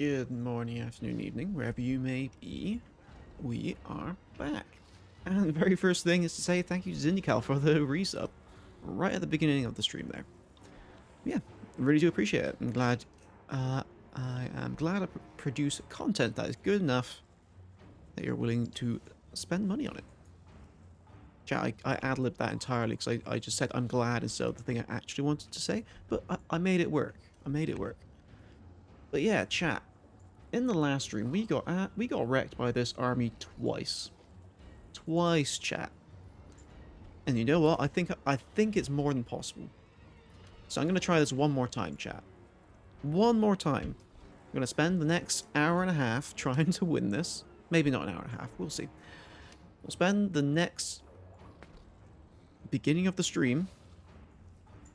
Good morning, afternoon, evening, wherever you may be. We are back. And the very first thing is to say thank you to Zindical for the resub right at the beginning of the stream there. Yeah, really do appreciate it. I am glad I produce content that is good enough that you're willing to spend money on it. Chat, I ad-libbed that entirely because I just said I'm glad instead of the thing I actually wanted to say, but I made it work. I made it work. But yeah, chat. In the last stream, we got wrecked by this army twice. Twice, chat. And you know what? I think it's more than possible. So I'm going to try this one more time, chat. One more time. I'm going to spend the next hour and a half trying to win this. Maybe not an hour and a half. We'll see. We'll spend the next beginning of the stream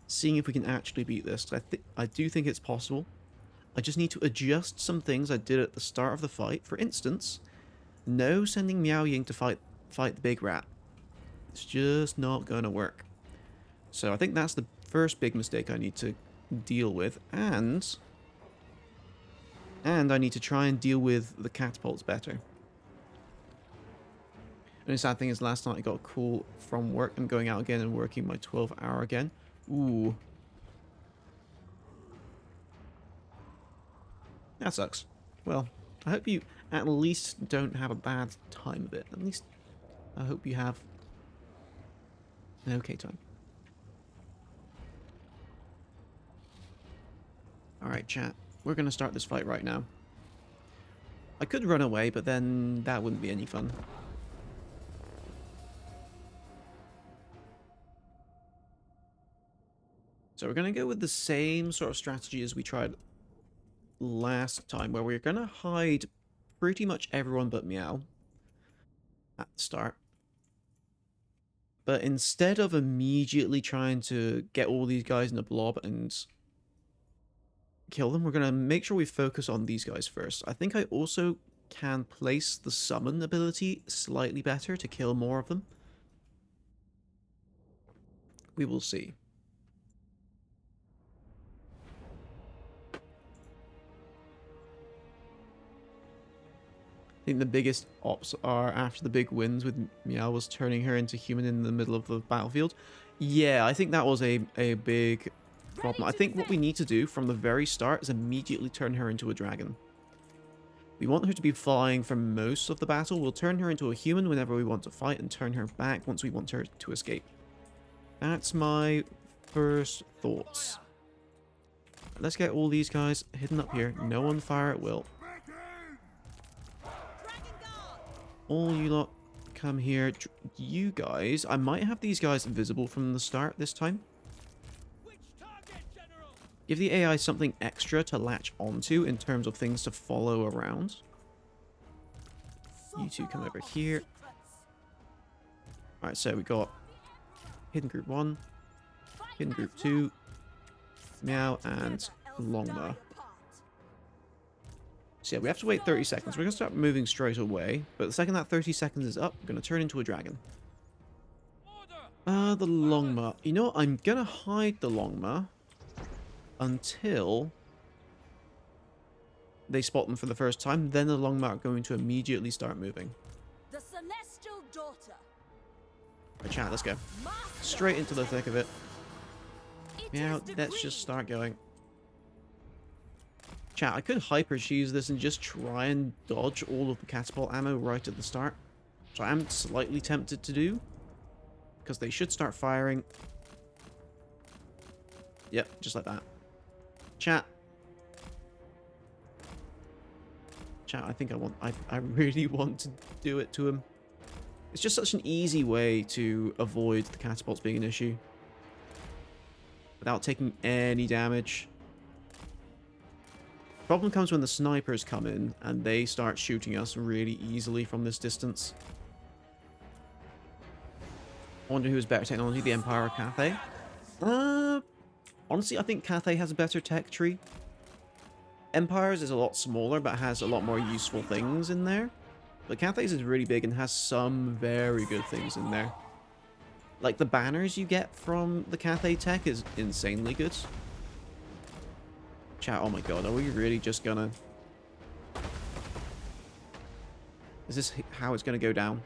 seeing if we can actually beat this. I do think it's possible. I just need to adjust some things I did at the start of the fight. For instance, no sending Miao Ying to fight the big rat. It's just not going to work. So I think that's the first big mistake I need to deal with. And I need to try and deal with the catapults better. And the sad thing is last night I got a call from work. I'm going out again and working my 12-hour again. Ooh. That sucks. Well, I hope you at least don't have a bad time of it. At least I hope you have an okay time. Alright, chat. We're going to start this fight right now. I could run away, but then that wouldn't be any fun. So we're going to go with the same sort of strategy as we tried last time, where we're going to hide pretty much everyone but Miao at the start. But instead of immediately trying to get all these guys in a blob and kill them, we're going to make sure we focus on these guys first. I think I also can place the summon ability slightly better to kill more of them. We will see. I think the biggest ops are after the big wins with Miao was turning her into human in the middle of the battlefield. Yeah, I think that was a big problem. I think what we need to do from the very start is immediately turn her into a dragon. We want her to be flying for most of the battle. We'll turn her into a human whenever we want to fight and turn her back once we want her to escape. That's my first thoughts. Let's get all these guys hidden up here. No one fire at will. All you lot come here. You guys, I might have these guys invisible from the start this time. Give the AI something extra to latch onto in terms of things to follow around. You two come over here. Alright, so we got Hidden Group 1, Hidden Group 2, Miao, and Longma. So yeah, we have to wait 30 seconds. We're going to start moving straight away, but the second that 30 seconds is up, we're going to turn into a dragon. The Longma. You know what? I'm going to hide the Longma until they spot them for the first time. Then the Longma are going to immediately start moving. The celestial daughter. Right, chat, let's go. Straight into the thick of it. Yeah, let's just start going. Chat, I could hyper cheese this and just try and dodge all of the catapult ammo right at the start. So I am slightly tempted to do. Because they should start firing. Yep, just like that. Chat. Chat, I think I really want to do it to him. It's just such an easy way to avoid the catapults being an issue. Without taking any damage. Problem comes when the snipers come in and they start shooting us really easily from this distance. I wonder who has better technology, the Empire or Cathay? Honestly, I think Cathay has a better tech tree. Empire's is a lot smaller, but has a lot more useful things in there. But Cathay's is really big and has some very good things in there. Like, the banners you get from the Cathay tech is insanely good. Chat, oh my god, are we really just gonna Is this how it's going to go down?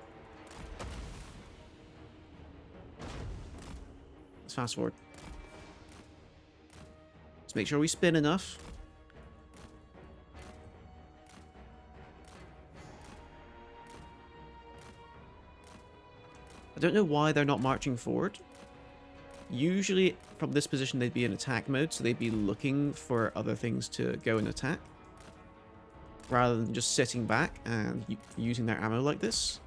Let's fast forward. Let's make sure we spin enough. I don't know why they're not marching forward. Usually, from this position, they'd be in attack mode, so they'd be looking for other things to go and attack, rather than just sitting back and using their ammo like this.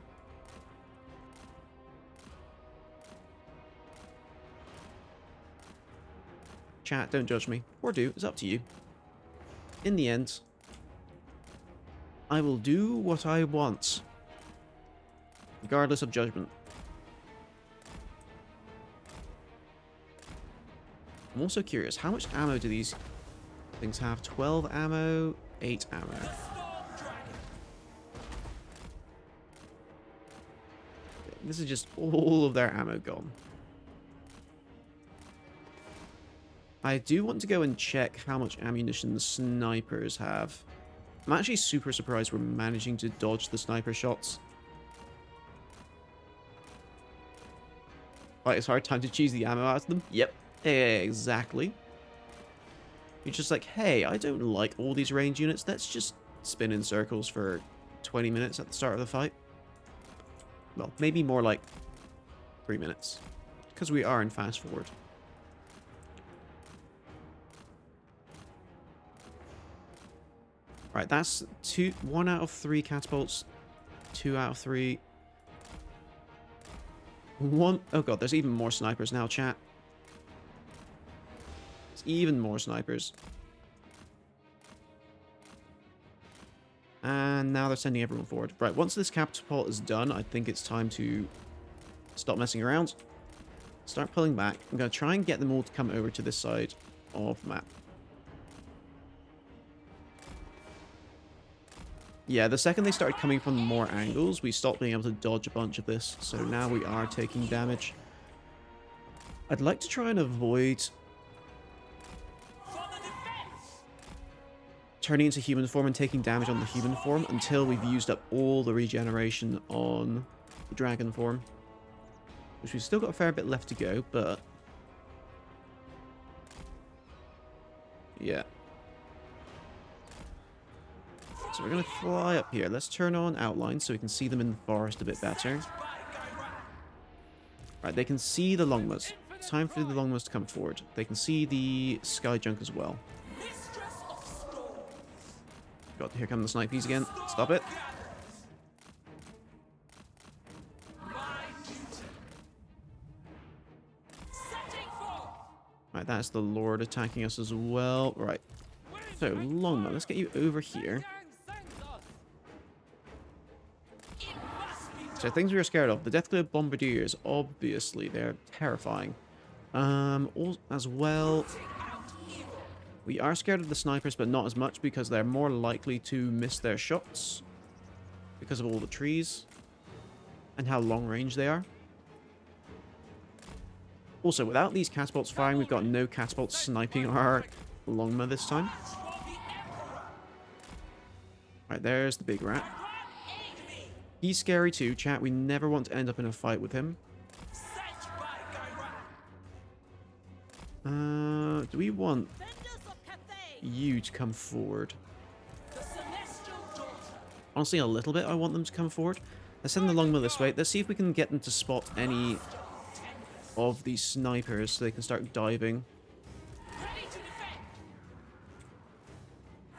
Chat, don't judge me. Or do, it's up to you. In the end, I will do what I want, regardless of judgment. I'm also curious, how much ammo do these things have? 12 ammo, 8 ammo. This is just all of their ammo gone. I do want to go and check how much ammunition the snipers have. I'm actually super surprised we're managing to dodge the sniper shots. Like, it's hard time to choose the ammo out of them. Yep. Exactly. You're just like, hey, I don't like all these range units. Let's just spin in circles for 20 minutes at the start of the fight. Well, maybe more like 3 minutes. Because we are in fast forward. Right, that's 1 out of 3 catapults. 2 out of 3. Oh god, there's even more snipers now, chat. Even more snipers. And now they're sending everyone forward. Right, once this catapult is done, I think it's time to stop messing around. Start pulling back. I'm going to try and get them all to come over to this side of the map. Yeah, the second they started coming from more angles, we stopped being able to dodge a bunch of this. So now we are taking damage. I'd like to try and avoid turning into human form and taking damage on the human form until we've used up all the regeneration on the dragon form. Which we've still got a fair bit left to go, but yeah. So we're going to fly up here. Let's turn on outlines so we can see them in the forest a bit better. Right, they can see the longmas. It's time for the longmas to come forward. They can see the sky junk as well. God, here come the snipies again. Stop it. Right, that's the Lord attacking us as well. Right. So, Longma, let's get you over here. So, things we were scared of. The Deathclaw Bombardiers, obviously, they're terrifying. As well, we are scared of the snipers, but not as much because they're more likely to miss their shots because of all the trees and how long range they are. Also, without these catapults firing, we've got no catapults sniping our Longma this time. Right, there's the big rat. He's scary too, chat. We never want to end up in a fight with him. Do we want you to come forward? Honestly, a little bit I want them to come forward. Let's send the Longma this way. Let's see if we can get them to spot any of these snipers so they can start diving.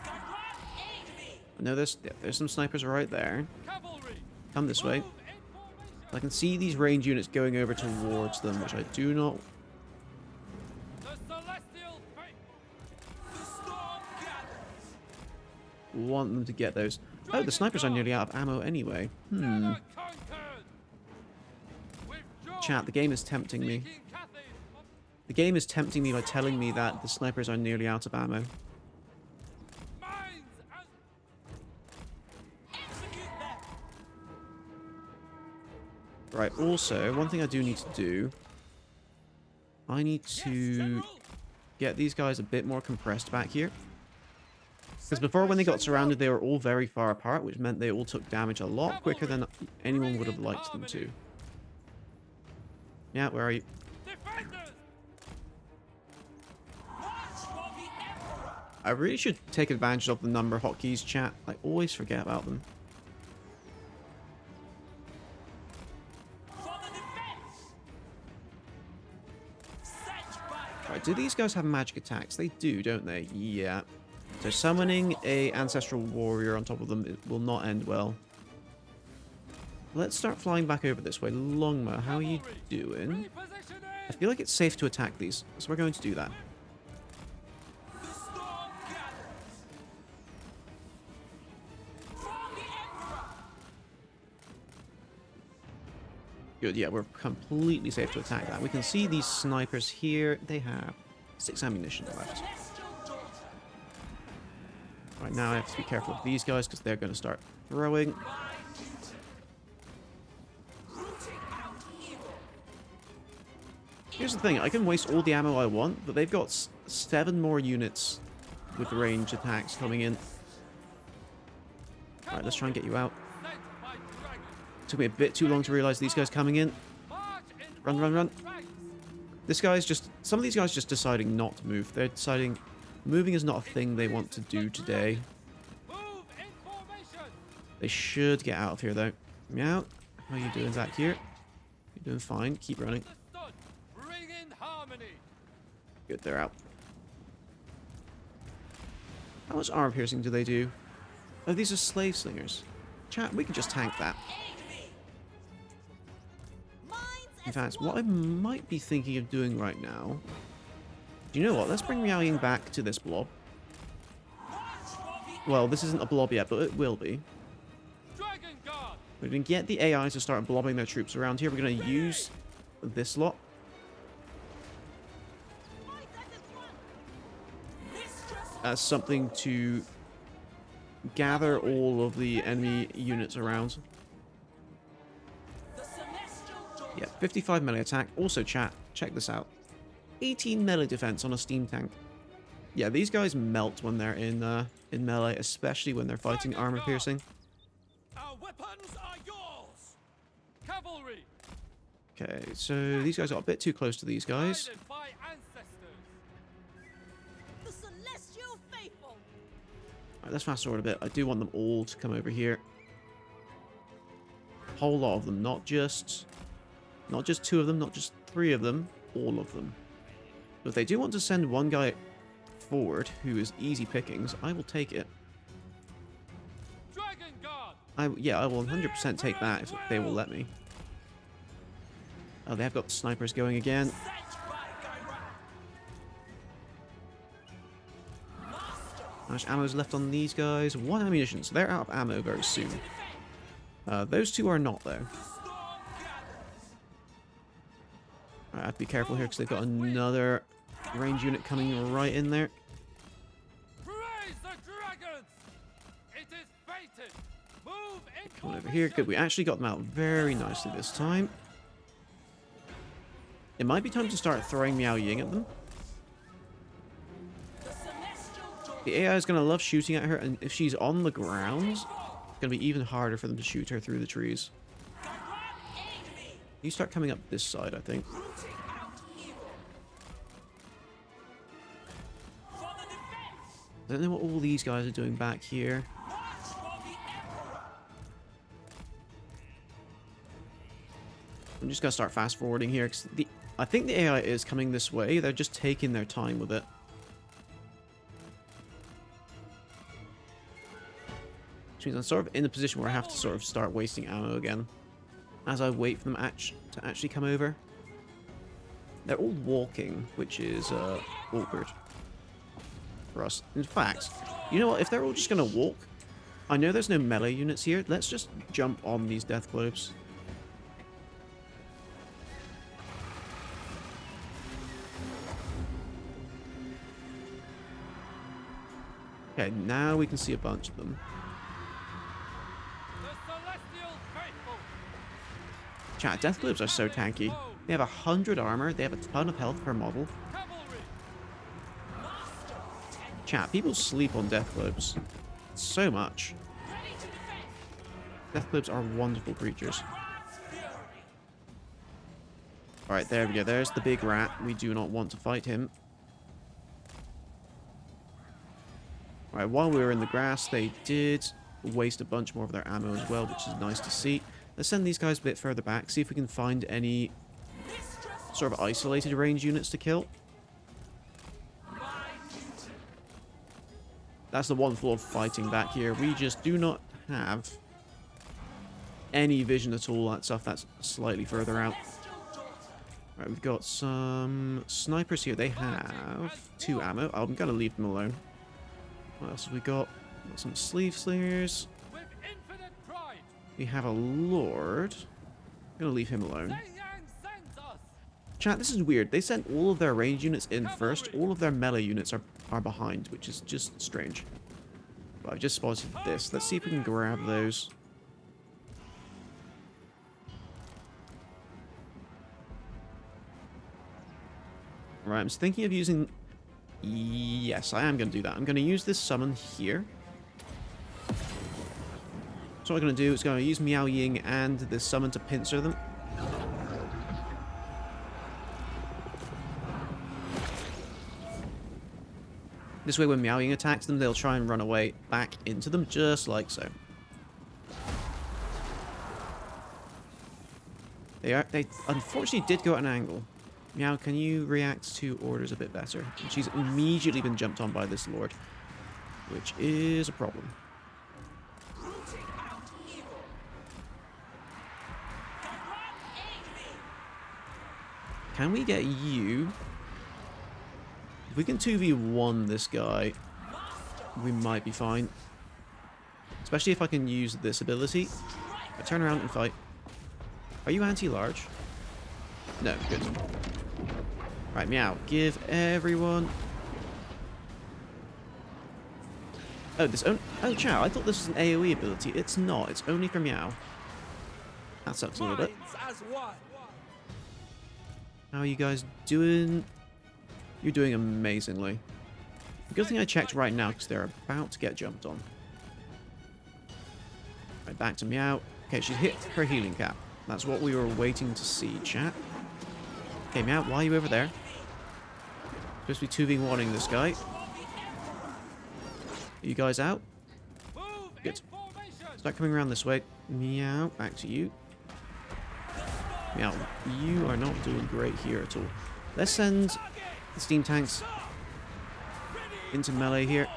I know there's some snipers right there. Come this way. I can see these range units going over towards them, which I do not want them to get those. Oh, the snipers are nearly out of ammo anyway. Chat, the game is tempting me. The game is tempting me by telling me that the snipers are nearly out of ammo. Right, also, one thing I do need to do, I need to get these guys a bit more compressed back here. Because before, when they got surrounded, they were all very far apart, which meant they all took damage a lot quicker than anyone would have liked them to. Yeah, where are you? I really should take advantage of the number hotkeys, chat. I always forget about them. Right, do these guys have magic attacks? They do, don't they? Yeah. So summoning a ancestral warrior on top of them, it will not end well. Let's start flying back over this way. Longma, how are you doing? I feel like it's safe to attack these, so we're going to do that. Good, yeah, we're completely safe to attack that. We can see these snipers here. They have 6 ammunition left. Right, now I have to be careful of these guys because they're going to start throwing. Here's the thing, I can waste all the ammo I want, but they've got 7 more units with range attacks coming in. Alright, let's try and get you out. Took me a bit too long to realize these guys coming in. Run, run, run. This guy's just... Some of these guys just deciding not to move. They're deciding moving is not a thing they want to do today. They should get out of here, though. Meow. How are you doing back here? You're doing fine. Keep running. Good, they're out. How much armor piercing do they do? Oh, these are slave slingers. Chat, we can just tank that. In fact, what I might be thinking of doing right now... Do you know what? Let's bring Miao Ying back to this blob. Well, this isn't a blob yet, but it will be. We're going to get the AI to start blobbing their troops around here. We're going to use this lot. As something to gather all of the enemy units around. Yeah, 55 melee attack. Also, chat, check this out. 18 melee defense on a steam tank. Yeah, these guys melt when they're in melee, especially when they're fighting armor piercing. Our weapons are yours. Cavalry. Okay, so these guys got a bit too close to these guys. Alright, let's fast forward a bit. I do want them all to come over here. Whole lot of them, not just 2 of them, not just 3 of them, all of them. But if they do want to send one guy forward who is easy pickings, I will take it. Yeah, I will 100% take that if they will let me. Oh, they have got snipers going again. How much ammo is left on these guys? 1 ammunition, so they're out of ammo very soon. Those 2 are not, though. I have to be careful here because they've got another range unit coming right in there. Come on over here. Good, we actually got them out very nicely this time. It might be time to start throwing Miao Ying at them. The AI is going to love shooting at her, and if she's on the ground, it's going to be even harder for them to shoot her through the trees. You start coming up this side, I think. I don't know what all these guys are doing back here. I'm just going to start fast forwarding here, because I think the AI is coming this way. They're just taking their time with it. Which means I'm sort of in a position where I have to sort of start wasting ammo again. As I wait for them to actually come over. They're all walking, which is awkward for us. In fact, you know what? If they're all just going to walk, I know there's no melee units here. Let's just jump on these death globes. Okay, now we can see a bunch of them. Chat, death globes are so tanky. They have 100 armor, they have a ton of health per model. Chat, Chat, people sleep on death globes so much. Death globes are wonderful creatures. Alright, there we go. There's the big rat. We do not want to fight him. Alright, while we were in the grass, they did waste a bunch more of their ammo as well, which is nice to see. Let's send these guys a bit further back, see if we can find any sort of isolated range units to kill. That's the one flaw of fighting back here. We just do not have any vision at all. That stuff that's slightly further out. Right, we've got some snipers here. They have 2 ammo. I'm going to leave them alone. What else have we got? We've got some sleeve slingers. We have a lord. I'm going to leave him alone. Chat, this is weird. They sent all of their range units in first. All of their melee units are behind, which is just strange. But I've just spotted this. Let's see if we can grab those. Right, I'm just thinking of using... Yes, I am going to do that. I'm going to use this summon here. So what I'm going to do is going to use Miao Ying and this summon to pincer them. This way when Miao Ying attacks them, they'll try and run away back into them, just like so. They unfortunately did go at an angle. Miao, can you react to orders a bit better? And she's immediately been jumped on by this lord, which is a problem. Can we get you... If we can 2v1 this guy, we might be fine. Especially if I can use this ability. I turn around and fight. Are you anti-large? No, good. Right, Meow, give everyone... Oh, oh, Chow, I thought this was an AoE ability. It's not. It's only for Meow. That sucks a little bit. How are you guys doing? You're doing amazingly. Good thing I checked right now, because they're about to get jumped on. Right, back to Meow. Okay, she's hit her healing cap. That's what we were waiting to see, chat. Okay, Meow, why are you over there? Supposed to be 2v1ing this guy. Are you guys out? Good. Start coming around this way. Meow, back to you. Meow, you are not doing great here at all. Let's send the steam tanks into melee here.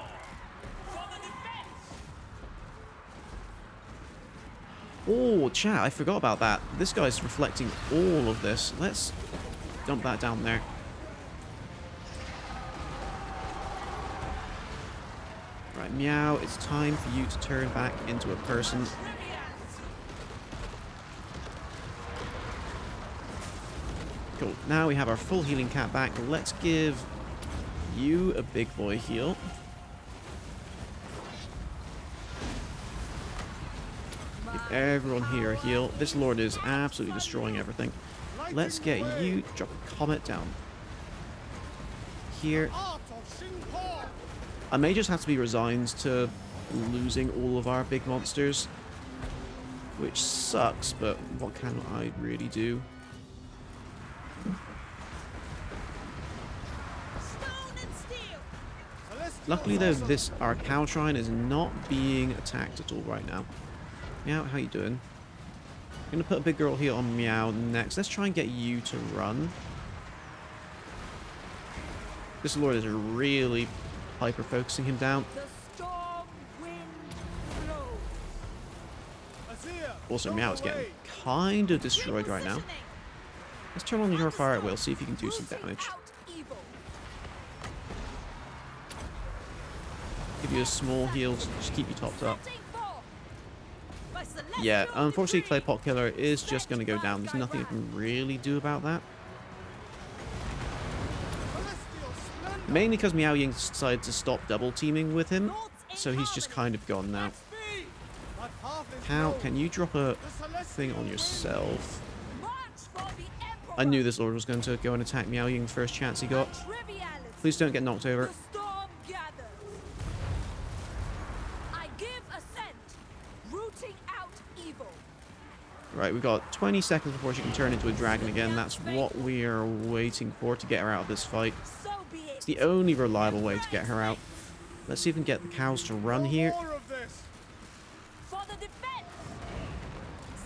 Oh, chat, I forgot about that. This guy's reflecting all of this. Let's dump that down there. Right, Meow, it's time for you to turn back into a person. Cool. Now we have our full healing cap back. Let's give you a big boy heal. Give everyone here a heal. This lord is absolutely destroying everything. Let's get you to drop a comet down here. I may just have to be resigned to losing all of our big monsters, which sucks, but what can I really do? Luckily though, our cow shrine is not being attacked at all right now. Meow, how you doing? I'm gonna put a big girl here on Meow next. Let's try and get you to run. This lord is really hyper-focusing him down. Also, Meow is getting kind of destroyed right now. Let's turn on your fire at will, see if you can do some damage. Give you a small heal to just keep you topped up. Yeah, unfortunately Clay Pot Killer is just going to go down. There's nothing I can really do about that. Mainly because Miao Ying decided to stop double teaming with him, so he's just kind of gone now. How can you drop a thing on yourself? I knew this lord was going to go and attack Miao Ying first chance he got. Please don't get knocked over. evil. Right, we've got 20 seconds before she can turn into a dragon again. That's what we are waiting for to get her out of this fight. So be it. It's the only reliable way to get her out. Let's see if we can get the cows to run here. More of this. For the defense.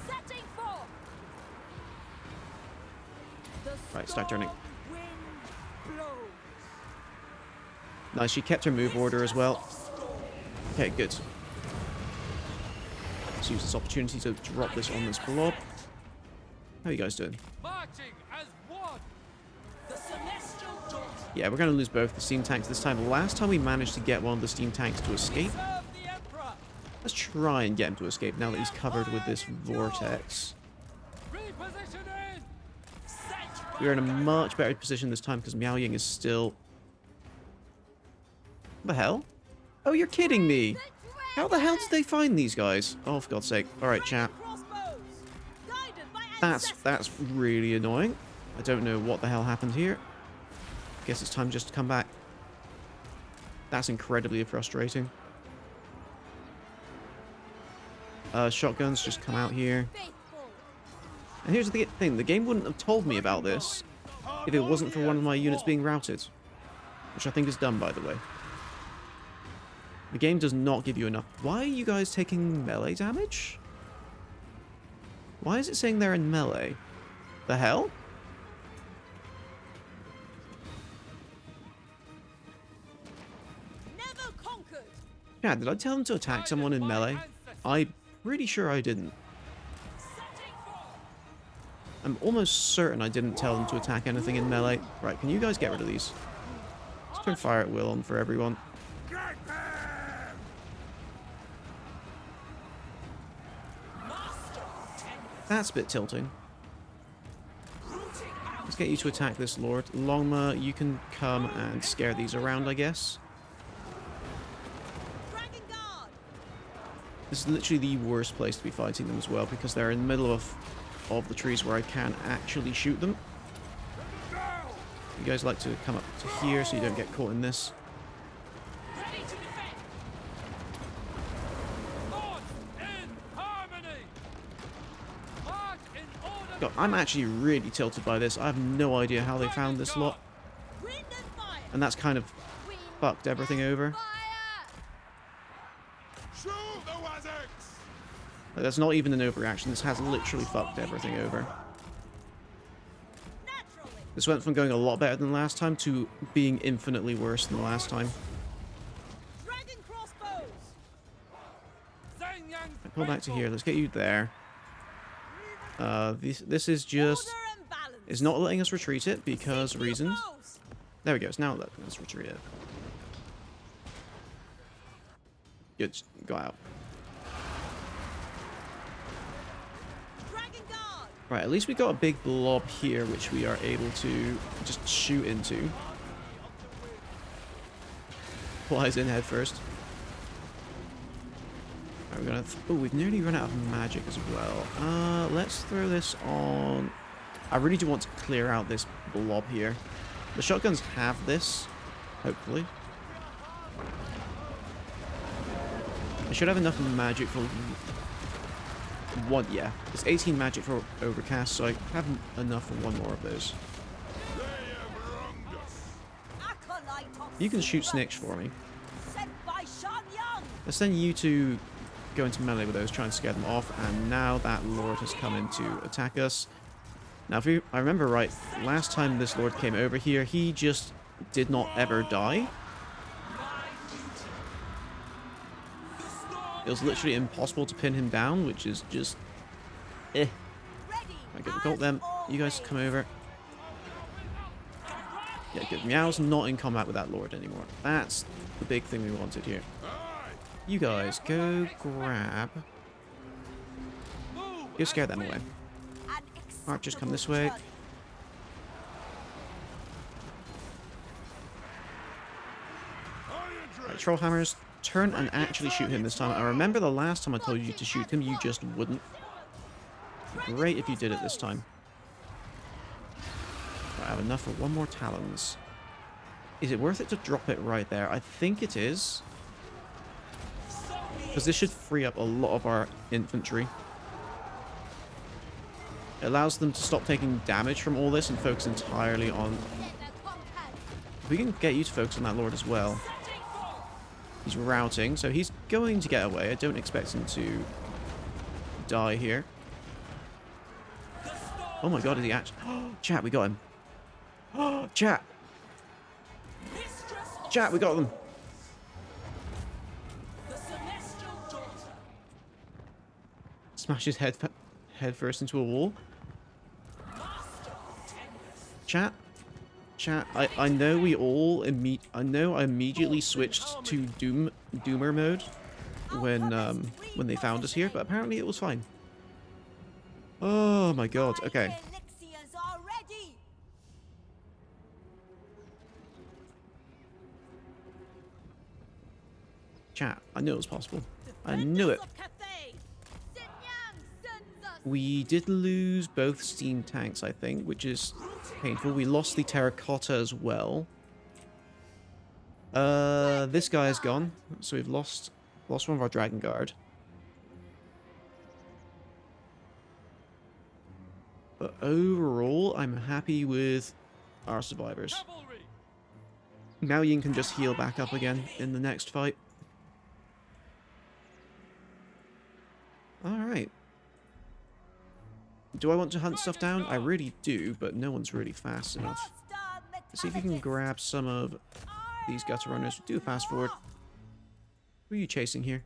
Setting forth. The Right, start turning. storm wind blows. Nice, she kept her move order as well. Okay, good. Let's use this opportunity to drop this on this blob. How are you guys doing? Marching as one. The celestial daughter. Yeah, we're going to lose both the steam tanks this time. Last time we managed to get one of the steam tanks to escape. Serve the Emperor. Let's try and get him to escape now that he's covered with this vortex. Repositioning. We're in a much better position this time because Miao Ying is still... What the hell? Oh, you're kidding me! How the hell did they find these guys? Oh, for God's sake. Alright, chat. Crossbows. Guided by That's really annoying. I don't know what the hell happened here. Guess it's time just to come back. That's incredibly frustrating. Shotguns just come out here. faithful. And here's the thing, the game wouldn't have told me about this if it wasn't for one of my units being routed. Which I think is done, by the way. The game does not give you enough. Why are you guys taking melee damage? Why is it saying they're in melee? The hell? Never conquered. Yeah, did I tell them to attack someone in melee? I'm pretty sure I didn't. Setting forth. I'm almost certain I didn't tell them to attack anything in melee. Right, can you guys get rid of these? Let's turn fire at will on for everyone. That's a bit tilting. Let's get you to attack this lord. Longma, you can come and scare these around, I guess. Dragon guard. This is literally the worst place to be fighting them as well, because they're in the middle of the trees where I can actually shoot them. You guys like to come up to here so you don't get caught in this. Ready to defend. Thoughts in harmony. March in order. God, I'm actually really tilted by this. I have no idea how they found this lot. Wind and fire. And that's kind of Wind fucked everything over. fire. Shoot the Wazzicks. Like, that's not even an overreaction. This has literally fucked everything over. Naturally. This went from going a lot better than last time to being infinitely worse than the last time. Dragon crossbows. Zhang Yang's Pull back to here. Let's get you there. This is just... Order and balance. It's not letting us retreat it because Sink your reasons. foes. There we go. It's now letting us retreat it. Good. Go out. Dragon guard. Right, at least we got a big blob here which we are able to just shoot into. Flies in head first. Right, we're gonna... Oh, we've nearly run out of magic as well. Let's throw this on... I really do want to clear out this blob here. The shotguns have this, hopefully. I should have enough magic for... one, yeah. It's 18 magic for Overcast, so I have enough for one more of those. Acolyte of You can shoot silver. Snitch for me. Sent by Shan Yang. Let's send you to go into melee with those, try and scare them off, and now that lord has come in to attack us. Now, if I remember right, last time this lord came over here, he just did not ever die. It was literally impossible to pin him down, which is just... Ready. Okay, we got them. You guys come over. Yeah, good. Meow's not in combat with that lord anymore. That's the big thing we wanted here. You guys, go grab... Go scare them away. Archers come this way. Right, troll hammers. Turn and actually shoot him this time. I remember the last time I told you to shoot him, you just wouldn't. Great if you did it this time. Right, I have enough for one more talons. Is it worth it to drop it right there? I think it is. Because this should free up a lot of our infantry. It allows them to stop taking damage from all this and focus entirely on... If we can get you to focus on that lord as well. He's routing, so he's going to get away. I don't expect him to die here. Oh my god, is he actually... Chat, we got him. Chat! Chat, we got them! Smash his head first into a wall. Chat? Chat, I know we all I know I immediately switched to Doomer mode when they found us here, but apparently it was fine. Oh my god, okay. Chat, I knew it was possible. I knew it. We did lose both steam tanks, I think, which is painful. We lost the terracotta as well. This guy is gone, so we've lost one of our dragon guard. But overall, I'm happy with our survivors. Miao Ying can just heal back up again in the next fight. Alright. Do I want to hunt stuff down? I really do, but no one's really fast enough. Let's see if we can grab some of these gutter runners. Do a fast forward. Who are you chasing here?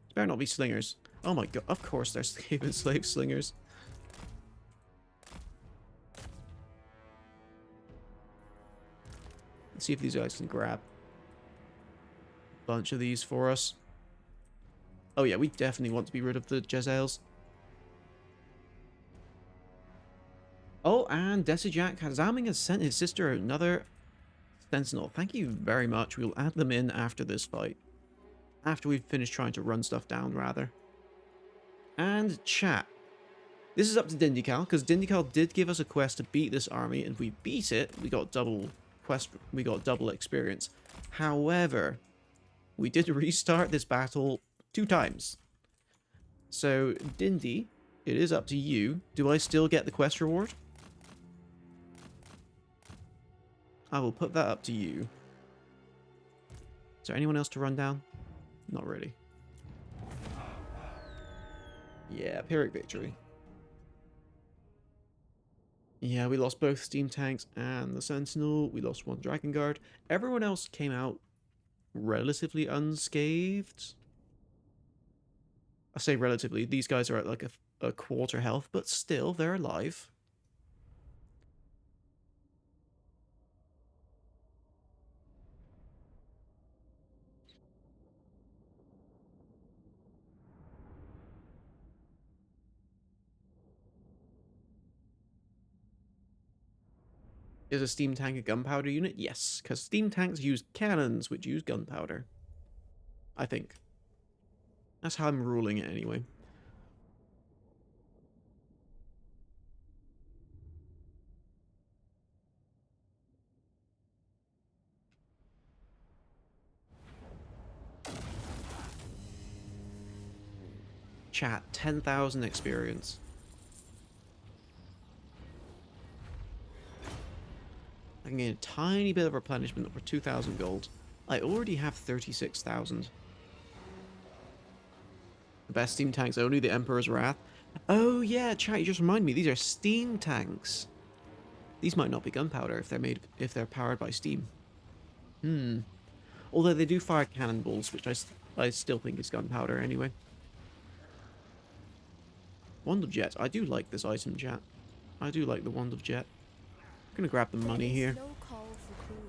It better not be slingers. Oh my god, of course they're slave slingers. Let's see if these guys can grab a bunch of these for us. Oh yeah, we definitely want to be rid of the Jezzails. Oh, and Desijak Hazaming has sent his sister another Sentinel. Thank you very much. We'll add them in after this fight. After we've finished trying to run stuff down, rather. And chat. This is up to Dindikal, because Dindikal did give us a quest to beat this army, and if we beat it, we got double experience. However, we did restart this battle 2 times. So, Dindy, it is up to you. Do I still get the quest reward? I will put that up to you. Is there anyone else to run down? Not really. Yeah, Pyrrhic victory. Yeah, we lost both steam tanks and the Sentinel. We lost 1 Dragon Guard. Everyone else came out relatively unscathed. I say relatively. These guys are at like a quarter health, but still, they're alive. Is a steam tank a gunpowder unit? Yes, because steam tanks use cannons, which use gunpowder. I think. That's how I'm ruling it anyway. Chat, 10,000 experience. I can gain a tiny bit of replenishment for 2,000 gold. I already have 36,000. The best steam tanks only, the Emperor's Wrath. Oh yeah, chat, you just remind me, these are steam tanks. These might not be gunpowder if they're powered by steam. Although they do fire cannonballs, which I still think is gunpowder anyway. Wand of Jet. I do like this item, chat. I do like the Wand of Jet. I'm gonna grab the money here. No call for cruelty.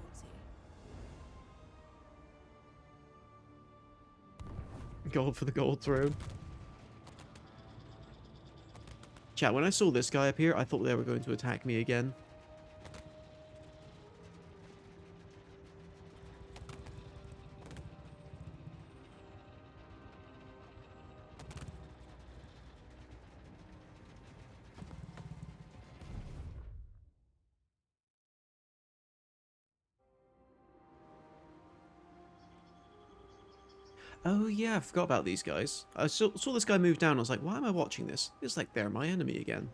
Gold for the gold throne. Chat, when I saw this guy appear, I thought they were going to attack me again. Oh yeah, I forgot about these guys. I saw this guy move down. I was like, why am I watching this? It's like they're my enemy again.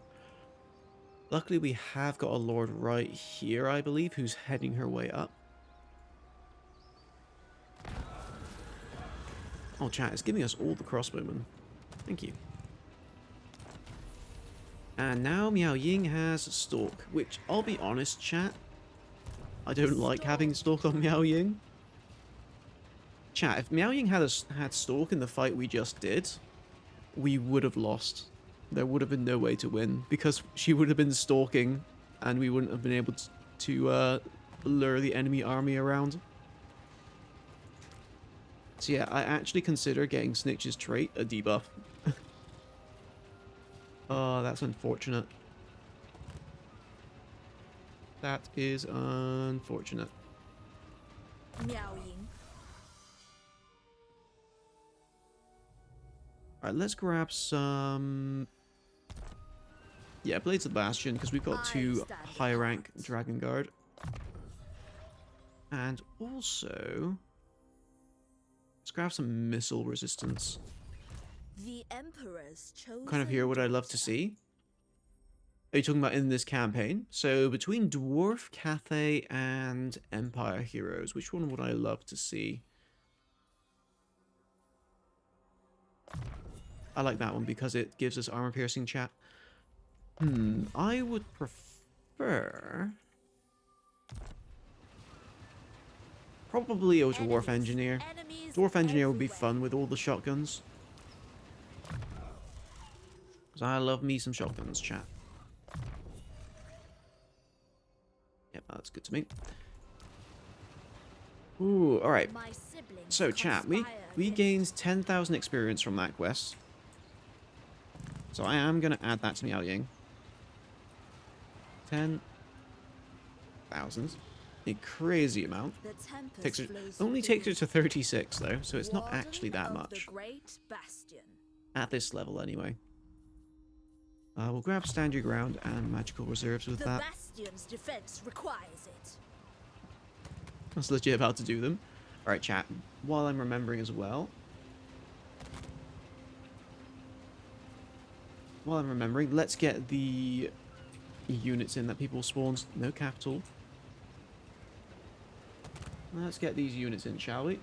Luckily, we have got a lord right here, I believe, who's heading her way up. Oh, chat, it's giving us all the crossbowmen. Thank you. And now Miao Ying has Stalk, which, I'll be honest, chat, I don't like having Stalk on Miao Ying. Chat, if Miao Ying had Stalk in the fight we just did, we would have lost. There would have been no way to win, because she would have been stalking, and we wouldn't have been able to lure the enemy army around. So yeah, I actually consider getting Snitch's trait a debuff. Oh, that's unfortunate. That is unfortunate. Miao Ying. Alright, let's grab some... Yeah, Blades of the Bastion, because we've got 2 high rank Dragon Guard. And also... let's grab some missile resistance. The Emperor's chosen. Kind of here what I'd love to see. Are you talking about in this campaign? So between Dwarf, Cathay, and Empire heroes, which one would I love to see? I like that one because it gives us armor piercing, chat. I would prefer... probably a Dwarf Engineer. Dwarf Engineer would be fun with all the shotguns. Because I love me some shotguns, chat. Yep, that's good to me. Ooh, alright. So, chat, we gained 10,000 experience from that quest. So I am going to add that to Miao Ying. 10,000. A crazy amount. Only takes her to 36 though, so it's not actually that much. At this level anyway. We'll grab Stand Your Ground and Magical Reserves with that. Bastion's defense requires it. I was legit about to do them. Alright, chat. While I'm remembering as well. Let's get the units in that people spawned. No capital. Let's get these units in, shall we?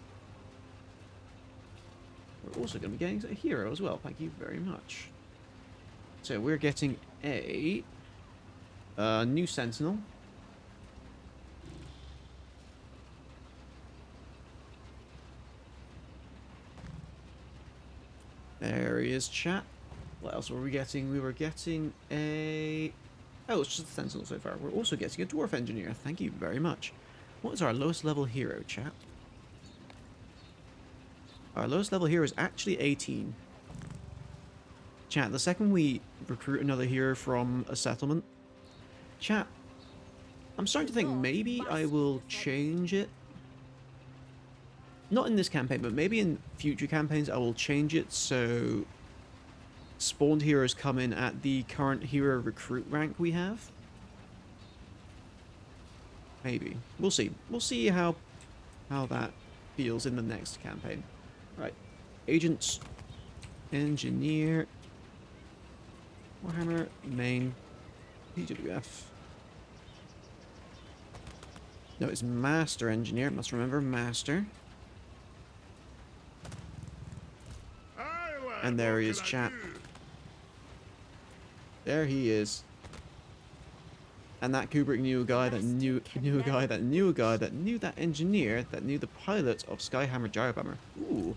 We're also going to be getting a hero as well. Thank you very much. So we're getting a new sentinel. There he is, chat. What else were we getting? We were getting a... oh, it's just a sentinel so far. We're also getting a dwarf engineer. Thank you very much. What is our lowest level hero, chat? Our lowest level hero is actually 18. Chat, the second we recruit another hero from a settlement... chat, I'm starting to think maybe I will change it. Not in this campaign, but maybe in future campaigns I will change it so spawned heroes come in at the current hero recruit rank we have. Maybe. We'll see. We'll see how that feels in the next campaign. Right. Agents. Engineer. Warhammer. Main. PWF. No, it's Master Engineer. Must remember Master. And there he is, chat. There he is. And that Kubrick knew a guy that knew a guy that knew a guy that knew that engineer that knew the pilot of Skyhammer Gyrobomber. Ooh.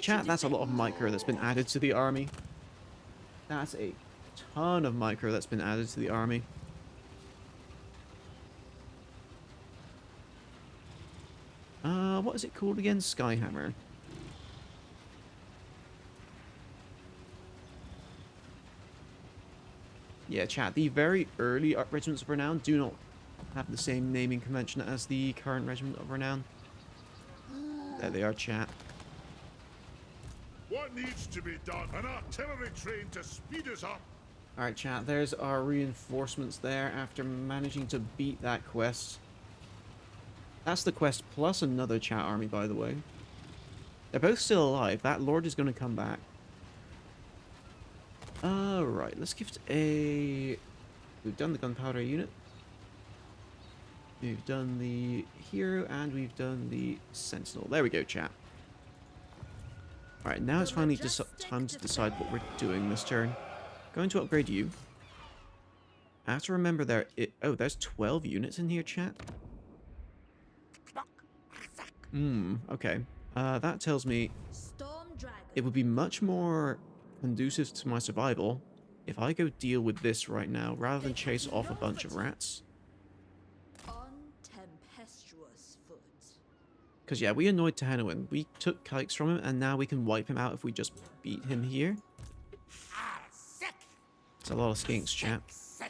Chat, that's a lot of micro that's been added to the army. That's a ton of micro that's been added to the army. What is it called again? Skyhammer. Yeah, chat, the very early Regiments of Renown do not have the same naming convention as the current Regiment of Renown. There they are, chat. What needs to be done? An artillery train to speed us up. Alright, chat, there's our reinforcements there after managing to beat that quest. That's the quest plus another chat army, by the way. They're both still alive. That lord is going to come back. Alright, let's gift a We've done the gunpowder unit. We've done the hero, and we've done the sentinel. There we go, chat. Alright, now it's finally time to decide what we're doing this turn. Going to upgrade you. I have to remember oh, there's 12 units in here, chat. Okay. That tells me it would be much more conducive to my survival if I go deal with this right now, rather than chase off a bunch of rats. Because, yeah, we annoyed Tahenoan. We took kikes from him, and now we can wipe him out if we just beat him here. It's a lot of skinks, chat. It's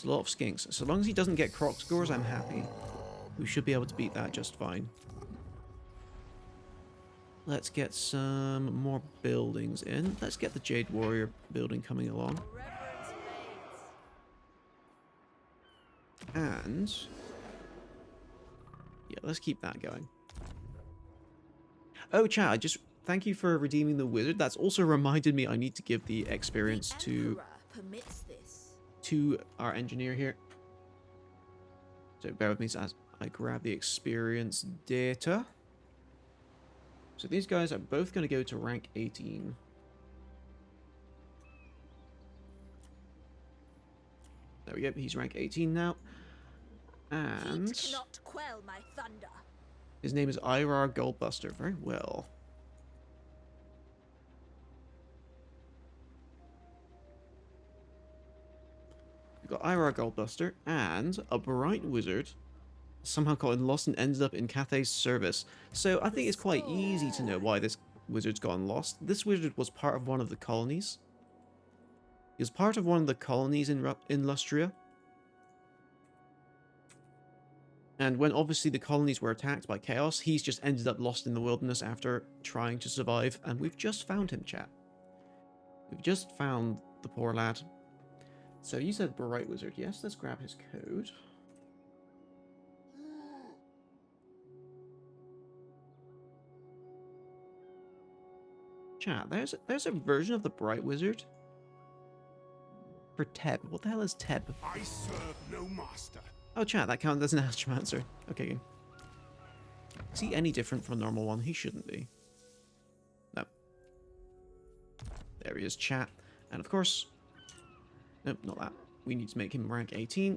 a lot of skinks. So long as he doesn't get croc scores, I'm happy. We should be able to beat that just fine. Let's get some more buildings in. Let's get the Jade Warrior building coming along. And... yeah, let's keep that going. Oh, chat, thank you for redeeming the wizard. That's also reminded me I need to give the experience to our engineer here. So bear with me as I grab the experience data. So these guys are both going to go to rank 18. There we go, he's rank 18 now. And cannot quell my thunder. His name is Irar Goldbuster. Very well. We've got Irar Goldbuster and a bright wizard, somehow gotten lost and ended up in Cathay's service. So I think it's quite easy to know why this wizard's gotten lost. This wizard was part of one of the colonies. He was part of one of the colonies in Lustria. And when obviously the colonies were attacked by chaos, he's just ended up lost in the wilderness after trying to survive. And we've just found him, chat. We've just found the poor lad. So you said Bright Wizard. Yes, let's grab his code. Chat, there's a version of the Bright Wizard for Teb. What the hell is Teb? I serve no master. Oh, chat, that counts as an astromancer. Okay, game. Is he any different from a normal one? He shouldn't be. No. There he is, chat. And of course... nope, not that. We need to make him rank 18.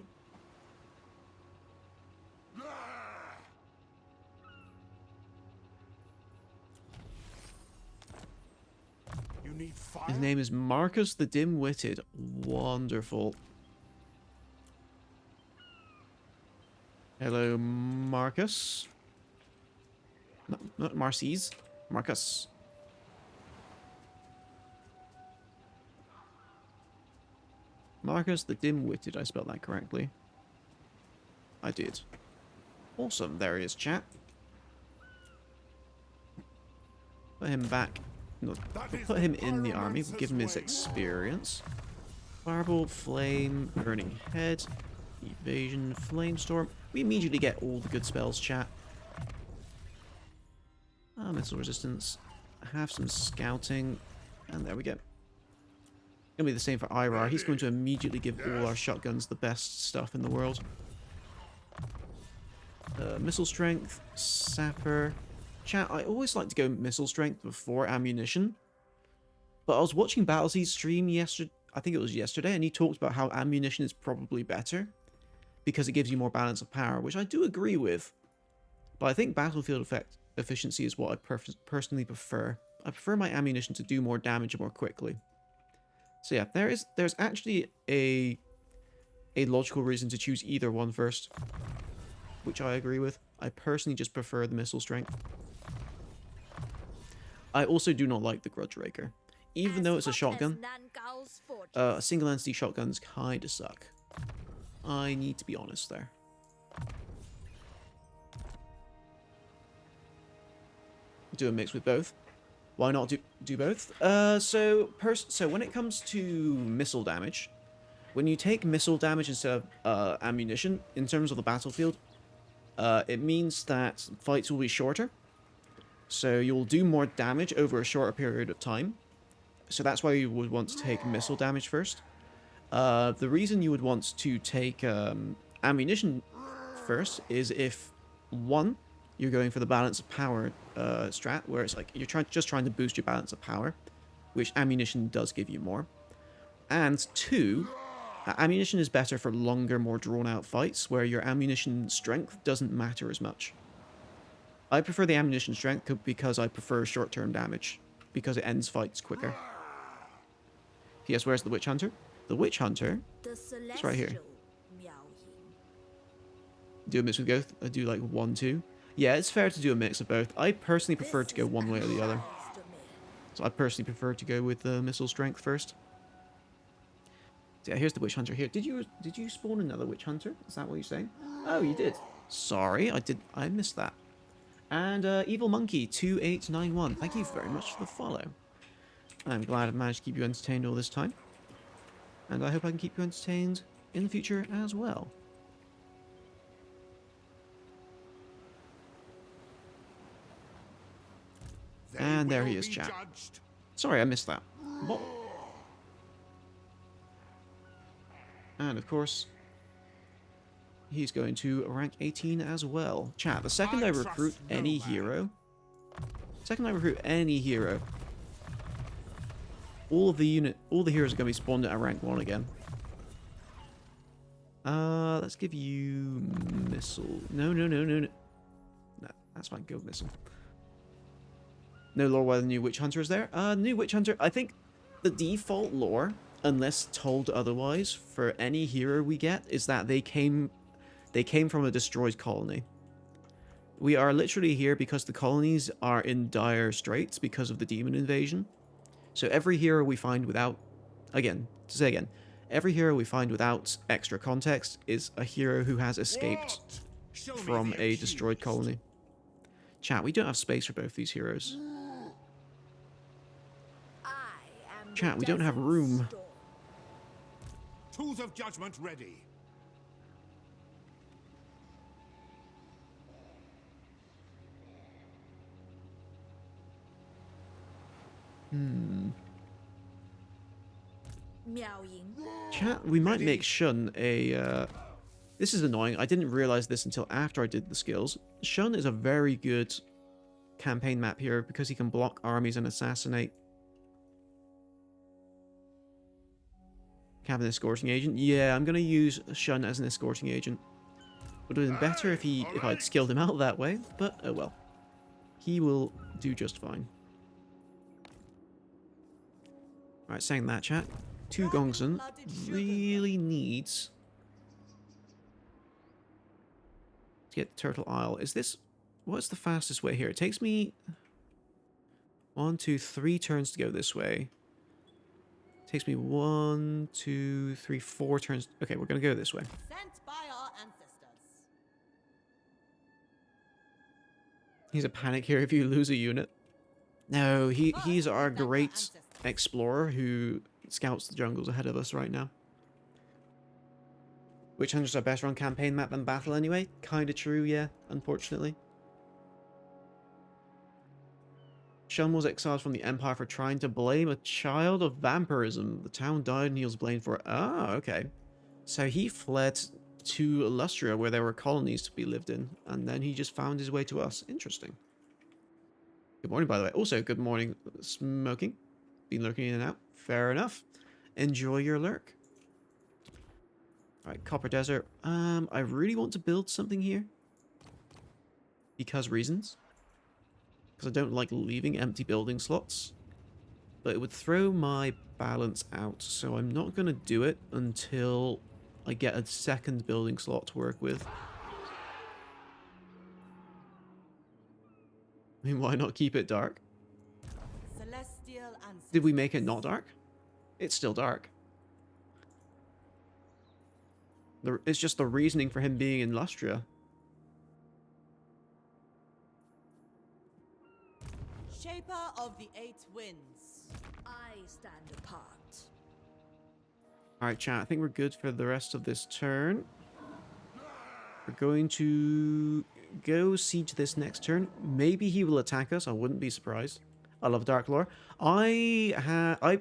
You need fire? His name is Marcus the Dim-Witted. Wonderful. Hello, Marcus. No, not Marcies. Marcus. Marcus the Dim-Witted. I spelled that correctly. I did. Awesome. There he is, chat. Put him back. No, put him in the army. We'll give him his experience. Fireball, flame, burning head, evasion, flamestorm. We immediately get all the good spells, chat. Missile resistance. Have some scouting. And there we go. Gonna be the same for Irar. He's going to immediately give all our shotguns the best stuff in the world. Missile strength, sapper. Chat, I always like to go missile strength before ammunition. But I was watching Battlesea's stream yesterday, I think it was yesterday, and he talked about how ammunition is probably better because it gives you more balance of power, which I do agree with. But I think battlefield efficiency is what I personally prefer. I prefer my ammunition to do more damage more quickly. So yeah, there's actually a logical reason to choose either one first, which I agree with. I personally just prefer the missile strength. I also do not like the Grudge Raker. Even though it's a shotgun, single entity shotguns kinda suck. I need to be honest there. Do a mix with both. Why not do both? So when it comes to missile damage, when you take missile damage instead of ammunition in terms of the battlefield, it means that fights will be shorter. So you'll do more damage over a shorter period of time. So that's why you would want to take missile damage first. The reason you would want to take ammunition first is if, one, you're going for the balance of power strat, where it's like you're just trying to boost your balance of power, which ammunition does give you more. And two, ammunition is better for longer, more drawn-out fights, where your ammunition strength doesn't matter as much. I prefer the ammunition strength because I prefer short-term damage, because it ends fights quicker. Yes, where's the Witch Hunter? The Witch Hunter is right here. Miao Ying. Do a mix with both? Do like 1-2? Yeah, it's fair to do a mix of both. I personally prefer to go one way or the other. So I personally prefer to go with the missile strength first. So yeah, here's the Witch Hunter here. Did you spawn another Witch Hunter? Is that what you're saying? Oh, you did. Sorry, I missed that. And Evil Monkey 2891. Thank you very much for the follow. I'm glad I've managed to keep you entertained all this time. And I hope I can keep you entertained in the future as well. And there he is, chat. Sorry, I missed that. What? And of course, he's going to rank 18 as well. Chat, the second I recruit any hero, all the heroes are going to be spawned at rank 1 again. Let's give you missile. No, that's fine. Go with missile. No lore why the new Witch Hunter is there. New Witch Hunter, I think the default lore, unless told otherwise, for any hero we get, is that they came from a destroyed colony. We are literally here because the colonies are in dire straits because of the demon invasion. So every hero we find without, every hero we find without extra context is a hero who has escaped from a destroyed colony. Chat, we don't have space for both these heroes. Chat, we don't have room. Tools of judgment ready. Miao Ying. Chat, we might make Shun a... This is annoying. I didn't realize this until after I did the skills. Shun is a very good campaign map hero because he can block armies and assassinate. Have an escorting agent. Yeah, I'm going to use Shun as an escorting agent. Would have been better if I'd skilled him out that way, but oh well. He will do just fine. Alright, saying that, chat. 2 Gongsun really needs to get Turtle Isle. Is this... What's the fastest way here? It takes me 1, 2, 3 turns to go this way. It takes me 1, 2, 3, 4 turns. Okay, we're going to go this way. Sent by our ancestors. He's a panic here if you lose a unit. No, he's our great explorer who scouts the jungles ahead of us right now. Witch Hunters are better on campaign map than battle anyway? Kinda true, yeah, unfortunately. Shun was exiled from the Empire for trying to blame a child of vampirism. The town died and he was blamed for it. Ah, okay. So he fled to Lustria where there were colonies to be lived in, and then he just found his way to us. Interesting. Good morning, by the way. Also, good morning, Smoking. Been lurking in and out. Fair enough. Enjoy your lurk. Alright, Copper Desert. I really want to build something here. Because reasons. Because I don't like leaving empty building slots. But it would throw my balance out, so I'm not going to do it until I get a second building slot to work with. I mean, why not keep it dark? Celestial ancestors. Did we make it not dark? It's still dark. It's just the reasoning for him being in Lustria. Shaper of the 8 winds. I stand apart. Alright, chat. I think we're good for the rest of this turn. We're going to go siege this next turn. Maybe he will attack us. I wouldn't be surprised. I love Dark Lore. I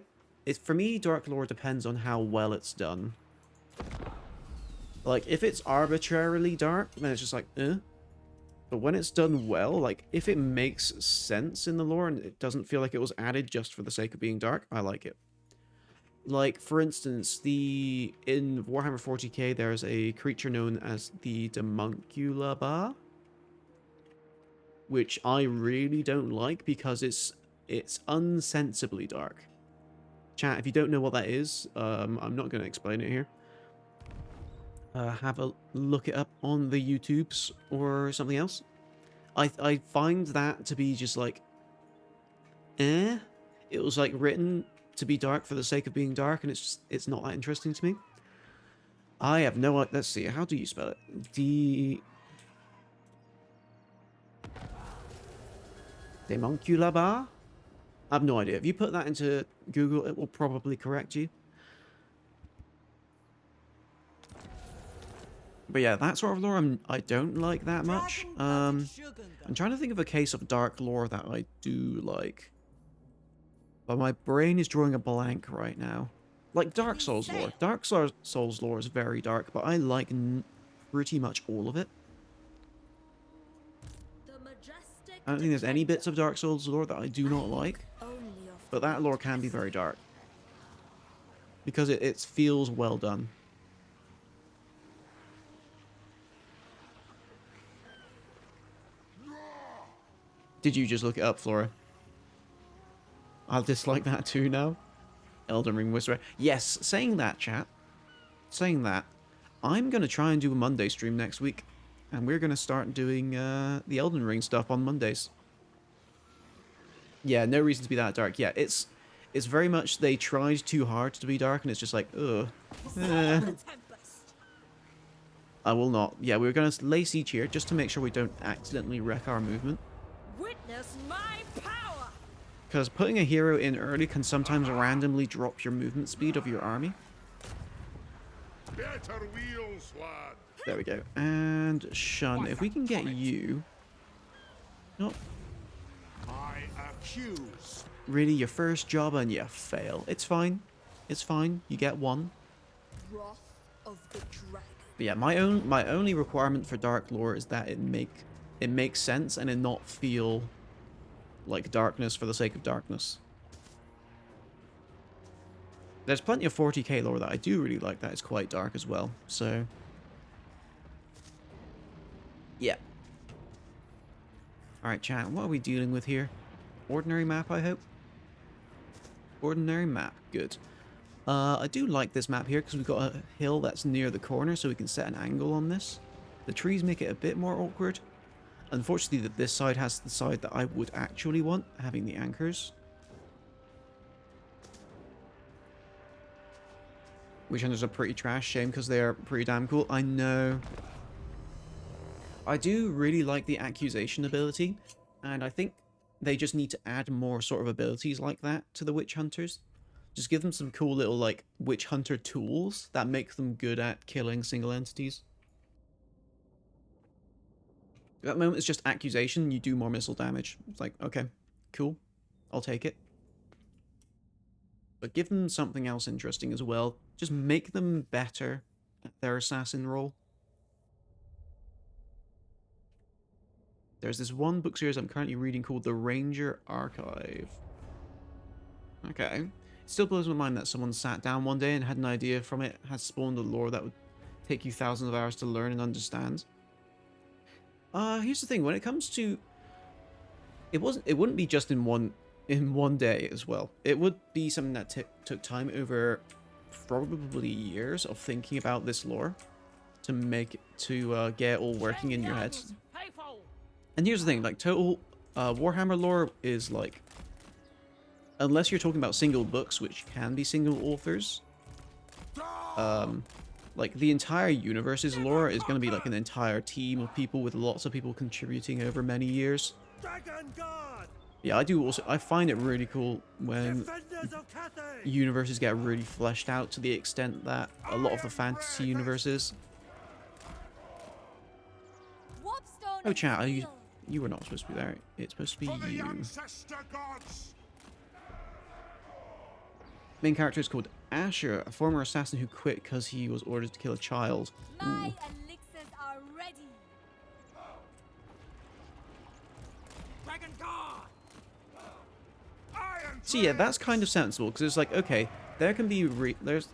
for me, dark lore depends on how well it's done. Like, if it's arbitrarily dark, then it's just like, eh. But when it's done well, like, if it makes sense in the lore and it doesn't feel like it was added just for the sake of being dark, I like it. Like, for instance, in Warhammer 40k, there's a creature known as the Demunculaba, which I really don't like because it's unsensibly dark. Chat, if you don't know what that is, I'm not going to explain it here. Have a look it up on the YouTubes or something else. I find that to be just like, eh? It was like written to be dark for the sake of being dark, and it's not that interesting to me. I have no... Let's see, how do you spell it? Demunculaba? I have no idea. If you put that into Google, it will probably correct you. But yeah, that sort of lore I don't like that much. I'm trying to think of a case of dark lore that I do like. But my brain is drawing a blank right now. Like Dark Souls lore. Dark Souls lore is very dark, but I like pretty much all of it. I don't think there's any bits of Dark Souls lore that I do not like. But that lore can be very dark. Because it feels well done. Did you just look it up, Flora? I'll dislike that too now. Elden Ring Whisperer. Yes, saying that, chat. Saying that. I'm going to try and do a Monday stream next week. And we're going to start doing the Elden Ring stuff on Mondays. Yeah, no reason to be that dark. Yeah, it's very much they tried too hard to be dark, and it's just like, ugh. I will not. Yeah, we're going to lay siege here just to make sure we don't accidentally wreck our movement. Witness my power. Because putting a hero in early can sometimes randomly drop your movement speed of your army. Better wheels, lad. There we go. And Shun, if we can get you... Nope. I accuse. Really, your first job and you fail. It's fine. It's fine. You get one. Wrath of the dragon. But yeah, my only requirement for dark lore is that it makes sense and it not feel like darkness for the sake of darkness. There's plenty of 40k lore that I do really like that is quite dark as well, so... Yeah. Alright, chat, what are we dealing with here? Ordinary map, I hope? Ordinary map, good. I do like this map here because we've got a hill that's near the corner, so we can set an angle on this. The trees make it a bit more awkward. Unfortunately, this side has the side that I would actually want, having the anchors. Witch Hunters are pretty trash, shame because they are pretty damn cool. I know. I do really like the accusation ability, and I think they just need to add more sort of abilities like that to the Witch Hunters. Just give them some cool little, like, Witch Hunter tools that make them good at killing single entities. At that moment, it's just accusation, you do more missile damage. It's like, okay, cool, I'll take it. But give them something else interesting as well. Just make them better at their assassin role. There's this one book series I'm currently reading called The Ranger Archive. Okay. It still blows my mind that someone sat down one day and had an idea from it, has spawned a lore that would take you thousands of hours to learn and understand. Here's the thing, when it comes to... It wouldn't be just in one day as well. It would be something that took time over probably years of thinking about this lore to make it, to get it all working in your heads. And here's the thing, like, total Warhammer lore is like, unless you're talking about single books, which can be single authors, like, the entire universe's lore is going to be like an entire team of people with lots of people contributing over many years. Yeah, I find it really cool when universes get really fleshed out to the extent that a lot of the fantasy universes. Oh, chat, you were not supposed to be there. It's supposed to be you. Main character is called Asher, a former assassin who quit because he was ordered to kill a child. My Ooh. elixirs are ready. Dragon Guard! Iron So yeah, that's kind of sensible, because it's like, okay, there can be there's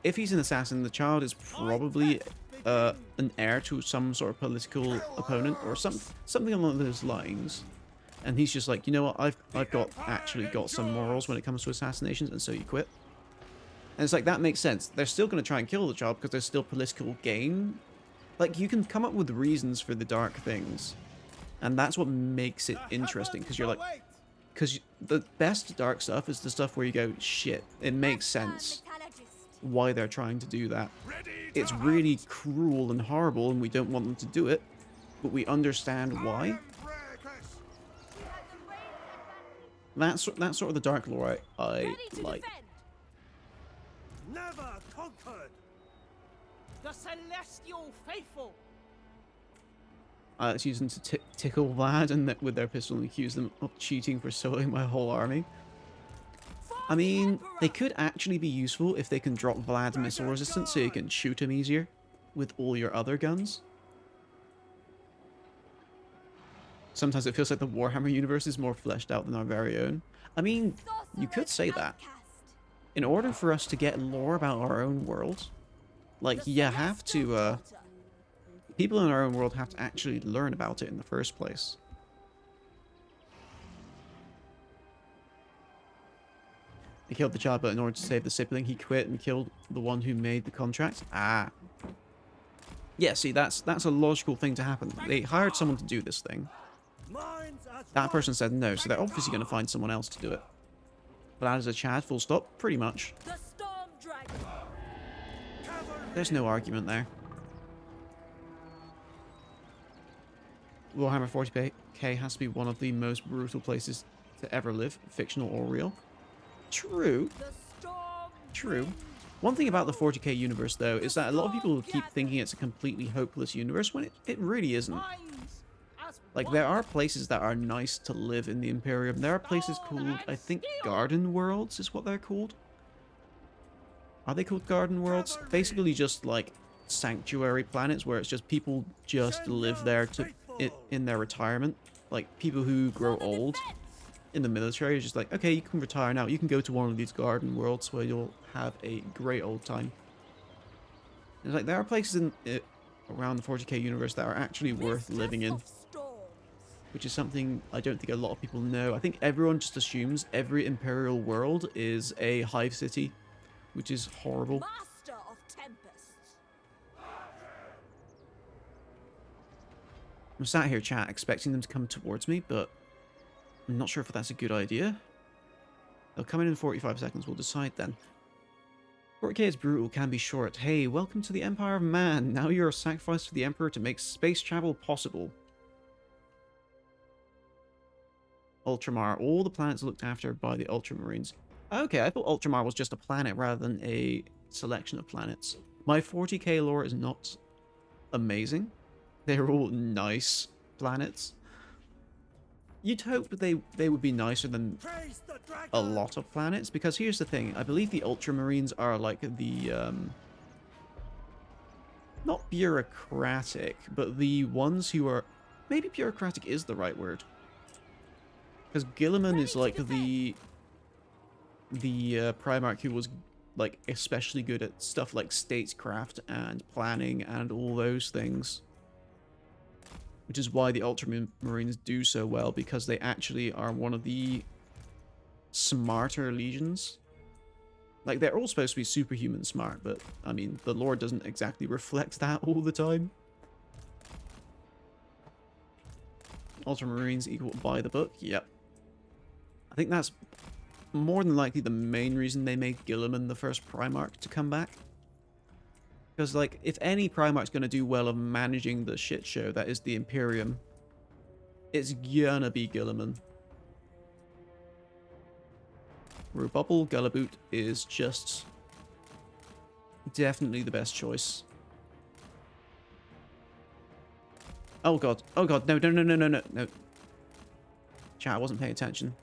if he's an assassin, the child is probably an heir to some sort of political opponent or something along those lines, and he's just like, you know what, I've actually got some morals when it comes to assassinations, and so you quit. And it's like, that makes sense. They're still going to try and kill the child because there's still political gain. Like, you can come up with reasons for the dark things, and that's what makes it interesting, because you're like, because the best dark stuff is the stuff where you go, shit, it makes sense why they're trying to do that. It's really cruel and horrible, and we don't want them to do it, but we understand why. That's sort of the dark lore I like. Never conquered! The celestial faithful. It's used them to tickle Vlad and with their pistol and accuse them of cheating for soloing my whole army. I mean, they could actually be useful if they can drop Vlad's missile resistance so you can shoot him easier with all your other guns. Sometimes it feels like the Warhammer universe is more fleshed out than our very own. I mean, you could say that. In order for us to get lore about our own world, like, you have to, people in our own world have to actually learn about it in the first place. He killed the child, but in order to save the sibling, he quit and killed the one who made the contract. Ah. Yeah, see, that's a logical thing to happen. They hired someone to do this thing. That person said no, so they're obviously going to find someone else to do it. But that is a Chad, full stop, pretty much. The storm dragon. There's no argument there. Warhammer 40k has to be one of the most brutal places to ever live, fictional or real. True. The storm. True. One thing about the 40k universe, though, is that a lot of people keep thinking it's a completely hopeless universe when it really isn't. Like, there are places that are nice to live in the Imperium. There are places called, I think, Garden Worlds is what they're called. Are they called Garden Worlds? Basically just, like, sanctuary planets where it's just people just live there in their retirement. Like, people who grow old in the military is just like, okay, you can retire now. You can go to one of these Garden Worlds where you'll have a great old time. It's like, there are places around the 40k universe that are actually worth living in. Which is something I don't think a lot of people know. I think everyone just assumes every Imperial world is a hive city, which is horrible. Master of tempests. I'm sat here, chat, expecting them to come towards me, but I'm not sure if that's a good idea. They'll come in 45 seconds, we'll decide then. 40k is brutal, can be short. Hey, welcome to the Empire of Man. Now you're a sacrifice for the Emperor to make space travel possible. Ultramar. All the planets are looked after by the Ultramarines. Okay, I thought Ultramar was just a planet rather than a selection of planets. My 40k lore is not amazing. They're all nice planets. You'd hope that they would be nicer than a lot of planets, because here's the thing. I believe the Ultramarines are like the, not bureaucratic, but the ones who are... Maybe bureaucratic is the right word. Because Guilliman is like the Primarch who was like especially good at stuff like statecraft and planning and all those things. Which is why the Ultramarines do so well, because they actually are one of the smarter legions. Like, they're all supposed to be superhuman smart, but I mean, the lore doesn't exactly reflect that all the time. Ultramarines equal by the book, yep. I think that's more than likely the main reason they made Guilliman the first Primarch to come back. Because, like, if any Primarch's going to do well of managing the shit show that is the Imperium, it's gonna be Guilliman. Rububble Galaboot is just definitely the best choice. Oh god, no. Chat, I wasn't paying attention.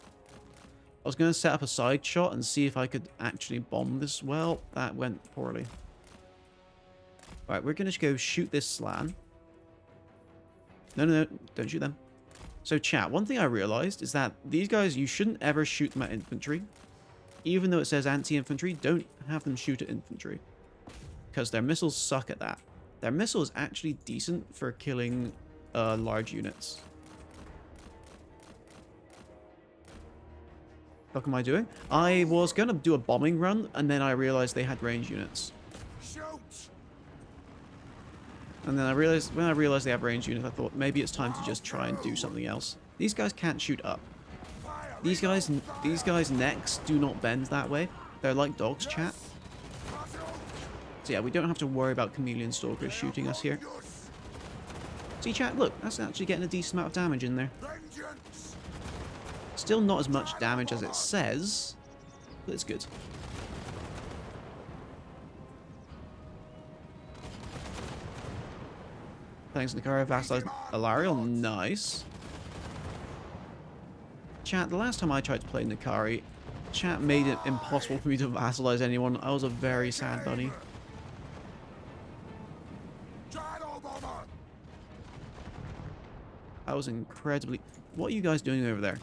was going to set up a side shot and see if I could actually bomb this. Well, that went poorly. Alright, we're going to go shoot this slan. No, no, no, don't shoot them. So chat, one thing I realized is that these guys, you shouldn't ever shoot them at infantry. Even though it says anti-infantry, don't have them shoot at infantry. Because their missiles suck at that. Their missile is actually decent for killing large units. What am I doing? I was going to do a bombing run, and then I realized they had range units. And then I realized, when I realized they have range units, I thought maybe it's time to just try and do something else. These guys can't shoot up. These guys' necks do not bend that way. They're like dogs, chat. So yeah, we don't have to worry about chameleon stalkers shooting us here. See, chat, look, that's actually getting a decent amount of damage in there. Still not as much damage as it says, but it's good. Thanks, Nikara. Vassalized Alariel. Nice. Chat, the last time I tried to play Nikari, chat made it impossible for me to vassalize anyone. I was a very sad bunny. I was incredibly... What are you guys doing over there?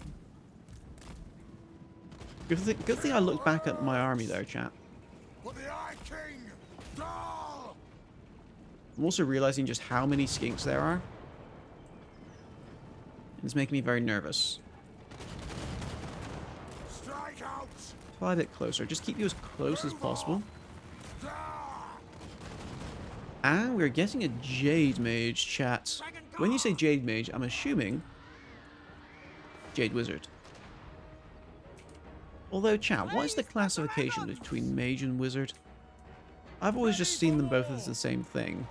Good thing I looked back at my army there, chat. I'm also realizing just how many skinks there are. It's making me very nervous. Fly a bit closer. Just keep you as close as possible. And we're getting a Jade Mage, chat. When you say Jade Mage, I'm assuming Jade Wizard. Although, chat, what is the classification between Mage and Wizard? I've always just seen them both as the same thing.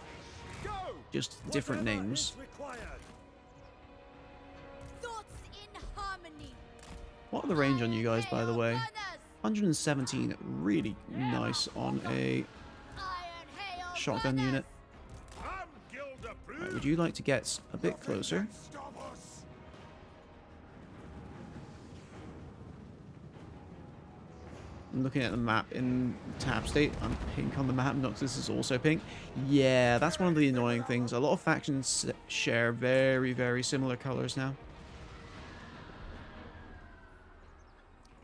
Just different names. What are the range on you guys, by the way? 117, really nice on a shotgun unit. Right, would you like to get a bit closer? I'm looking at the map in tab state. I'm pink on the map. Noxus is also pink. Yeah, that's one of the annoying things. A lot of factions share very, very similar colors now.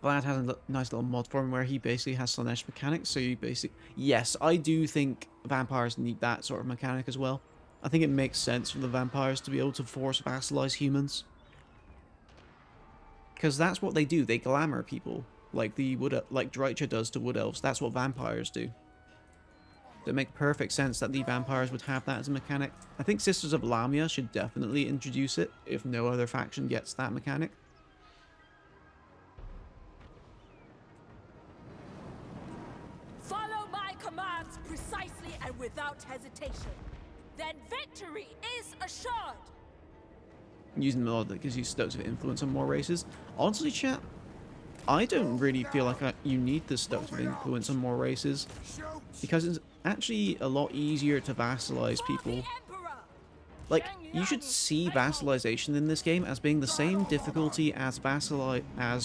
Vlad has a nice little mod for him where he basically has Slanesh mechanics. So you basically... Yes, I do think vampires need that sort of mechanic as well. I think it makes sense for the vampires to be able to force vassalize humans. Because that's what they do. They glamour people. Like Drycha does to wood elves. That's what vampires do. It makes perfect sense that the vampires would have that as a mechanic. I think Sisters of Lamia should definitely introduce it if no other faction gets that mechanic. Follow my commands precisely and without hesitation. Then victory is assured. Using the mod that gives you stokes of influence on more races. Honestly, chat, I don't really feel like you need the stokes of influence on more races, because it's actually a lot easier to vassalize people. Like, you should see vassalization in this game as being the same difficulty as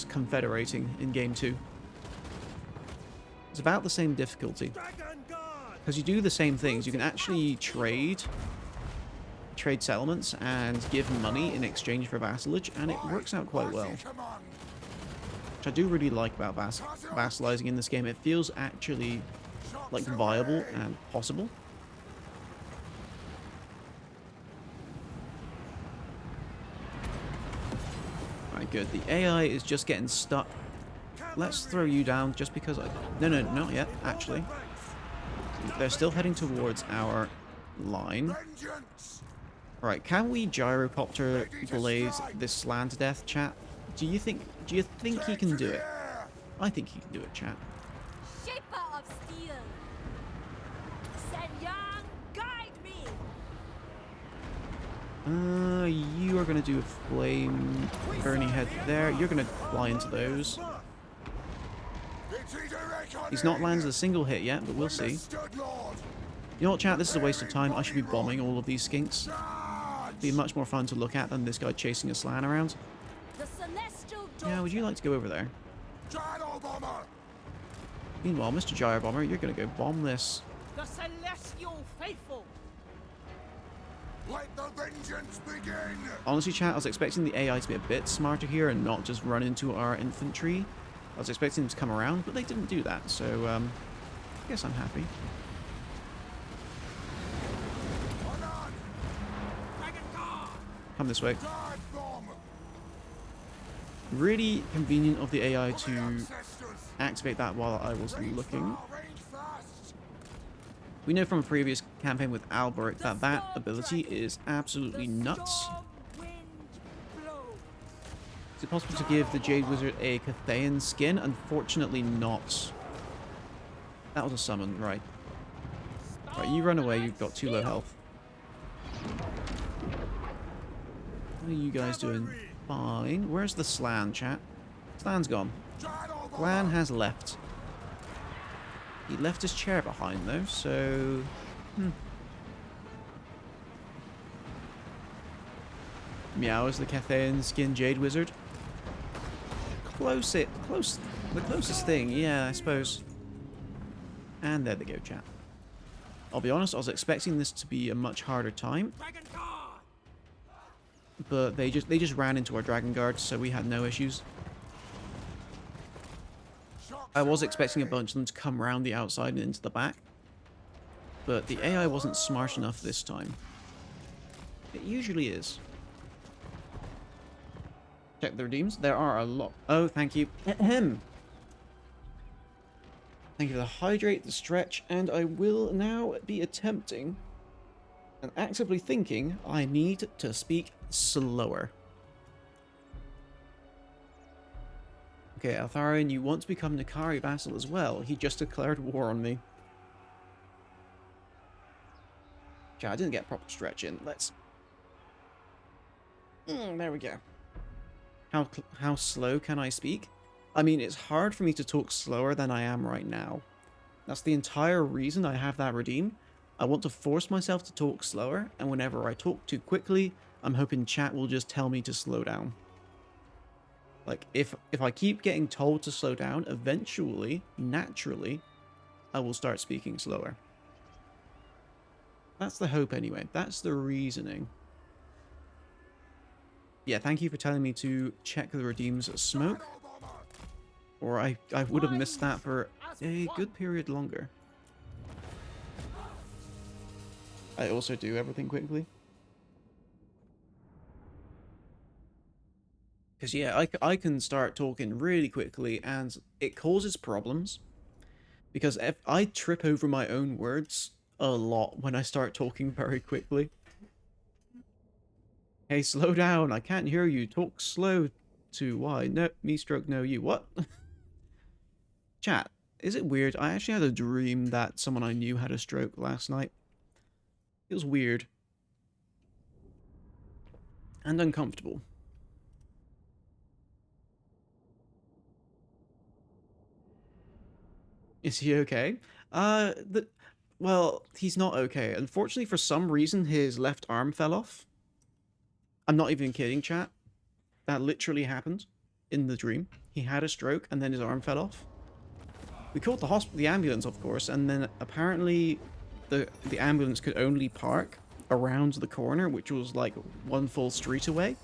confederating in game 2. It's about the same difficulty. Because you do the same things. You can actually trade settlements and give money in exchange for vassalage, and it works out quite well. Which I do really like about vassalizing in this game. It feels actually like viable and possible. Alright, good. The AI is just getting stuck. Let's throw you down just because I... No, not yet, actually. They're still heading towards our line. Right, can we gyrocopter blaze this slan to death, chat? Do you think he can do it? I think he can do it, chat. Shaper of steel. Senyang, guide me. You are gonna do a flame burning head there. You're gonna fly into those. He's not landed a single hit yet, but we'll see. You know what, chat? This is a waste of time. I should be bombing all of these skinks. It'd be much more fun to look at than this guy chasing a slan around. Yeah, would you like to go over there? Gyro bomber! Meanwhile, Mr. Gyro Bomber, you're gonna go bomb this. The celestial faithful. Let the vengeance begin! Honestly, chat, I was expecting the AI to be a bit smarter here and not just run into our infantry. I was expecting them to come around, but they didn't do that, so, I guess I'm happy. On on! Dragon guard. Come this way. Dive bomb! Really convenient of the AI For the to ancestors! activate that while I was Range looking. far, range fast! We know from a previous campaign with Albert that that ability is absolutely nuts. Storm wind blows. Is it possible to give the Jade Wizard a Cathayan skin? Unfortunately not. That was a summon, right. Right, you run away, you've got too low health. How are you guys doing? Fine. Where's the Slan, chat? Slan's gone. Gyro bomber! Glan has left. He left his chair behind, though, so... Miao is the Cathayan skin Jade Wizard. The closest thing, yeah, I suppose. And there they go, chat. I'll be honest, I was expecting this to be a much harder time, Dragon guard. but they just ran into our Dragon Guard, so we had no issues. Shots I was away! expecting a bunch of them to come around the outside and into the back, but the AI wasn't smart enough this time. It usually is. Check the redeems. There are a lot. Oh, thank you. Ahem. Thank you for the hydrate, the stretch, and I will now be attempting and actively thinking I need to speak slower. Okay, Altharian, you want to become Nakari vassal as well. He just declared war on me. Okay, I didn't get proper stretch in. Let's... there we go. How slow can I speak? I mean, it's hard for me to talk slower than I am right now. That's the entire reason I have that redeem. I want to force myself to talk slower, and whenever I talk too quickly, I'm hoping chat will just tell me to slow down. Like, if I keep getting told to slow down, eventually, naturally, I will start speaking slower. That's the hope anyway. That's the reasoning. Yeah, thank you for telling me to check the redeems smoke. Gyro bomber! Or I would have missed that for a good period longer. I also do everything quickly. Because yeah, I can start talking really quickly and it causes problems. Because if I trip over my own words a lot when I start talking very quickly. Hey, slow down, I can't hear you. Talk slow to why? No, me stroke no you. What? Chat, is it weird? I actually had a dream that someone I knew had a stroke last night. It was weird. And uncomfortable. Is he okay? Well, he's not okay. Unfortunately, for some reason, his left arm fell off. I'm not even kidding, chat. That literally happened in the dream. He had a stroke, and then his arm fell off. We called the ambulance, of course, and then apparently the ambulance could only park around the corner, which was like one full street away.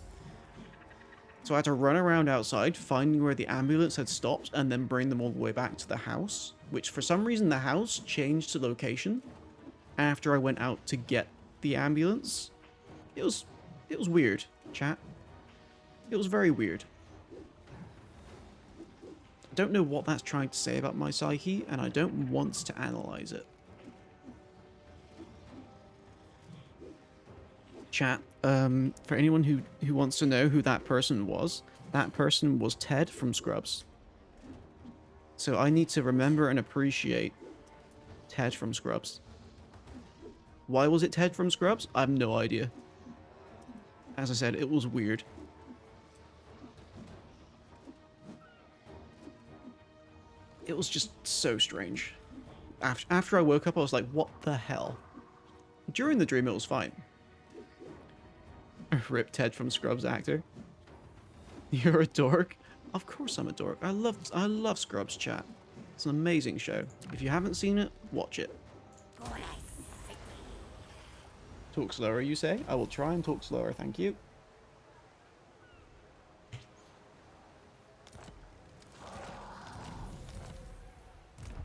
So I had to run around outside, finding where the ambulance had stopped, and then bring them all the way back to the house, which for some reason the house changed to location after I went out to get the ambulance. It was weird, chat. It was very weird. I don't know what that's trying to say about my psyche, and I don't want to analyze it. Chat, for anyone who wants to know who that person was Ted from Scrubs. So I need to remember and appreciate Ted from Scrubs. Why was it Ted from Scrubs? I have no idea. As I said, it was weird. It was just so strange. After I woke up, I was like, what the hell? During the dream, it was fine. Rip Ted from Scrubs actor. You're a dork? Of course I'm a dork. I love Scrubs, chat. It's an amazing show. If you haven't seen it, watch it. Talk slower, you say? I will try and talk slower, thank you.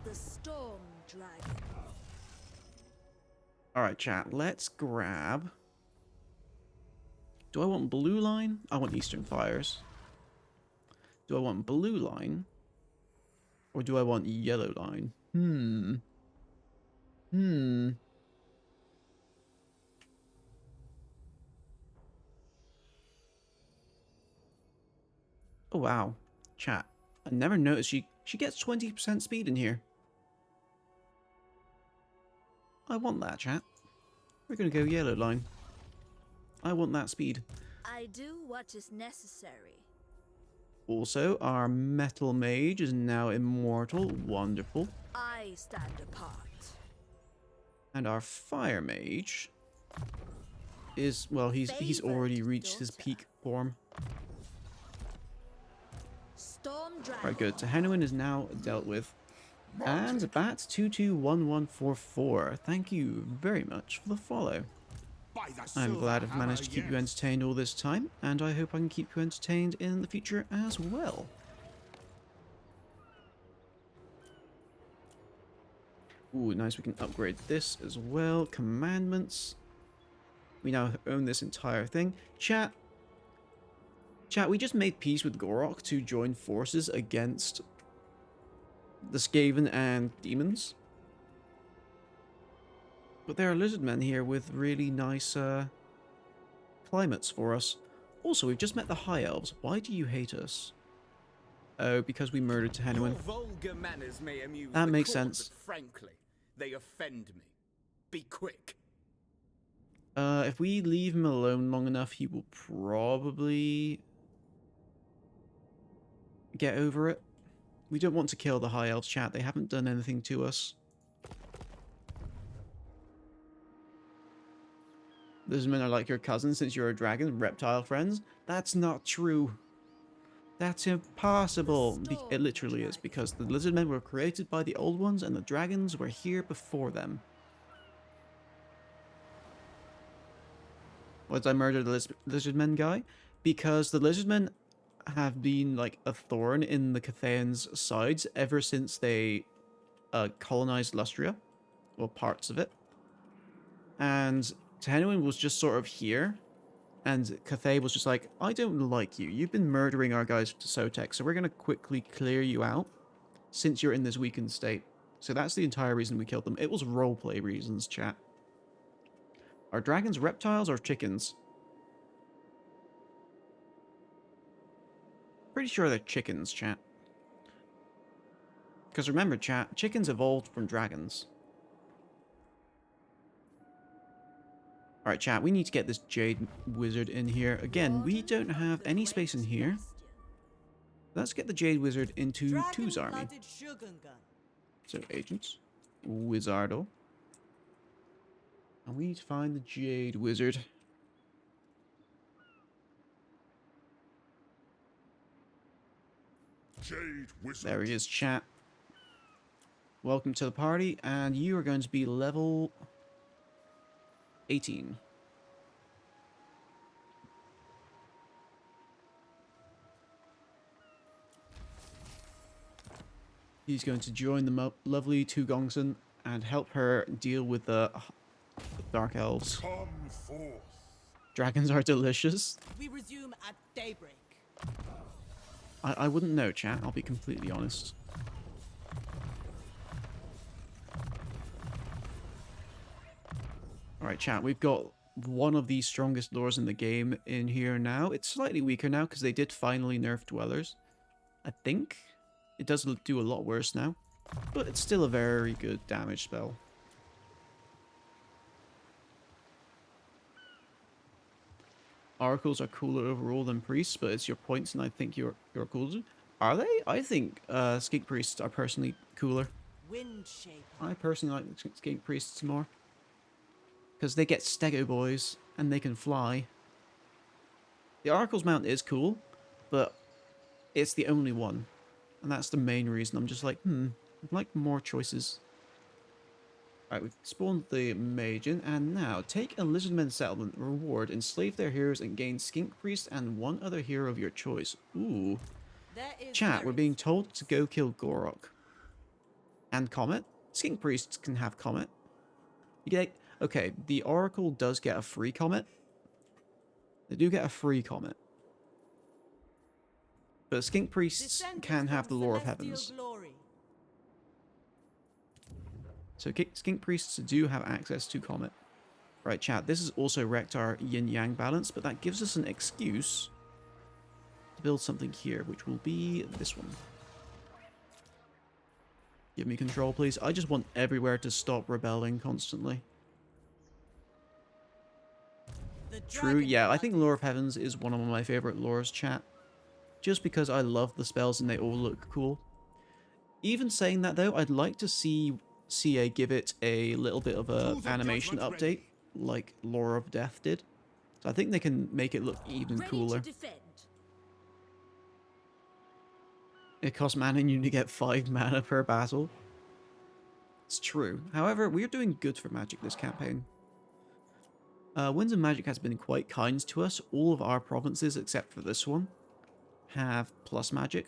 The storm dragon. Alright, chat, let's grab... Do I want blue line? I want Eastern Fires. Do I want blue line? Or do I want yellow line? Oh, wow. Chat. I never noticed she gets 20% speed in here. I want that, chat. We're gonna go yellow line. I want that speed. I do what is necessary. Also, our metal mage is now immortal. Wonderful. I stand apart. And our fire mage is, well, he's already reached his peak form. Storm dragon. Right, good. Tahenuin is now dealt with. And Bat221144. Thank you very much for the follow. I'm glad I've managed to keep you entertained all this time, and I hope I can keep you entertained in the future as well. Ooh, nice, we can upgrade this as well. Commandments. We now own this entire thing. Chat, we just made peace with Gorok to join forces against the Skaven and demons. But there are lizardmen here with really nice climates for us. Also, we've just met the High Elves. Why do you hate us? Oh, because we murdered Tahenuin. Your vulgar manners may amuse That the makes court, sense. but frankly, they offend me. Be quick. If we leave him alone long enough, he will probably get over it. We don't want to kill the High Elves, chat. They haven't done anything to us. Lizardmen are like your cousins since you're a dragon, reptile friends. That's not true. That's impossible. It literally is, because the lizardmen were created by the old ones and the dragons were here before them. Why did I murder the lizardmen guy? Because the lizardmen have been like a thorn in the Cathayans' sides ever since they colonized Lustria, or parts of it. And Tahenuin was just sort of here, and Cathay was just like, I don't like you. You've been murdering our guys to Xahutec, so we're going to quickly clear you out since you're in this weakened state. So that's the entire reason we killed them. It was roleplay reasons, chat. Are dragons reptiles or chickens? Pretty sure they're chickens, chat. Because remember, chat, chickens evolved from dragons. Alright, chat, we need to get this Jade Wizard in here. Again, we don't have any space in here. Let's get the Jade Wizard into Two's army. So, agents. Wizardo. And we need to find the Jade Wizard. Jade Wizard. There he is, chat. Welcome to the party, and you are going to be level 18. He's going to join the lovely Tu Gongsun and help her deal with the Dark Elves. Come forth. Dragons are delicious. We resume at daybreak. I wouldn't know, chat. I'll be completely honest. Alright, chat. We've got one of the strongest lures in the game in here now. It's slightly weaker now because they did finally nerf Dwellers. I think. It does do a lot worse now. But it's still a very good damage spell. Oracles are cooler overall than priests, but it's your points, and I think you're cooler. Are they? I think skink priests are personally cooler. Wind shape. I personally like skink priests more. Because they get stego boys, and they can fly. The Oracle's mount is cool, but It's the only one. And that's the main reason. I'm just like, I'd like more choices. Alright, we've spawned the mage in, and now take a lizardmen settlement, reward, enslave their heroes, and gain skink priest and one other hero of your choice. Ooh. There is Chat, we're merit. being told to go kill Gorok. And Comet. Skink priests can have Comet. You get, okay, the Oracle does get a free Comet. They do get a free Comet. But skink priests Descendants can have the from Lore of celestial Heavens. glory. So skink priests do have access to Comet. Right, chat, this has also wrecked our yin-yang balance, but that gives us an excuse to build something here, which will be this one. Give me control, please. I just want everywhere to stop rebelling constantly. The True, dragon yeah, I blood think Lore of Heavens is one of my favorite lores, chat. Just because I love the spells and they all look cool. Even saying that, though, I'd like to see CA give it a little bit of a animation update, like Lore of Death did. So I think they can make it look even Ready cooler. to defend. It costs mana and you only get 5 mana per battle. It's true. However, we're doing good for Magic this campaign. Winds of Magic has been quite kind to us. All of our provinces, except for this one, have plus magic.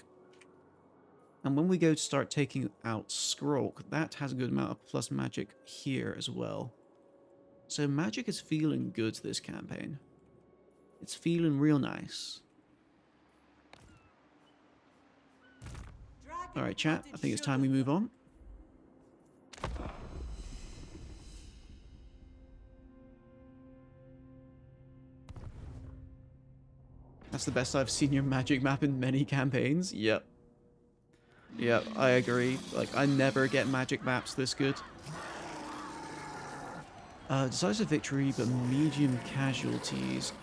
And when we go to start taking out Skrolk, that has a good amount of plus magic here as well. So magic is feeling good this campaign. It's feeling real nice. Alright chat, I think it's time we move on. That's the best I've seen your magic map in many campaigns. Yep. Yep, I agree. Like, I never get magic maps this good. Decisive victory, but medium casualties.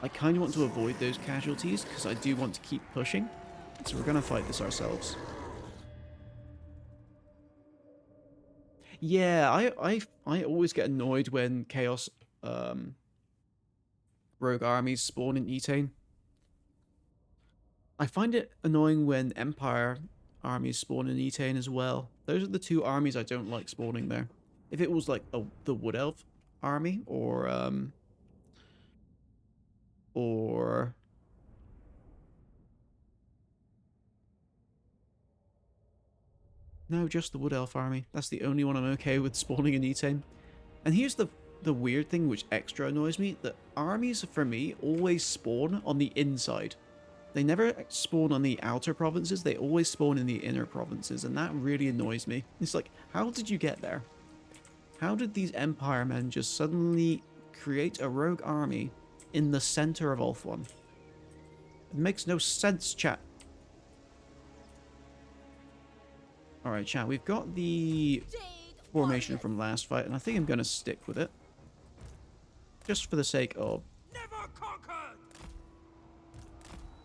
I kind of want to avoid those casualties, because I do want to keep pushing. So we're going to fight this ourselves. Yeah, I always get annoyed when Chaos rogue armies spawn in Etane. I find it annoying when Empire armies spawn in Etane as well. Those are the two armies I don't like spawning there. If it was like the Wood Elf army or no, just the Wood Elf army. That's the only one I'm okay with spawning in Etane. And here's the weird thing which extra annoys me, that armies for me always spawn on the inside. They never spawn on the outer provinces, they always spawn in the inner provinces, and that really annoys me. It's like, how did you get there? How did these Empire men just suddenly create a rogue army in the center of Ulthuan? It makes no sense, chat. Alright, chat, we've got the formation from last fight, and I think I'm going to stick with it. Just for the sake of Never conquered!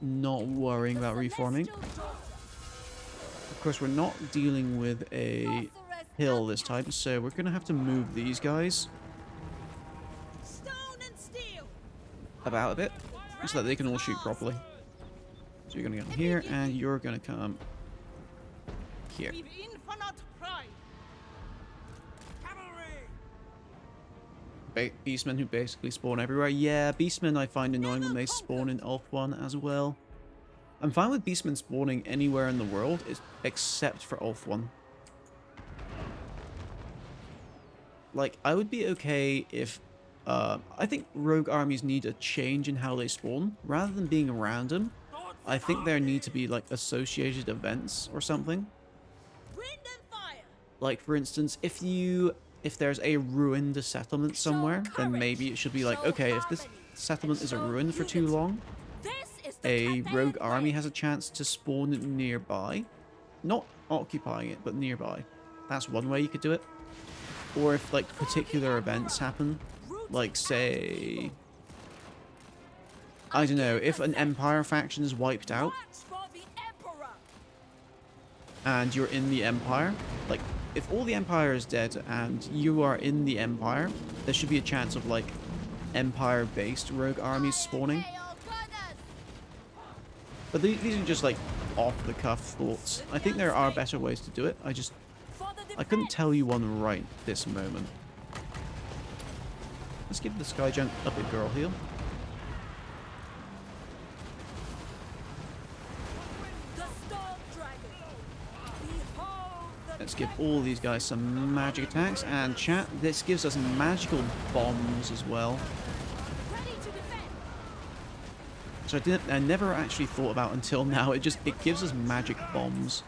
not worrying about reforming. Of course, we're not dealing with a hill this time, so we're going to have to move these guys Stone and steel. about a bit, so that they can all shoot properly. So you're going to come here, and you're going to come here. With infinite pride. Cavalry! Beastmen who basically spawn everywhere. Yeah, Beastmen I find annoying when they spawn in Ulthuan as well. I'm fine with Beastmen spawning anywhere in the world, except for Ulthuan. Like, I would be okay if... I think rogue armies need a change in how they spawn. Rather than being random, I think there need to be, like, associated events or something. Wind and fire. Like, for instance, if there's a ruined settlement somewhere, then maybe it should be like, okay, if this settlement is a ruin for too long, a rogue army has a chance to spawn nearby. Not occupying it, but nearby. That's one way you could do it. Or if, like, particular events happen, like, say... I don't know, if an Empire faction is wiped out, and you're in the Empire, like, if all the Empire is dead and you are in the Empire, there should be a chance of, like, Empire-based rogue armies spawning. But these are just like off-the-cuff thoughts. I think there are better ways to do it. I couldn't tell you one right this moment. Let's give the Sky Junk a big girl heal. Let's give all these guys some magic attacks. And chat, this gives us magical bombs as well. So I never actually thought about until now. It gives us magic bombs.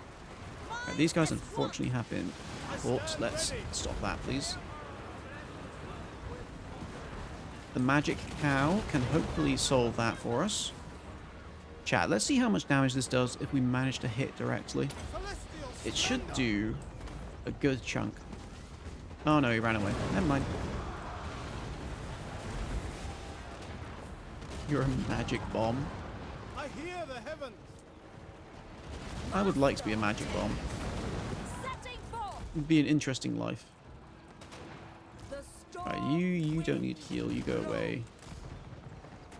Right, these guys unfortunately have been caught. Let's stop that, please. The magic cow can hopefully solve that for us. Chat, let's see how much damage this does if we manage to hit directly. It should do a good chunk. Oh no, he ran away. Never mind. You're a magic bomb. I hear the heavens. I would like to be a magic bomb. It'd be an interesting life. Right, you don't need to heal. You go away.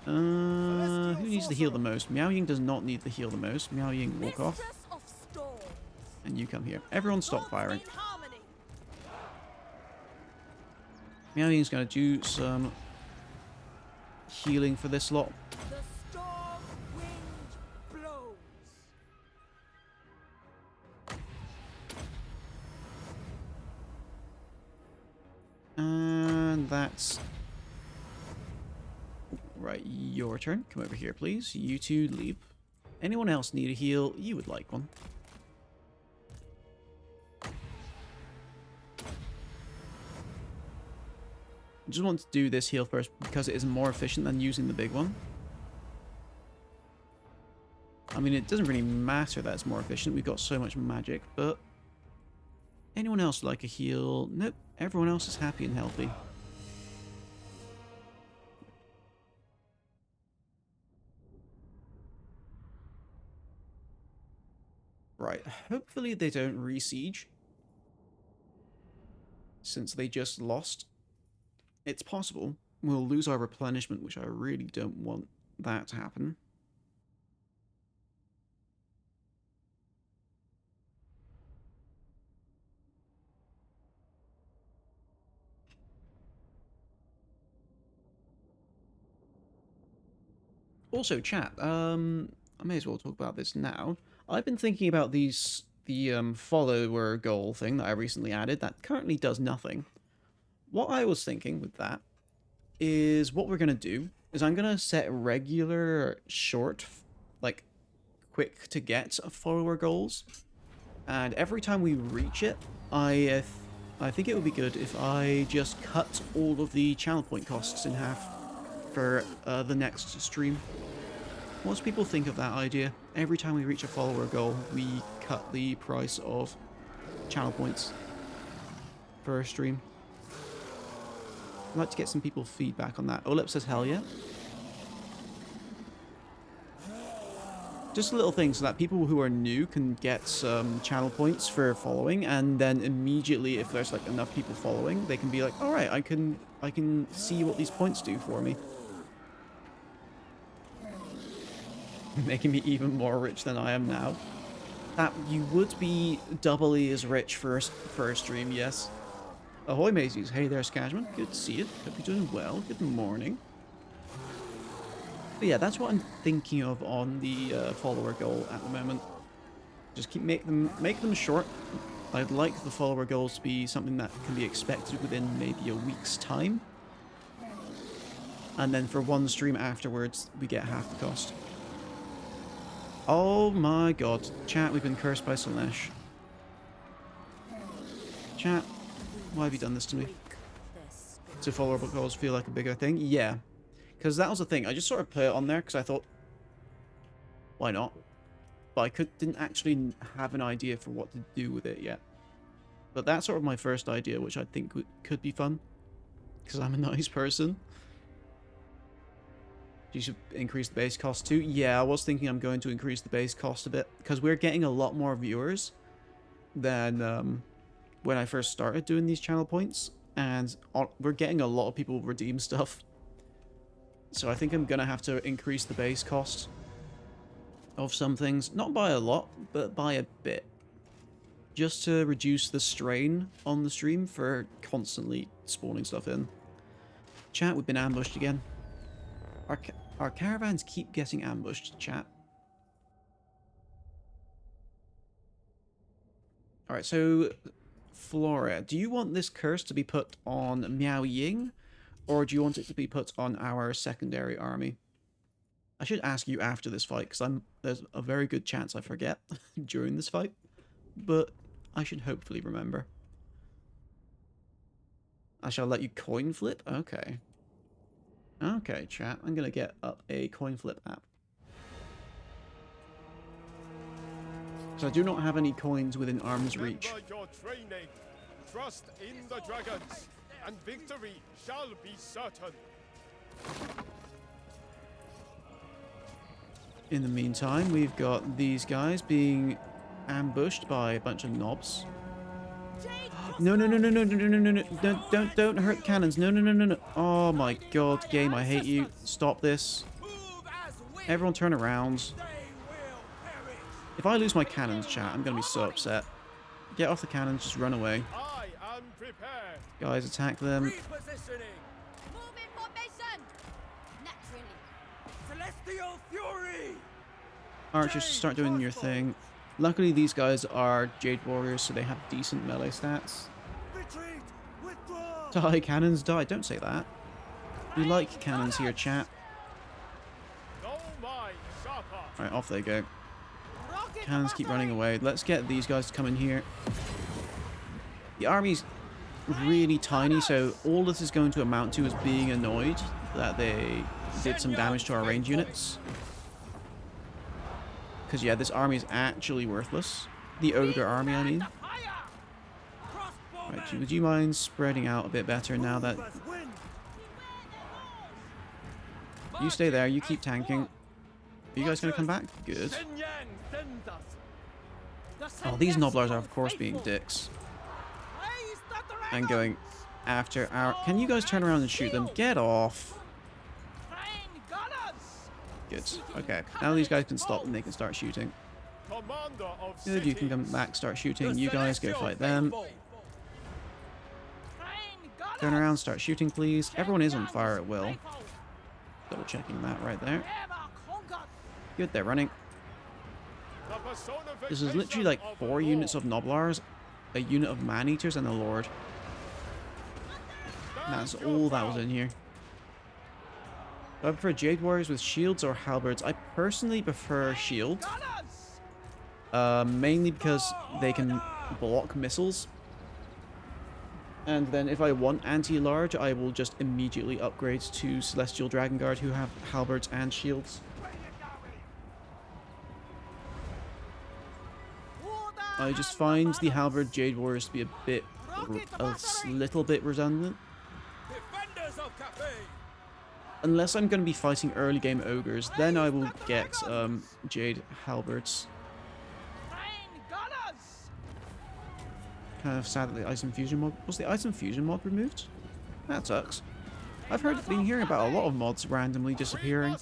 Who needs to heal the most? Miao Ying does not need to heal the most. Miao Ying, walk off. And you come here. Everyone stop firing. Miao Ying's going to do some healing for this lot. And that's... Right, your turn. Come over here, please. You two leap. Anyone else need a heal? You would like one. I just want to do this heal first because it is more efficient than using the big one. I mean, it doesn't really matter that it's more efficient. We've got so much magic, but... Anyone else like a heal? Nope. Everyone else is happy and healthy. Right. Hopefully they don't re-siege. Since they just lost. It's possible we'll lose our replenishment, which I really don't want that to happen. Also, chat, I may as well talk about this now. I've been thinking about the follower goal thing that I recently added that currently does nothing. What I was thinking with that is what we're going to do is I'm going to set regular, short, like, quick to get follower goals. And every time we reach it, I think it would be good if I just cut all of the channel point costs in half for the next stream. What do people think of that idea? Every time we reach a follower goal, we cut the price of channel points for a stream. I'd like to get some people's feedback on that. Olep says hell yeah. Just a little thing so that people who are new can get some channel points for following, and then immediately, if there's like enough people following, they can be like, all right, I can see what these points do for me. Making me even more rich than I am now. That you would be doubly as rich for a stream, yes. Ahoy, Maisies. Hey there, Skashman. Good to see you. Hope you're doing well. Good morning. But yeah, that's what I'm thinking of on the follower goal at the moment. Just make them short. I'd like the follower goals to be something that can be expected within maybe a week's time. And then for one stream afterwards, we get half the cost. Oh my god. Chat, we've been cursed by Slanesh. Chat, why have you done this to me? Do follow-up goals feel like a bigger thing? Yeah. Because that was the thing. I just sort of put it on there because I thought, why not? But I didn't actually have an idea for what to do with it yet. But that's sort of my first idea, which I think could be fun. Because I'm a nice person. You should increase the base cost too. Yeah, I was thinking I'm going to increase the base cost a bit. Because we're getting a lot more viewers than when I first started doing these channel points. And we're getting a lot of people redeem stuff. So I think I'm going to have to increase the base cost. of some things. Not by a lot, but by a bit. Just to reduce the strain on the stream for constantly spawning stuff in. Chat, we've been ambushed again. Our caravans keep getting ambushed, chat. Alright, so Flora, do you want this curse to be put on Miao Ying, or do you want it to be put on our secondary army? I should ask you after this fight, because there's a very good chance I forget during this fight, but I should hopefully remember. I shall let you coin flip? Okay. Okay, chat. I'm going to get up a coin flip app. So I do not have any coins within arm's reach. Remember your training. Trust in the dragons, and victory shall be certain. In the meantime, we've got these guys being ambushed by a bunch of knobs. No, no, no, no, no, no, no, no, no, don't hurt cannons. No, no, no, no, no. Oh my god, game, I hate you. Stop this. Everyone turn around. If I lose my cannons, chat, I'm gonna be so upset. Get off the cannons, just run away. I am prepared. Guys, attack them. Move in formation. Naturally. Celestial fury! Archers, start doing your thing. Luckily, these guys are Jade Warriors, so they have decent melee stats. Retreat! Withdraw! Die, cannons, die. Don't say that. We like cannons here, chat. No mind sharper. Alright, off they go. Cannons keep running away. Let's get these guys to come in here. The army's really tiny, so all this is going to amount to is being annoyed that they did some damage to our range units. Because, yeah, this army is actually worthless. The ogre army, I mean. Right, would you mind spreading out a bit better now that... You stay there, you keep tanking. Are you guys going to come back? Good. Oh, these Nobblers are, of course, being dicks. And going after our... Can you guys turn around and shoot them? Get off! Good. Okay. Now these guys can stop and they can start shooting. Commander of Good, you can come back, start shooting. You guys go fight them. Turn around, start shooting, please. Everyone is on fire at will. Double checking that right there. Good, they're running. This is literally like 4 units of Nobblars, a unit of Man-Eaters, and a Lord. And that's all that was in here. Do I prefer Jade Warriors with shields or halberds? I personally prefer shields. Mainly because they can block missiles. And then if I want anti-large, I will just immediately upgrade to Celestial Dragon Guard who have halberds and shields. I just find the halberd Jade Warriors to be a little bit redundant. Defenders of Cathay! Unless I'm going to be fighting early game ogres, then I will get Jade halberds. Kind of sad that the Ice Infusion mod... Was the Ice Infusion mod removed? That sucks. I've been hearing about a lot of mods randomly disappearing.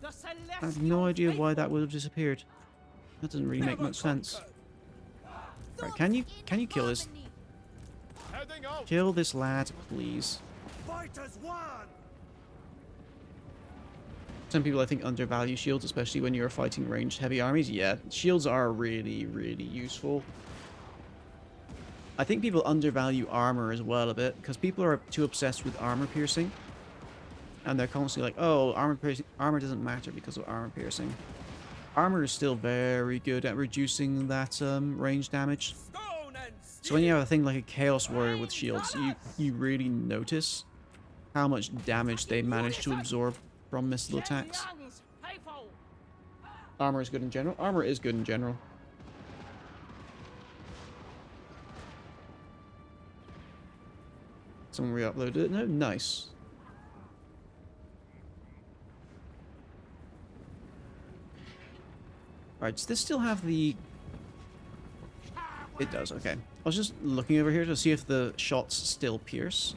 I have no idea why that would have disappeared. That doesn't really make much sense. Right, can you kill this? Kill this lad, please. Fighters won! Some people, I think, undervalue shields, especially when you're fighting ranged heavy armies. Yeah, shields are really, really useful. I think people undervalue armor as well a bit, because people are too obsessed with armor piercing. And they're constantly like, oh, armor doesn't matter because of armor piercing. Armor is still very good at reducing that range damage. So when you have a thing like a Chaos Warrior with shields, you really notice how much damage they manage to absorb from missile attacks. Armor is good in general. Armor is good in general. Someone re-uploaded it. No, nice. Alright, does this still have the... It does, okay. I was just looking over here to see if the shots still pierce.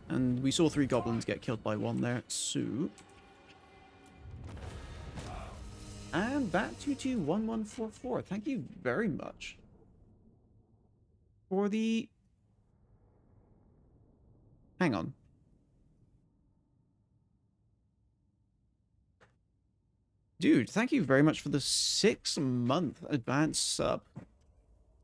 And we saw 3 goblins get killed by 1 there, so... And Bat221144, thank you very much for the... Hang on. Dude, thank you very much for the 6-month advance sub.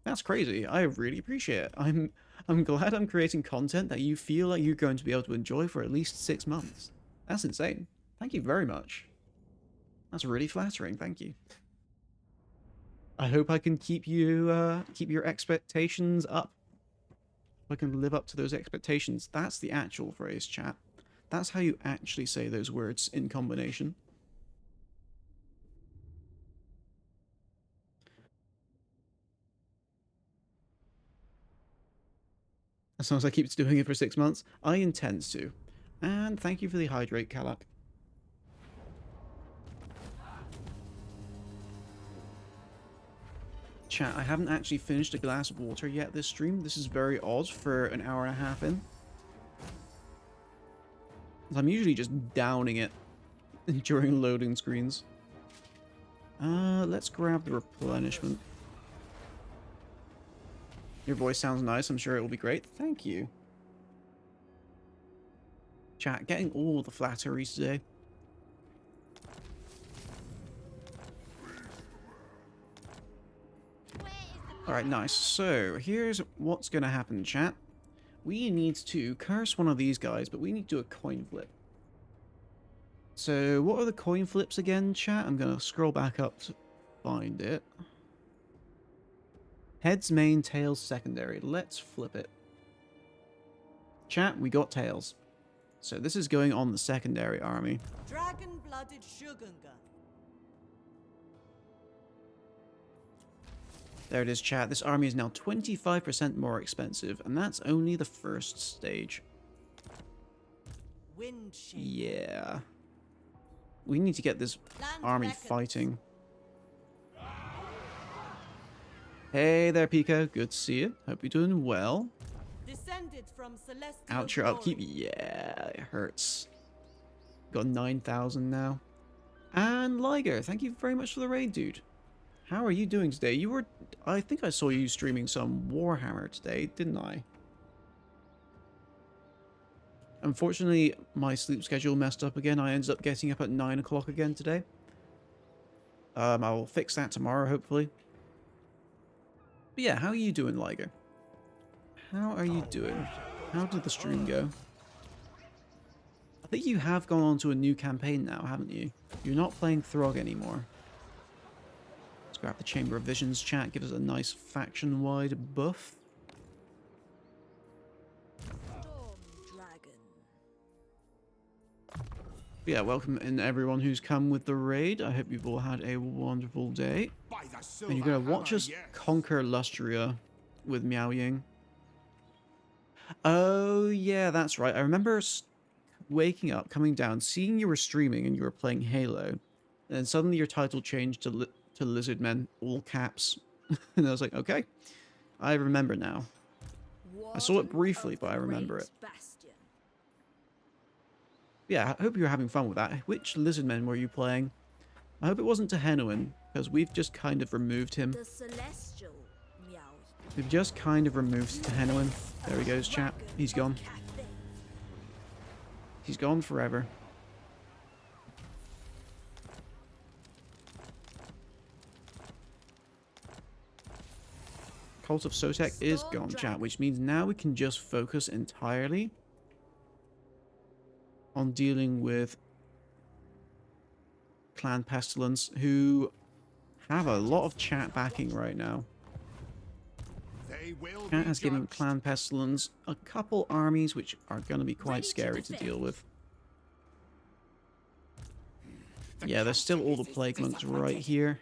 That's crazy. I really appreciate it. I'm glad I'm creating content that you feel like you're going to be able to enjoy for at least 6 months. That's insane. Thank you very much. That's really flattering. Thank you. I hope I can keep you keep your expectations up. I can live up to those expectations. That's the actual phrase, chat. That's how you actually say those words in combination. As long as I keep doing it for 6 months, I intend to. And thank you for the hydrate, Kalak. Chat, I haven't actually finished a glass of water yet this stream. This is very odd for an hour and a half in. I'm usually just downing it during loading screens. Let's grab the replenishment. Your voice sounds nice. I'm sure it will be great. Thank you. Chat, getting all the flatteries today. Alright, nice. So, here's what's going to happen, chat. We need to curse one of these guys, but we need to do a coin flip. So, what are the coin flips again, chat? I'm going to scroll back up to find it. Heads main, tails secondary. Let's flip it. Chat, we got tails. So this is going on the secondary army. Dragon-blooded Shogunga. There it is, chat. This army is now 25% more expensive, and that's only the first stage. Windshape. Yeah. We need to get this Land army records. fighting. Hey there, Pico. Good to see you. Hope you're doing well. Descended from celestial Out your upkeep. glory. Yeah, it hurts. Got 9,000 now. And Liger, thank you very much for the raid, dude. How are you doing today? You were... I think I saw you streaming some Warhammer today, didn't I? Unfortunately, my sleep schedule messed up again. I ended up getting up at 9 o'clock again today. I'll fix that tomorrow, hopefully. But yeah, how are you doing, Liger? How are you doing? How did the stream go? I think you have gone on to a new campaign now, haven't you? You're not playing Throg anymore. Let's grab the Chamber of Visions chat, give us a nice faction-wide buff. Storm Dragon. But yeah, welcome in everyone who's come with the raid. I hope you've all had a wonderful day. And you're going to watch us conquer Lustria with Miao Ying. Oh, yeah, that's right. I remember waking up, coming down, seeing you were streaming and you were playing Halo. And then suddenly your title changed to Lizardmen, all caps. And I was like, okay, I remember now. I saw it briefly, but I remember it. Bastion. Yeah, I hope you're having fun with that. Which Lizardmen were you playing? I hope it wasn't Tehenuin, because we've just kind of removed him. The celestial Miao. We've just kind of removed Tehenuin. There he goes, chat. He's gone. Cathay. He's gone forever. Cult of Xahutec is gone, chat, which means now we can just focus entirely on dealing with Clan Pestilence, who have a lot of chat backing right now. Chat has given Clan Pestilence a couple armies which are going to be quite scary to deal with. Yeah, there's still all the Plague Monks right here.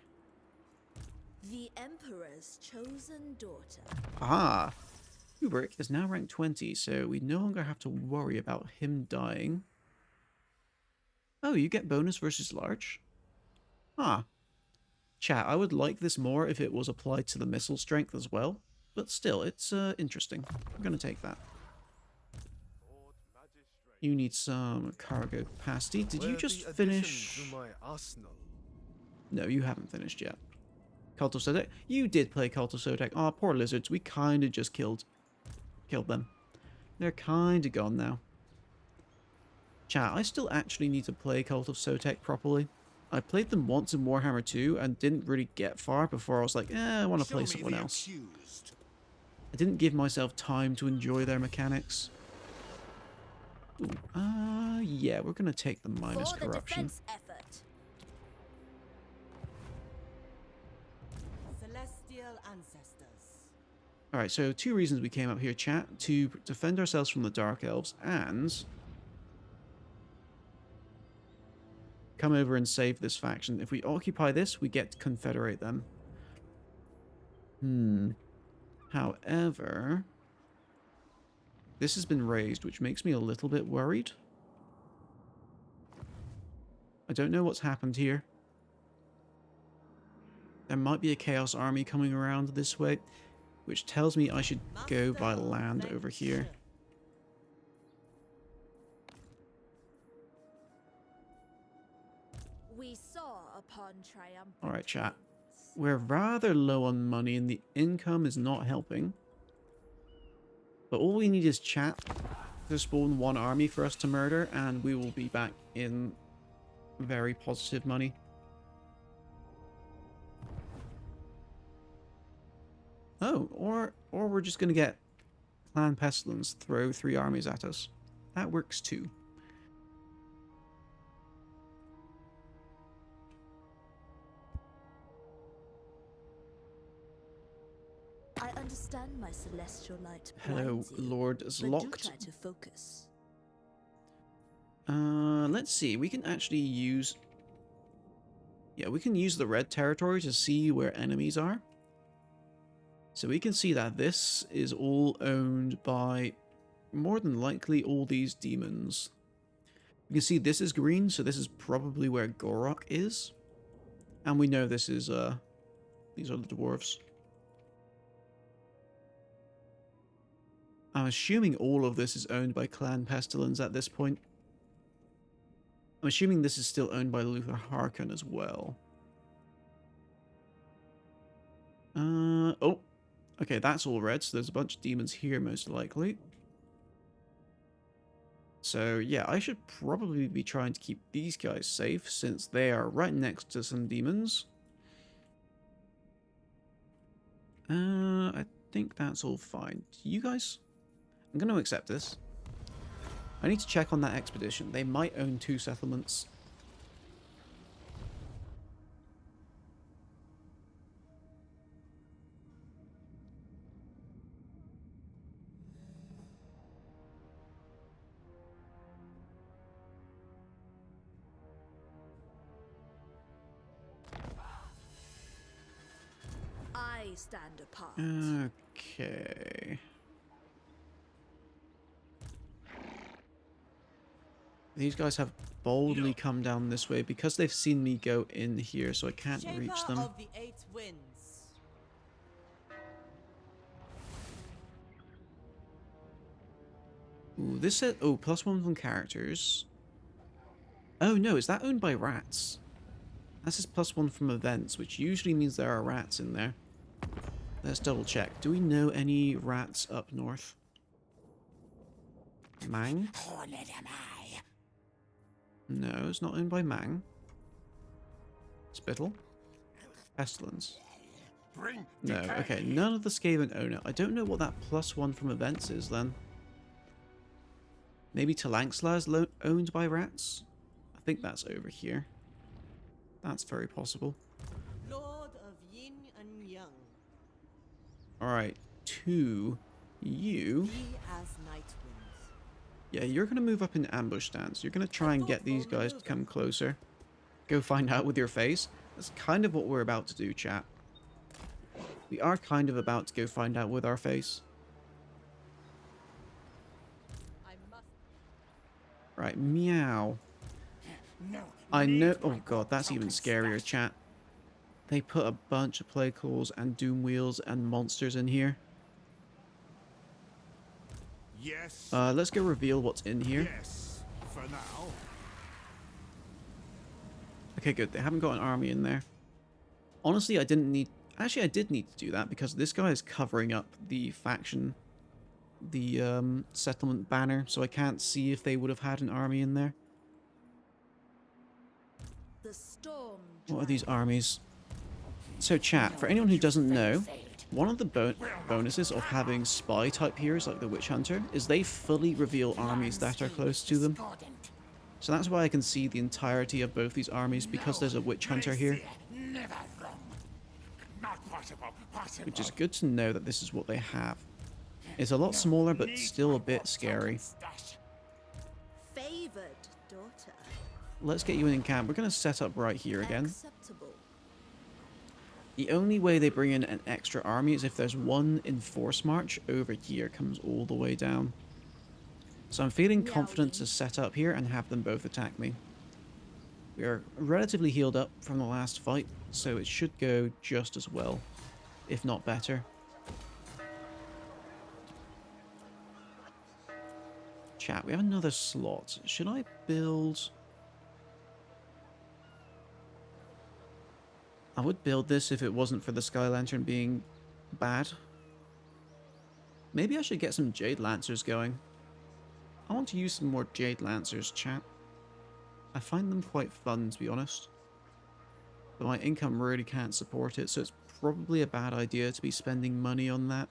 The Emperor's chosen daughter. Ah! Kubrick is now ranked 20, so we no longer have to worry about him dying. Oh, you get bonus versus large? Ah. Chat, I would like this more if it was applied to the missile strength as well. But still, it's interesting. I'm going to take that. You need some cargo capacity. Did you just finish No, you haven't finished yet. Cult of Xahutec. You did play Cult of Xahutec. Oh, poor lizards. We kind of just killed them. They're kind of gone now. Chat, I still actually need to play Cult of Xahutec properly. I played them once in Warhammer 2 and didn't really get far before I was like, I want to play someone else. I didn't give myself time to enjoy their mechanics. Ooh, yeah, we're going to take the minus For the corruption. defense effort. Celestial ancestors. Alright, so 2 reasons we came up here, chat. To defend ourselves from the Dark Elves and come over and save this faction. If we occupy this, we get to confederate them. However, this has been raised, which makes me a little bit worried. I don't know what's happened here. There might be a Chaos Army coming around this way, which tells me I should go by land over here. We saw upon triumphant. Alright, chat. We're rather low on money and the income is not helping. But all we need is chat to spawn 1 army for us to murder and we will be back in very positive money. Oh, or we're just going to get Clan Pestilence throw 3 armies at us. That works too. I understand my celestial light. Hello, blinds you, Lord but Zlocked. do try to focus. Let's see. We can actually use... Yeah, we can use the red territory to see where enemies are. So we can see that this is all owned by, more than likely, all these demons. You can see this is green, so this is probably where Gorok is. And we know this is, these are the dwarves. I'm assuming all of this is owned by Clan Pestilence at this point. I'm assuming this is still owned by Luther Harkon as well. Oh. Okay, that's all red, so there's a bunch of demons here most likely. So yeah, I should probably be trying to keep these guys safe since they are right next to some demons. I think that's all fine. You guys? I'm going to accept this. I need to check on that expedition. They might own 2 settlements. I stand apart. Okay. These guys have boldly come down this way because they've seen me go in here, so I can't reach them. Shaper of the 8 winds. Ooh, this said, oh, +1 from characters. Oh no, is that owned by rats? This is +1 from events, which usually means there are rats in there. Let's double check. Do we know any rats up north? Mang? No, it's not owned by Mang. Spittle? Pestilence? No, okay, none of the Skaven own it. I don't know what that +1 from events is then. Maybe Talangsla is owned by rats? I think that's over here. That's very possible. Lord of Yin and Yang. Alright, to you. Be as night winds. Yeah, you're going to move up in ambush stance. You're going to try and get these guys to come closer. Go find out with your face. That's kind of what we're about to do, chat. We are kind of about to go find out with our face. I must. Right, meow. I know... Oh god, that's even scarier, chat. They put a bunch of plague claws and doom wheels and monsters in here. Yes. Let's go reveal what's in here. Yes. For now. Okay, good. They haven't got an army in there. Honestly, I didn't need... Actually, I did need to do that because this guy is covering up the faction, the settlement banner, so I can't see if they would have had an army in there. The storm What are these armies? So chat, for anyone who doesn't know, one of the bonuses of having spy type heroes like the Witch Hunter is they fully reveal armies that are close to them. So that's why I can see the entirety of both these armies, because there's a Witch Hunter here. Which is good to know that this is what they have. It's a lot smaller, but still a bit scary. favored daughter. Let's get you in camp. We're going to set up right here again. Acceptable. The only way they bring in an extra army is if there's one in force march over here, comes all the way down. So I'm feeling confident to set up here and have them both attack me. We are relatively healed up from the last fight, so it should go just as well, if not better. Chat, we have another slot. Should I build... I would build this if it wasn't for the Sky Lantern being bad. Maybe I should get some Jade Lancers going. I want to use some more Jade Lancers, chat. I find them quite fun, to be honest. But my income really can't support it, so it's probably a bad idea to be spending money on that.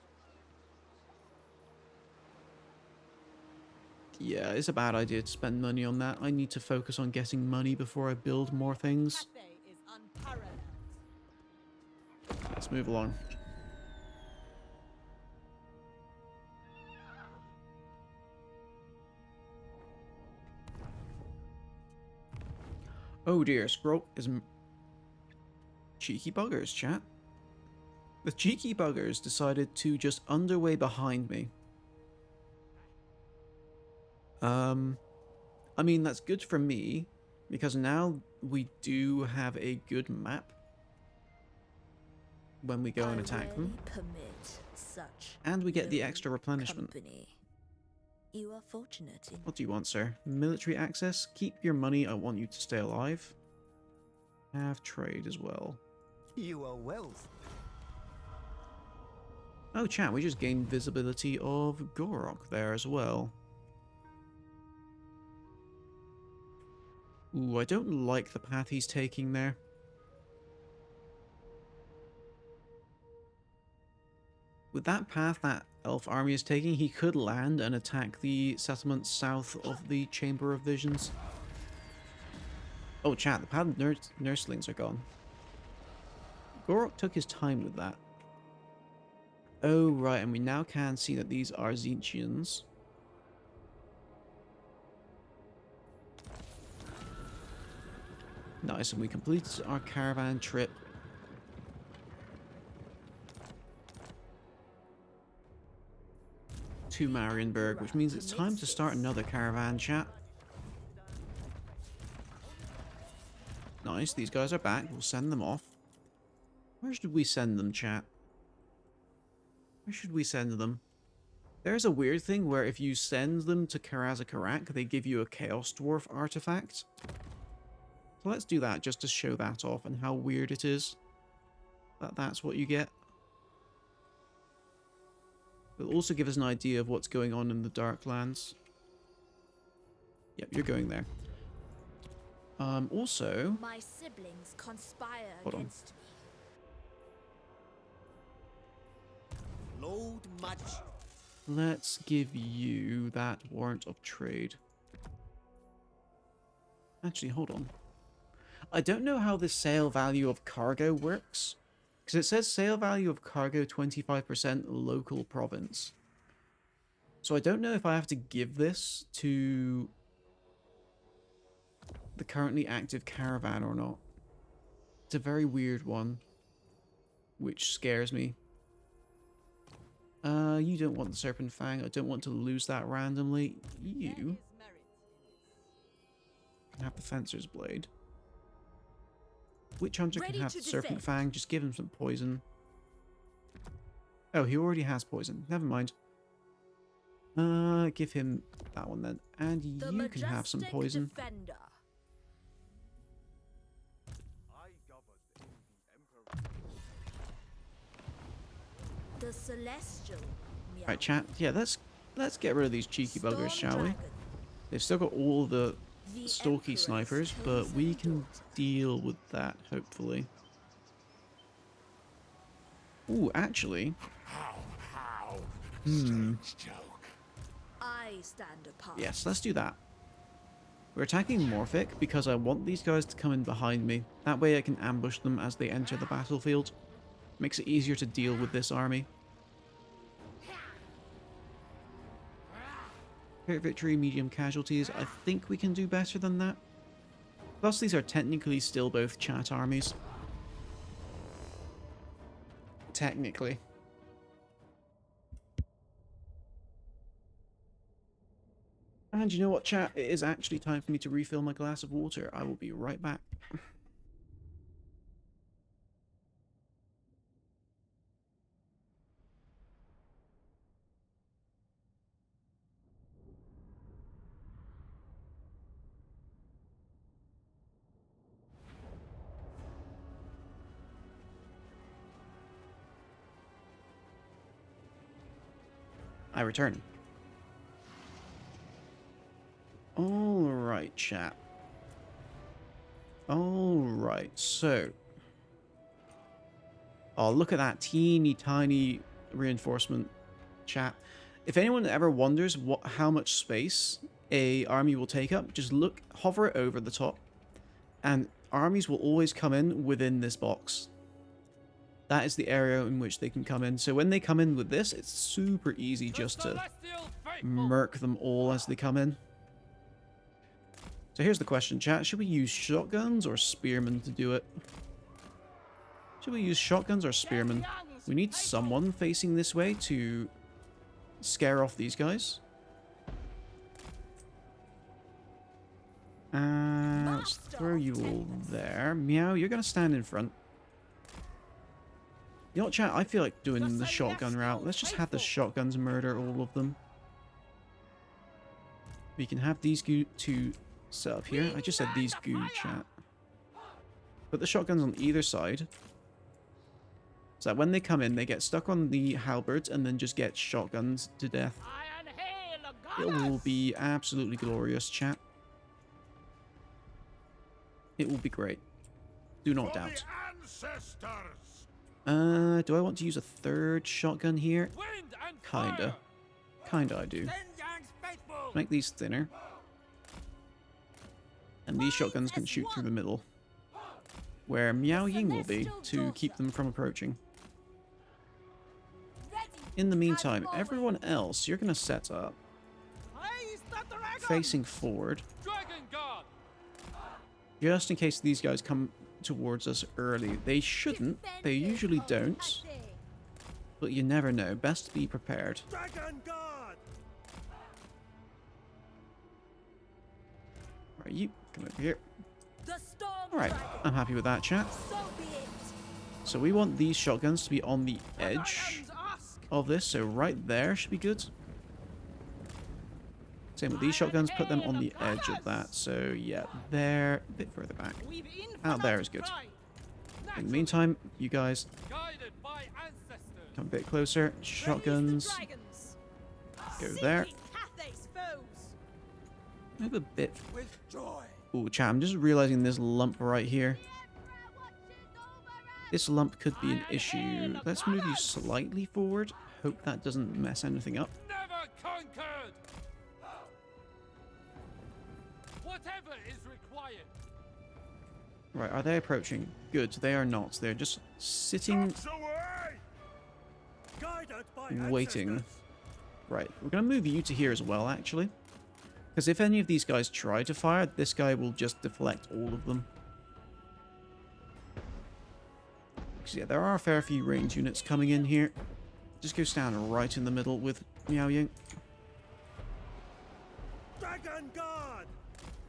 Yeah, it's a bad idea to spend money on that. I need to focus on getting money before I build more things. Cathay is unparalleled. Let's move along. Oh dear, Scroll is... Cheeky buggers, chat. The cheeky buggers decided to just underway behind me. I mean, that's good for me, because now we do have a good map when we go and attack them. Permit such And we get the extra replenishment. company. You are fortunate in What do you want, sir? Military access? Keep your money, I want you to stay alive. Have trade as well. You are wealth. Oh, chat, we just gained visibility of Gorok there as well. Ooh, I don't like the path he's taking there. With that path that elf army is taking, he could land and attack the settlement south of the Chamber of Visions. Oh, chat, the padded nurslings are gone. Gorok took his time with that. Oh, right, and we now can see that these are Tzeentchians. Nice, and we completed our caravan trip. To Marienburg, which means it's time to start another caravan, chat. Nice, these guys are back. We'll send them off. Where should we send them, chat? Where should we send them? There's a weird thing where if you send them to Karazakarak, they give you a Chaos Dwarf artifact. So let's do that just to show that off and how weird it is. That's what you get. It'll also give us an idea of what's going on in the Darklands. Yep, you're going there. Also... my siblings conspire Hold on. against me. Load much. Let's give you that warrant of trade. Actually, hold on. I don't know how the sale value of cargo works. Because it says sale value of cargo 25% local province. So I don't know if I have to give this to the currently active caravan or not. It's a very weird one. Which scares me. You don't want the Serpent Fang. I don't want to lose that randomly. You can have the Fencer's Blade. Witch Hunter can have the Serpent Fang. Just give him some poison. Oh, he already has poison. Never mind. Give him that one then. And you can have some poison. Defender. I govern in the Emperor. The celestial. Miao Right, chat. Yeah, let's get rid of these cheeky Storm buggers, shall we? dragon. They've still got all the The stalky Emperor's snipers, but we chosen can daughter. deal with that, hopefully. Ooh, actually. I stand apart. Yes, let's do that. We're attacking Morphic because I want these guys to come in behind me. That way I can ambush them as they enter the battlefield. Makes it easier to deal with this army. Clear victory, medium casualties. I think we can do better than that. Plus, these are technically still both chat armies. Technically. And you know what, chat? It is actually time for me to refill my glass of water. I will be right back. I return. Alright, chat. Alright, so. Oh, look at that teeny tiny reinforcement, chat. If anyone ever wonders how much space a army will take up, just hover it over the top, and armies will always come in within this box. That is the area in which they can come in. So when they come in with this, it's super easy just to murk them all as they come in. So here's the question, chat. Should we use shotguns or spearmen to do it? Should we use shotguns or spearmen? We need someone facing this way to scare off these guys. Let's throw you all there. Meow, you're going to stand in front. You know what, chat? I feel like doing the shotgun route. Let's just have the shotguns murder all of them. We can have these two set up here. I just said these goo, chat. Put the shotguns on either side. So that when they come in, they get stuck on the halberds and then just get shotguns to death. It will be absolutely glorious, chat. It will be great. Do not doubt. Do I want to use a third shotgun here? Kinda. Kinda I do. Make these thinner. And these shotguns can shoot through the middle. Where Miao Ying will be, to keep them from approaching. In the meantime, everyone else, you're going to set up. Facing forward. Just in case these guys come towards us early. They shouldn't. They usually don't. But you never know. Best to be prepared. Alright, you come over here. Alright, I'm happy with that, chat. So we want these shotguns to be on the edge of this. So right there should be good. Same with these shotguns, put them on the edge of that. So yeah, there, a bit further back. Out there is good. In the meantime, you guys come a bit closer. Shotguns. Go there. Move a bit. Ooh, chat, I'm just realizing this lump right here. This lump could be an issue. Let's move you slightly forward. Hope that doesn't mess anything up. Never conquered. Whatever is required. Right, are they approaching? Good, they are not. They're just sitting, waiting. Right, we're going to move you to here as well, actually. Because if any of these guys try to fire, this guy will just deflect all of them. Because yeah, there are a fair few range units coming in here. Just go stand right in the middle with Miao Ying.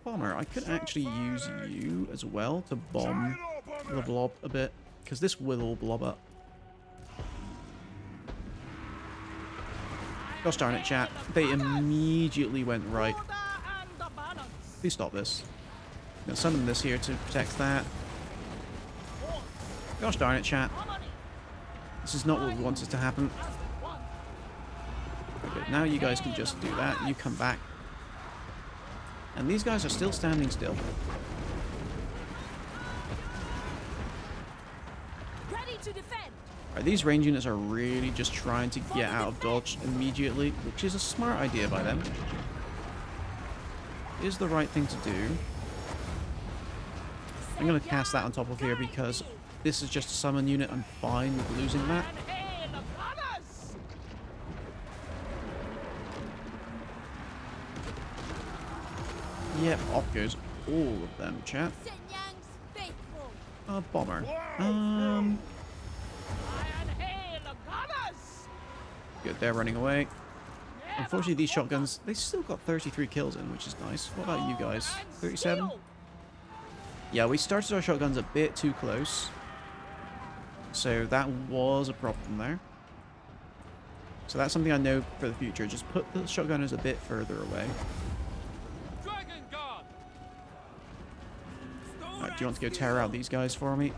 Bomber, I could actually use you as well to bomb the blob a bit. Because this will all blob up. Gosh darn it, chat. They immediately went right. Please stop this. I'm going to summon this here to protect that. Gosh darn it, chat. This is not what we wanted to happen. Okay, now you guys can just do that. You come back. And these guys are still standing still. Ready to defend. Right, these range units are really just trying to get out of dodge immediately, which is a smart idea by them. Is the right thing to do. I'm going to cast that on top of here because this is just a summon unit. I'm fine with losing that. Yep, off goes all of them, chat. A bomber. Good, they're running away. Unfortunately, these shotguns, they still got 33 kills in, which is nice. What about you guys? 37? Yeah, we started our shotguns a bit too close. So that was a problem there. So that's something I know for the future. Just put the shotgunners a bit further away. Right, do you want to go tear out these guys for me?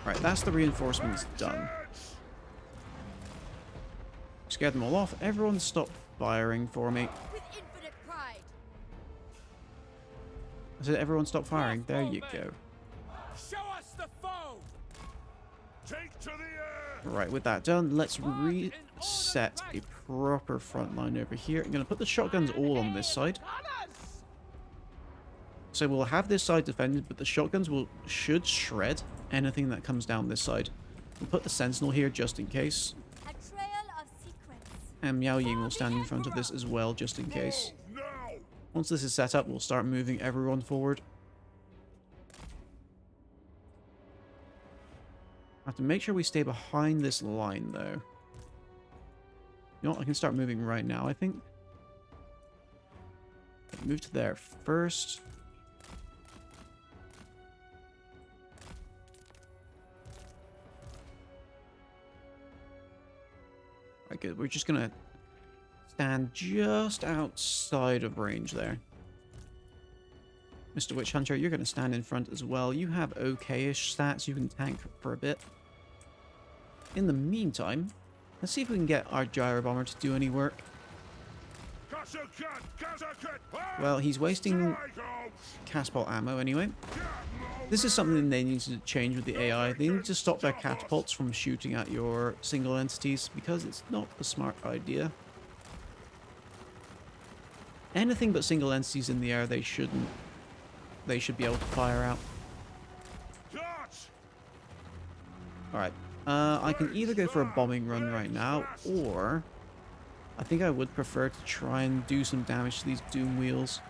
Right, that's the reinforcements done. Scared them all off. Everyone stop firing for me. With infinite pride. I said everyone stop firing. There you go. Show us the foe. Take to the air. Right, with that done, let's reset a proper front line over here. I'm going to put the shotguns all on this side. So we'll have this side defended, but the shotguns should shred anything that comes down this side. We'll put the sentinel here just in case. A trail of secrets. And Miao Ying will stand in front of this as well, just in case. Now. Once this is set up, we'll start moving everyone forward. I have to make sure we stay behind this line, though. You know what? I can start moving right now, I think. Move to there first. Right, good. We're just gonna stand just outside of range there. Mr. Witch Hunter, you're gonna stand in front as well. You have okay-ish stats. You can tank for a bit. In the meantime, let's see if we can get our gyro bomber to do any work. Well, he's wasting catapult ammo anyway. This is something they need to change with the AI. They need to stop their catapults from shooting at your single entities because it's not a smart idea. Anything but single entities in the air, they should be able to fire out. Alright, I can either go for a bombing run right now, or I think I would prefer to try and do some damage to these doom wheels.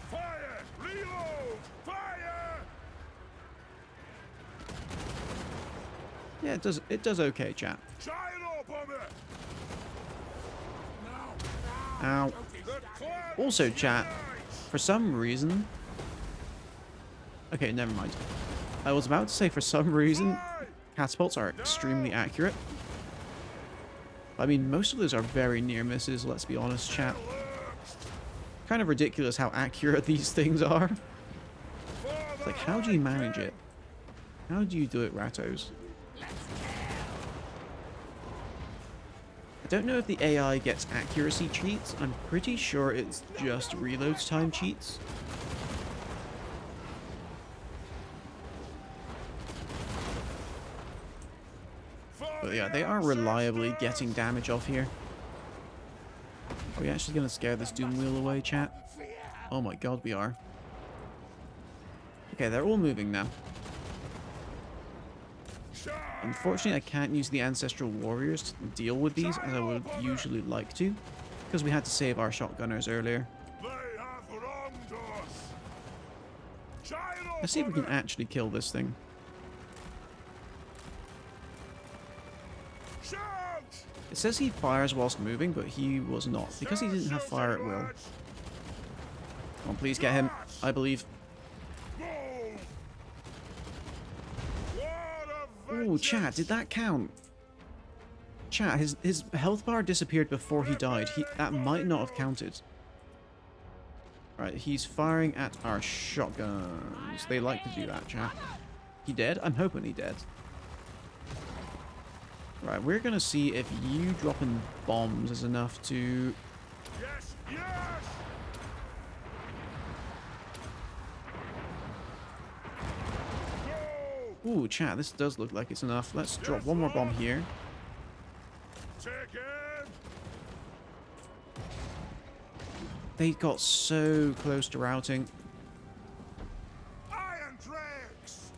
Fire! Reload! Fire! Yeah, it does okay, chat. Gyro bomber! Ow. Also, chat, for some reason... Okay, never mind. I was about to say, for some reason, catapults are extremely accurate. I mean, most of those are very near misses, let's be honest, chat. Kind of ridiculous how accurate these things are. It's like, how do you manage it? How do you do it, Ratos? I don't know if the AI gets accuracy cheats. I'm pretty sure it's just reload time cheats. But yeah, they are reliably getting damage off here. Are we actually going to scare this doom wheel away, chat? Oh my god, we are. Okay, they're all moving now. Unfortunately, I can't use the Ancestral Warriors to deal with these as I would usually like to, because we had to save our shotgunners earlier. Let's see if we can actually kill this thing. It says he fires whilst moving, but he was not, because he didn't have fire at will. Come on, please get him. I believe. Oh, chat, did that count? Chat, his health bar disappeared before he died. That might not have counted. Right, he's firing at our shotguns. They like to do that, chat. He dead? I'm hoping he dead. Right, we're gonna see if you dropping bombs is enough to... Yes, yes! Go! Ooh, chat, this does look like it's enough. Let's drop one more bomb here. Take him! They got so close to routing. Iron Drakes!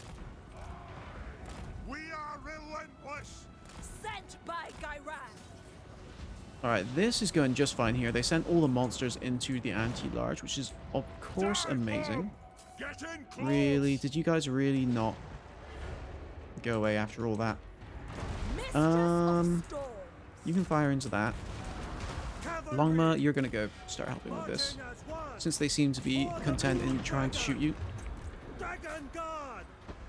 We are relentless! Sent by Gairan. Alright, this is going just fine here. They sent all the monsters into the anti-large, which is, of course, amazing. Get in close! Really? Did you guys really not go away after all that? Mistress of Storms. You can fire into that. Longma, you're gonna go start helping with this. Since they seem to be content in trying to shoot you.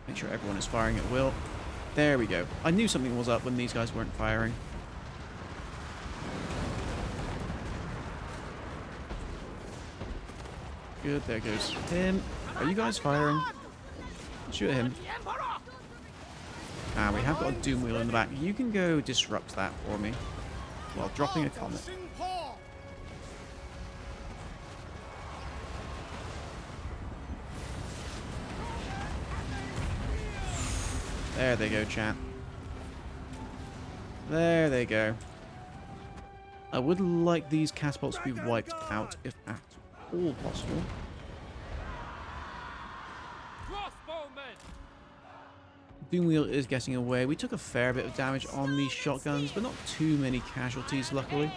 Make sure everyone is firing at will. There we go. I knew something was up when these guys weren't firing. Good, there goes him. Are you guys firing? Shoot him. Ah, we have got a doom wheel in the back. You can go disrupt that for me while dropping a comet. There they go, chat. There they go. I would like these catapults to be wiped out if at all possible. Doomwheel is getting away. We took a fair bit of damage on these shotguns, but not too many casualties, luckily.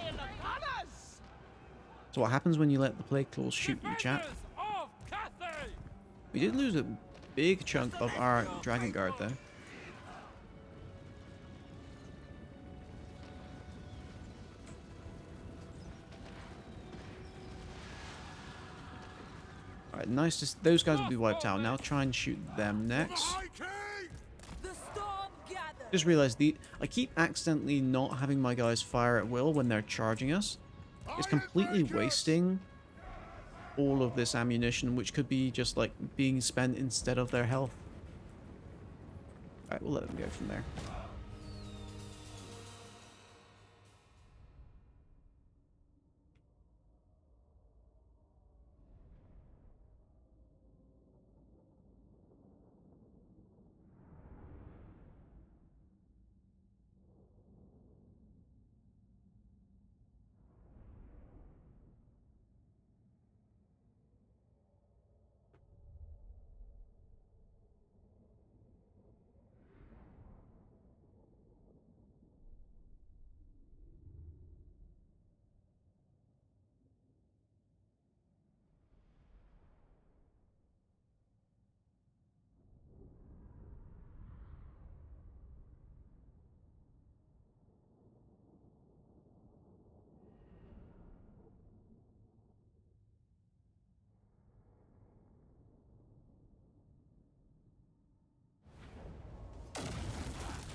So what happens when you let the plague claws shoot you, chat? We did lose a big chunk of our dragon guard, though. Alright, nice to... Those guys will be wiped out. Now try and shoot them next. The storm gathers. Just realized I keep accidentally not having my guys fire at will when they're charging us. It's completely wasting all of this ammunition, which could be just like being spent instead of their health. Alright, we'll let them go from there.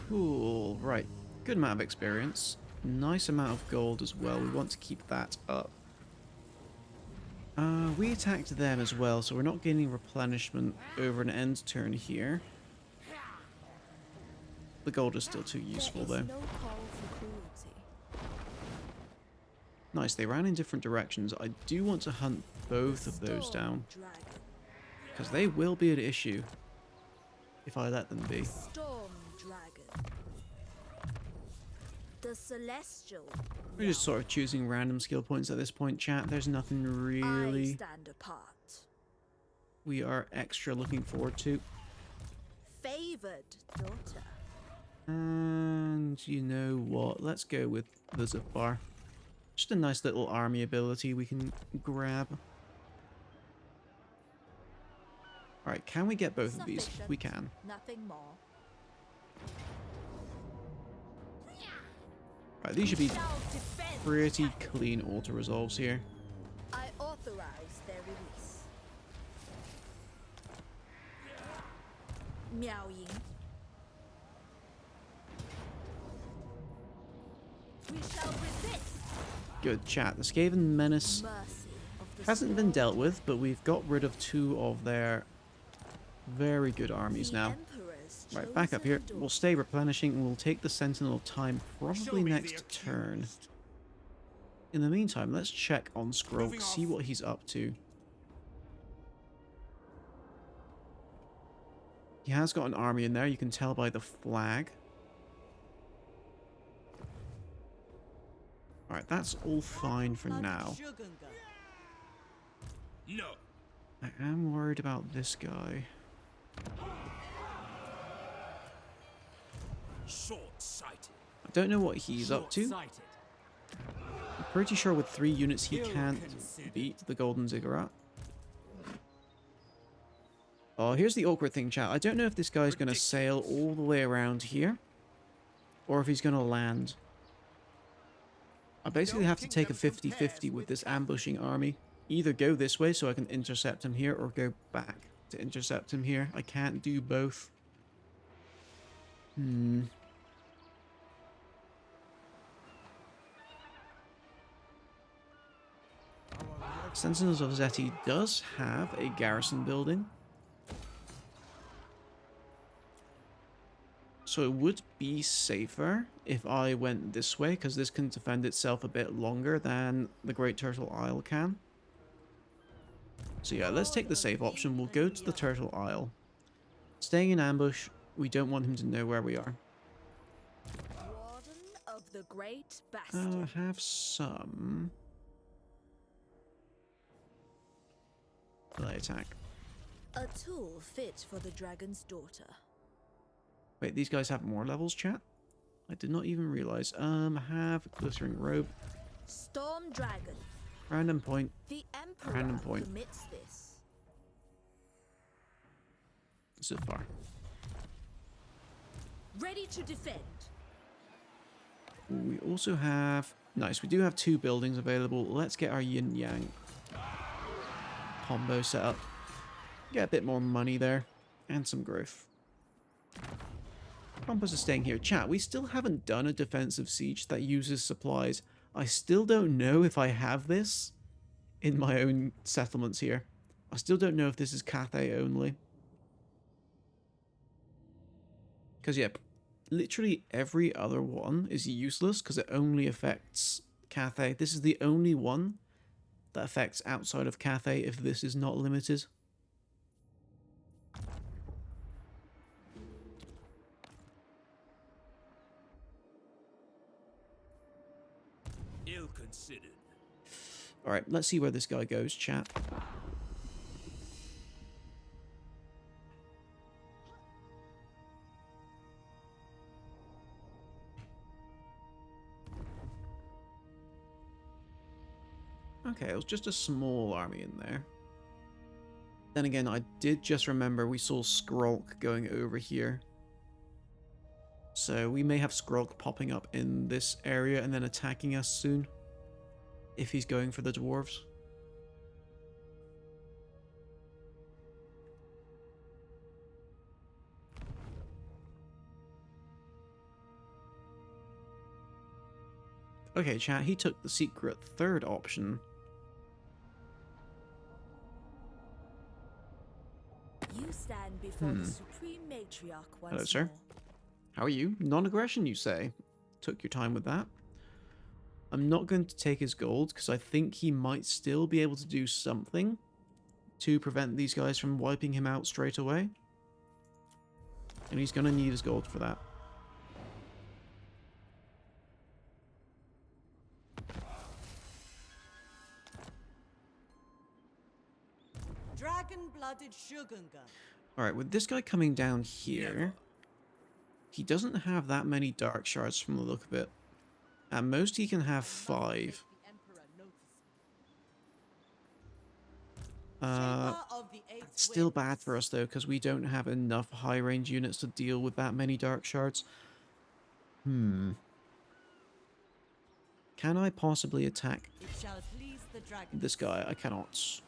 Cool, right. Good amount of experience. Nice amount of gold as well. We want to keep that up. We attacked them as well, so we're not gaining replenishment over an end turn here. The gold is still too useful, though. No call for cruelty. Nice, they ran in different directions. I do want to hunt both of those down, Dragon. because they will be an issue if I let them be. Storm dragon. The celestial. We're just sort of choosing random skill points at this point, chat. There's nothing I really stand apart. we are extra looking forward to. Favored daughter. And you know what? Let's go with the zip bar. Just a nice little army ability we can grab. Alright, can we get both of these? Sufficient. We can. Nothing more. Right, these should be Shall defend. pretty clean auto-resolves here. I authorize their release. Miao Ying. We shall resist. Good chat. The Skaven Menace Mercy of the Hasn't been dealt with, but we've got rid of 2 of their very good armies now. Right, back up here. We'll stay replenishing and we'll take the Sentinel time probably next turn. In the meantime, let's check on Skrulk, see what he's up to. He has got an army in there, you can tell by the flag. Alright, that's all fine for now. No. I am worried about this guy. Short-sighted. I don't know what he's up to. I'm pretty sure with 3 units he can't beat the Golden Ziggurat. Oh, here's the awkward thing, chat. I don't know if this guy's going to sail all the way around here, or if he's going to land. I basically have to take a 50-50 with this ambushing army. Either go this way so I can intercept him here, or go back to intercept him here. I can't do both. Sentinels of Zeti does have a garrison building. So it would be safer if I went this way, because this can defend itself a bit longer than the Great Turtle Isle can. So yeah, let's take the safe option. We'll go to the Turtle Isle. Staying in ambush, we don't want him to know where we are. Warden of the Great Bastion. I have some... Delay attack. A tool fit for the dragon's daughter. Wait, these guys have more levels, chat? I did not even realize. Have glittering robe. Storm Dragon. Random point. The Emperor Random point. permits this. So far. Ready to defend. We also have... Nice, we do have 2 buildings available. Let's get our Yin-Yang combo set up. Get a bit more money there. And some growth. Compass is staying here. Chat, we still haven't done a defensive siege that uses supplies. I still don't know if I have this in my own settlements here. I still don't know if this is Cathay only. Because, yeah, literally every other one is useless because it only affects Cathay. This is the only one that affects outside of Cathay if this is not limited. Ill-considered. Alright, let's see where this guy goes, chat. Okay, it was just a small army in there. Then again, I did just remember we saw Skrulk going over here. So we may have Skrulk popping up in this area and then attacking us soon. If he's going for the dwarves. Okay, chat, he took the secret 3rd option. You stand before the supreme matriarch once Hello, sir. more. How are you? Non-aggression, you say? Took your time with that. I'm not going to take his gold, because I think he might still be able to do something to prevent these guys from wiping him out straight away. And he's going to need his gold for that. Dragon-blooded Shogunga. Alright, with this guy coming down here, he doesn't have that many dark shards from the look of it. At most he can have 5. The Emperor notices. It's still bad for us though, because we don't have enough high range units to deal with that many dark shards. Can I possibly attack It shall please the dragon. this guy? I cannot.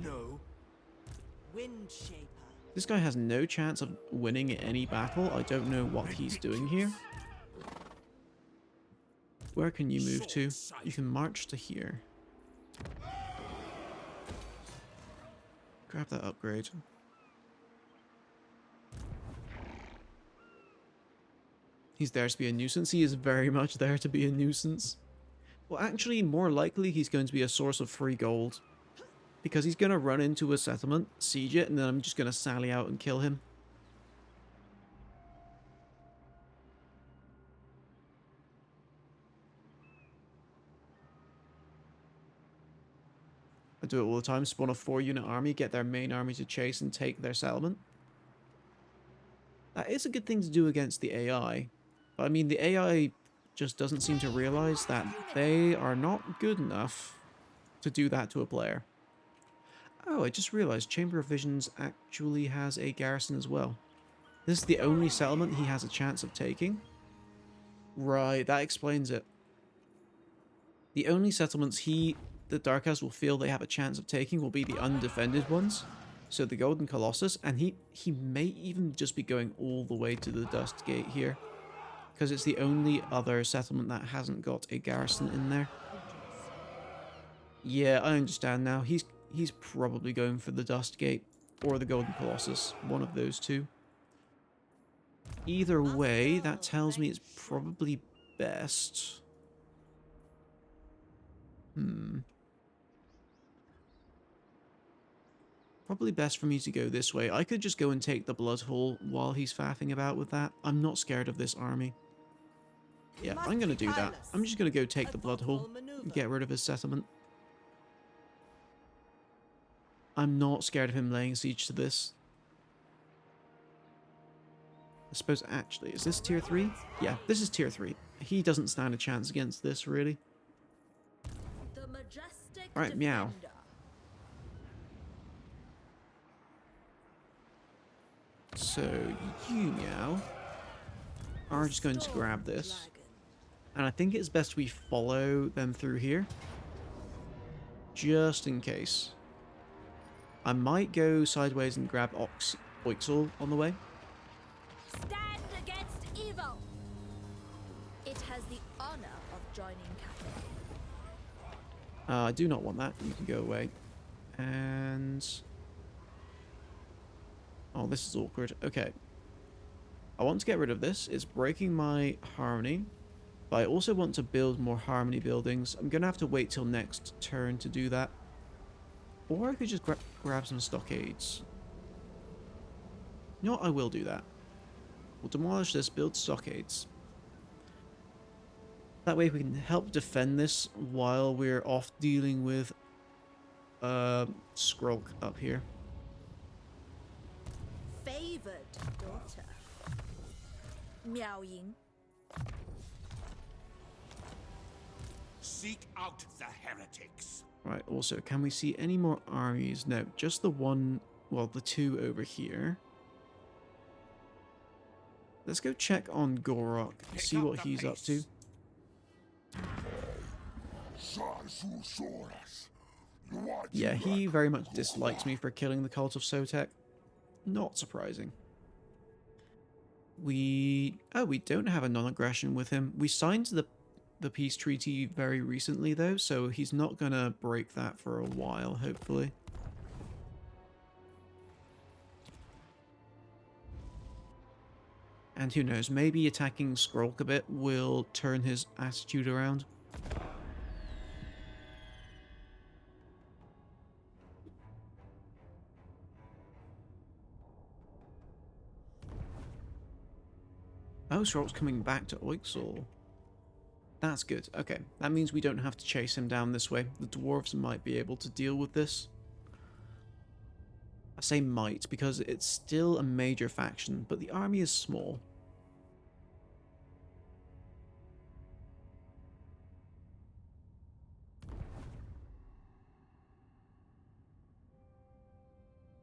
No. Wind Shaper. This guy has no chance of winning any battle. I don't know what he's doing here. Where can you move to? You can march to here. Grab that upgrade. He's there to be a nuisance. He is very much there to be a nuisance. Well, actually, more likely he's going to be a source of free gold. Because he's going to run into a settlement, siege it, and then I'm just going to sally out and kill him. I do it all the time. Spawn a 4-unit army, get their main army to chase and take their settlement. That is a good thing to do against the AI. But I mean, the AI just doesn't seem to realize that they are not good enough to do that to a player. Oh, I just realized Chamber of Visions actually has a garrison as well. This is the only settlement he has a chance of taking. Right, that explains it. The only settlements the Dark House will feel they have a chance of taking will be the undefended ones. So the Golden Colossus, and he may even just be going all the way to the Dust Gate here. Because it's the only other settlement that hasn't got a garrison in there. Yeah, I understand now. He's probably going for the Dust Gate or the Golden Colossus. One of those two. Either way, that tells me it's probably best. Probably best for me to go this way. I could just go and take the Blood Hall while he's faffing about with that. I'm not scared of this army. Yeah, I'm going to do that. I'm just going to go take the Blood Hall and get rid of his settlement. I'm not scared of him laying siege to this. I suppose, actually, is this tier 3? Yeah, this is tier 3. He doesn't stand a chance against this, really. Alright, Miao. So, you, Miao, are just going to grab this. And I think it's best we follow them through here. Just in case. I might go sideways and grab Oixel on the way. Stand against evil. It has the honor of joining Cathay. I do not want that. You can go away. And... oh, this is awkward. Okay. I want to get rid of this. It's breaking my harmony. But I also want to build more harmony buildings. I'm going to have to wait till next turn to do that. Or I could just grab some stockades. You know what? I will do that. We'll demolish this, build stockades. That way we can help defend this while we're off dealing with Skrulk up here. Favored daughter. Miao Ying. Seek out the heretics. Right, also, can we see any more armies? No, just the one, well, the two over here. Let's go check on Gorok, see what he's up to. Yeah, he very much dislikes me for killing the Cult of Xahutec. Not surprising. We don't have a non-aggression with him. We signed the peace treaty very recently, though, so he's not gonna break that for a while, hopefully. And who knows, maybe attacking Skrulk a bit will turn his attitude around. Oh, Skrulk's coming back to Oixel. That's good. Okay, that means we don't have to chase him down this way. The dwarves might be able to deal with this. I say might because it's still a major faction, but the army is small.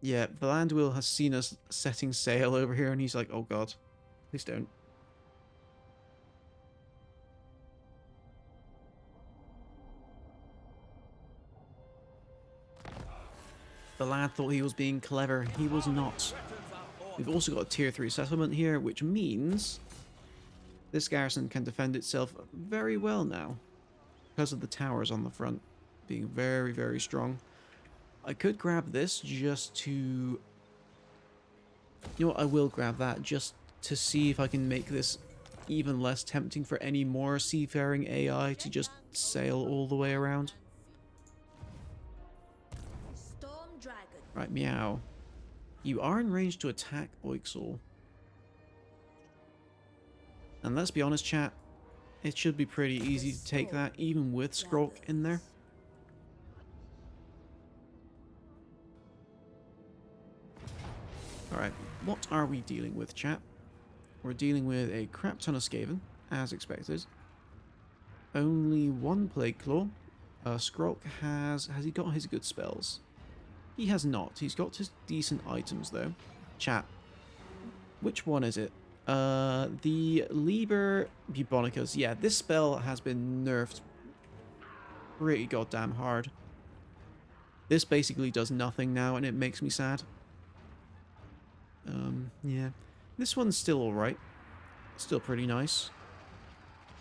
Yeah, Valandwil has seen us setting sail over here and he's like, oh god, please don't. The lad thought he was being clever. He was not. We've also got a tier 3 settlement here, which means This garrison can defend itself very well now, because of the towers on the front being very, very strong. I could grab this just to... You know what, I will grab that just to see if I can make this even less tempting for any more seafaring AI to just sail all the way around. Storm Dragon. Right, Miao. You are in range to attack Oixal. And let's be honest, chat, it should be pretty easy to take that, even with Skrulk in there. Alright, what are we dealing with, chat? We're dealing with a crap ton of Skaven, as expected. Only one Plague Claw. Skrulk has he got his good spells? He has not. He's got his decent items, though. Chat, which one is it? The Liber Bubonicus. Yeah, this spell has been nerfed pretty goddamn hard. This basically does nothing now, and it makes me sad. Yeah. This one's still alright. Still pretty nice.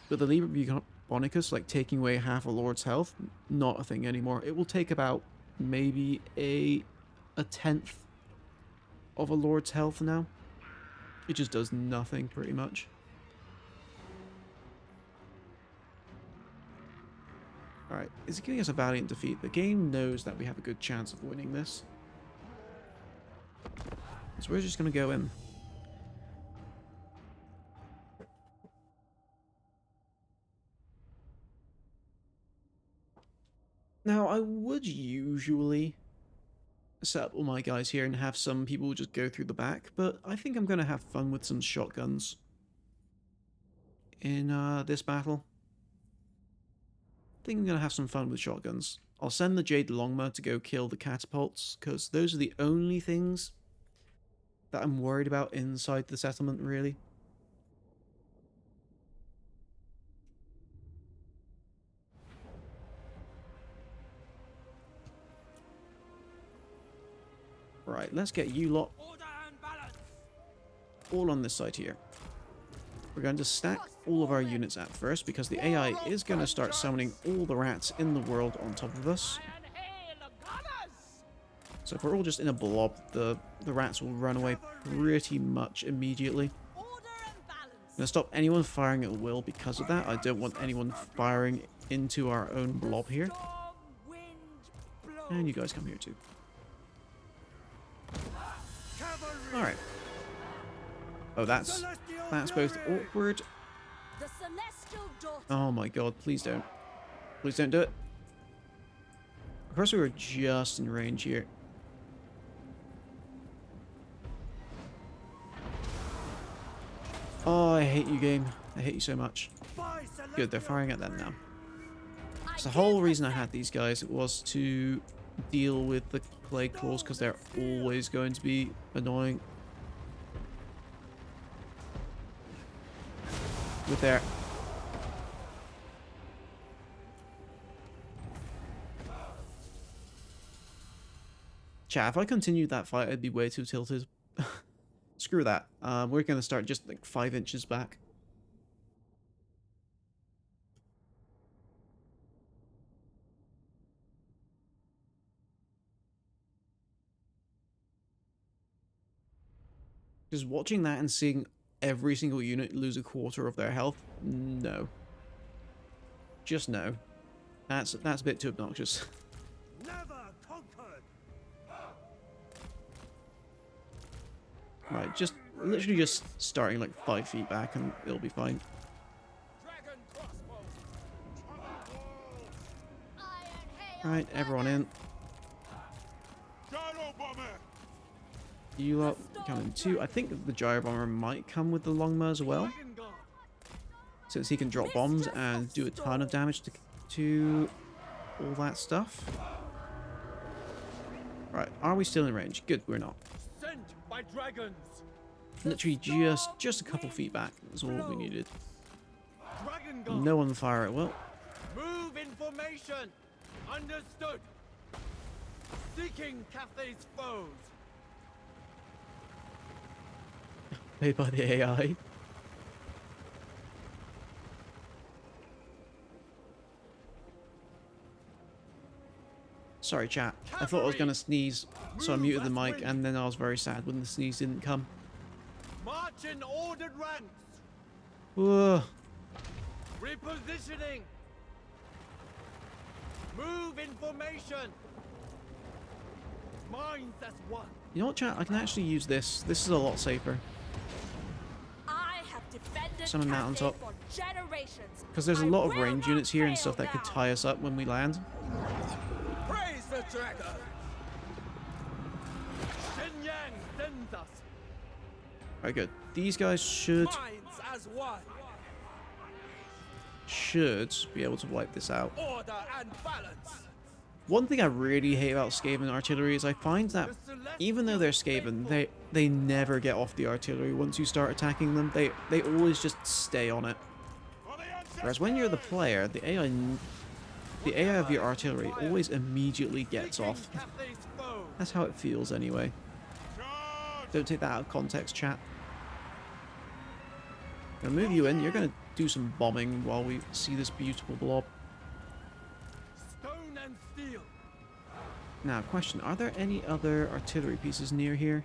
But the Liber Bubonicus, like taking away half a lord's health, not a thing anymore. It will take about maybe a tenth of a lord's health now. It just does nothing, pretty much. Alright, is it giving us a valiant defeat? The game knows that we have a good chance of winning this. So we're just going to go in. Now, I would usually set up all my guys here and have some people just go through the back, but I think I'm going to have fun with some shotguns in this battle. I think I'm going to have some fun with shotguns. I'll send the Jade Longma to go kill the catapults, because those are the only things that I'm worried about inside the settlement, really. Right, let's get you lot all on this side here. We're going to stack all of our units at first, because the AI is going to start summoning all the rats in the world on top of us. So if we're all just in a blob, the rats will run away pretty much immediately. I'm going to stop anyone firing at will because of that. I don't want anyone firing into our own blob here. And you guys come here too. Alright. Oh, that's both awkward. Oh my god, please don't. Please don't do it. Of course we were just in range here. Oh, I hate you, game. I hate you so much. Good, they're firing at them now. So the whole reason I had these guys was to deal with the Plague Claws, because they're always going to be annoying. With their... Chat, if I continued that fight, I'd be way too tilted. Screw that. We're going to start just like 5 inches back. Just watching that and seeing every single unit lose a quarter of their health, no. Just no. That's a bit too obnoxious. Never conquered. Right, just literally just starting like 5 feet back and it'll be fine. Dragon crossbow. Right, everyone in. Gyro bomber. You lot come in too. I think the Gyro Bomber might come with the Longma as well, since he can drop bombs and do a ton of damage to all that stuff. Right, are we still in range? Good, we're not. Sent by dragons. Literally just a couple feet back is all we needed. Dragon guard. No one fire at will. Move in formation. Understood. Seeking Cathay's foes. Made by the AI. Sorry, chat. I thought I was going to sneeze, so I muted the mic, and then I was very sad when the sneeze didn't come. March in ordered ranks. Ugh. Repositioning. Move in formation. Minds as one. You know what, chat? I can actually use this. This is a lot safer. I have defended Summon that on Cathay top. for generations. Because there's a I lot of will range not units here and fail stuff that could now. tie us up when we land. Praise the dragon! Shen Yang sends us. Very good. These guys should Minds as one. be able to wipe this out. Order and balance. One thing I really hate about Skaven artillery is I find that even though they're Skaven, they never get off the artillery once you start attacking them. They always just stay on it. Whereas when you're the player, the AI of your artillery always immediately gets off. Cathay's foe. That's how it feels anyway. Don't take that out of context, chat. I'm gonna move you in. You're gonna do some bombing while we see this beautiful blob. Stone and steel. Now, question: are there any other artillery pieces near here?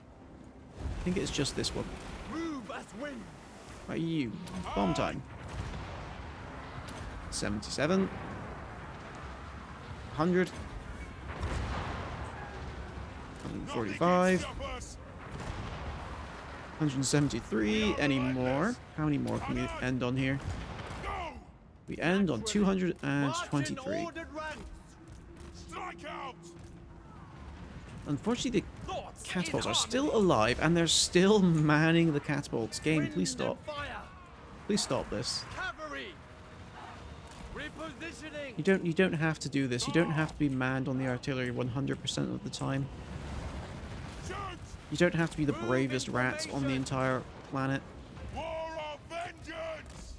I think it's just this one. Move as wind. Right, you. Bomb time. 77. 100. 145. 173. Any more? How many more can we end on here? We end on 223. Ordered ranks. Strike out! Unfortunately, the Thoughts catapults in are still harmony. alive, and they're still manning the catapults. Game, Wind please stop. and fire. Please stop this. Cavalry. Repositioning. You don't have to do this. You don't have to be manned on the artillery 100% of the time. Shoot! You don't have to be the bravest rats on the entire planet. War of vengeance!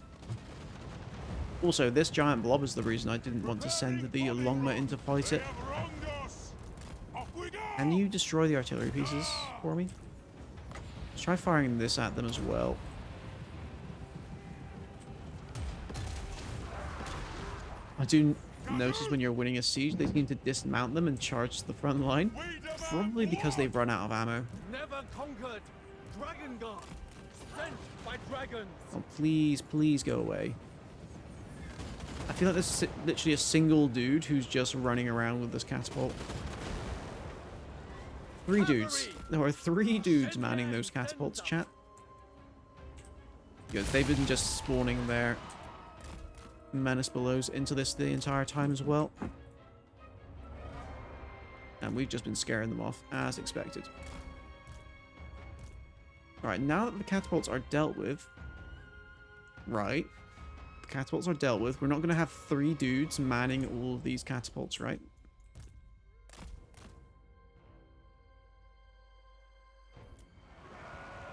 Also, this giant blob is the reason I didn't want to send the Longma in to fight They it. have wronged us! Off we go! Can you destroy the artillery pieces for me? Let's try firing this at them as well. I do notice when you're winning a siege, they seem to dismount them and charge to the front line. Probably because they've run out of ammo. Never conquered. Dragon guard. Sent by dragons. Oh, please, please go away. I feel like there's literally a single dude who's just running around with this catapult. 3 dudes. There are 3 dudes manning those catapults, chat. Good, they've been just spawning their menace belows into this the entire time as well. And we've just been scaring them off, as expected. Alright, now that the catapults are dealt with... Right. The catapults are dealt with. We're not going to have 3 dudes manning all of these catapults, right?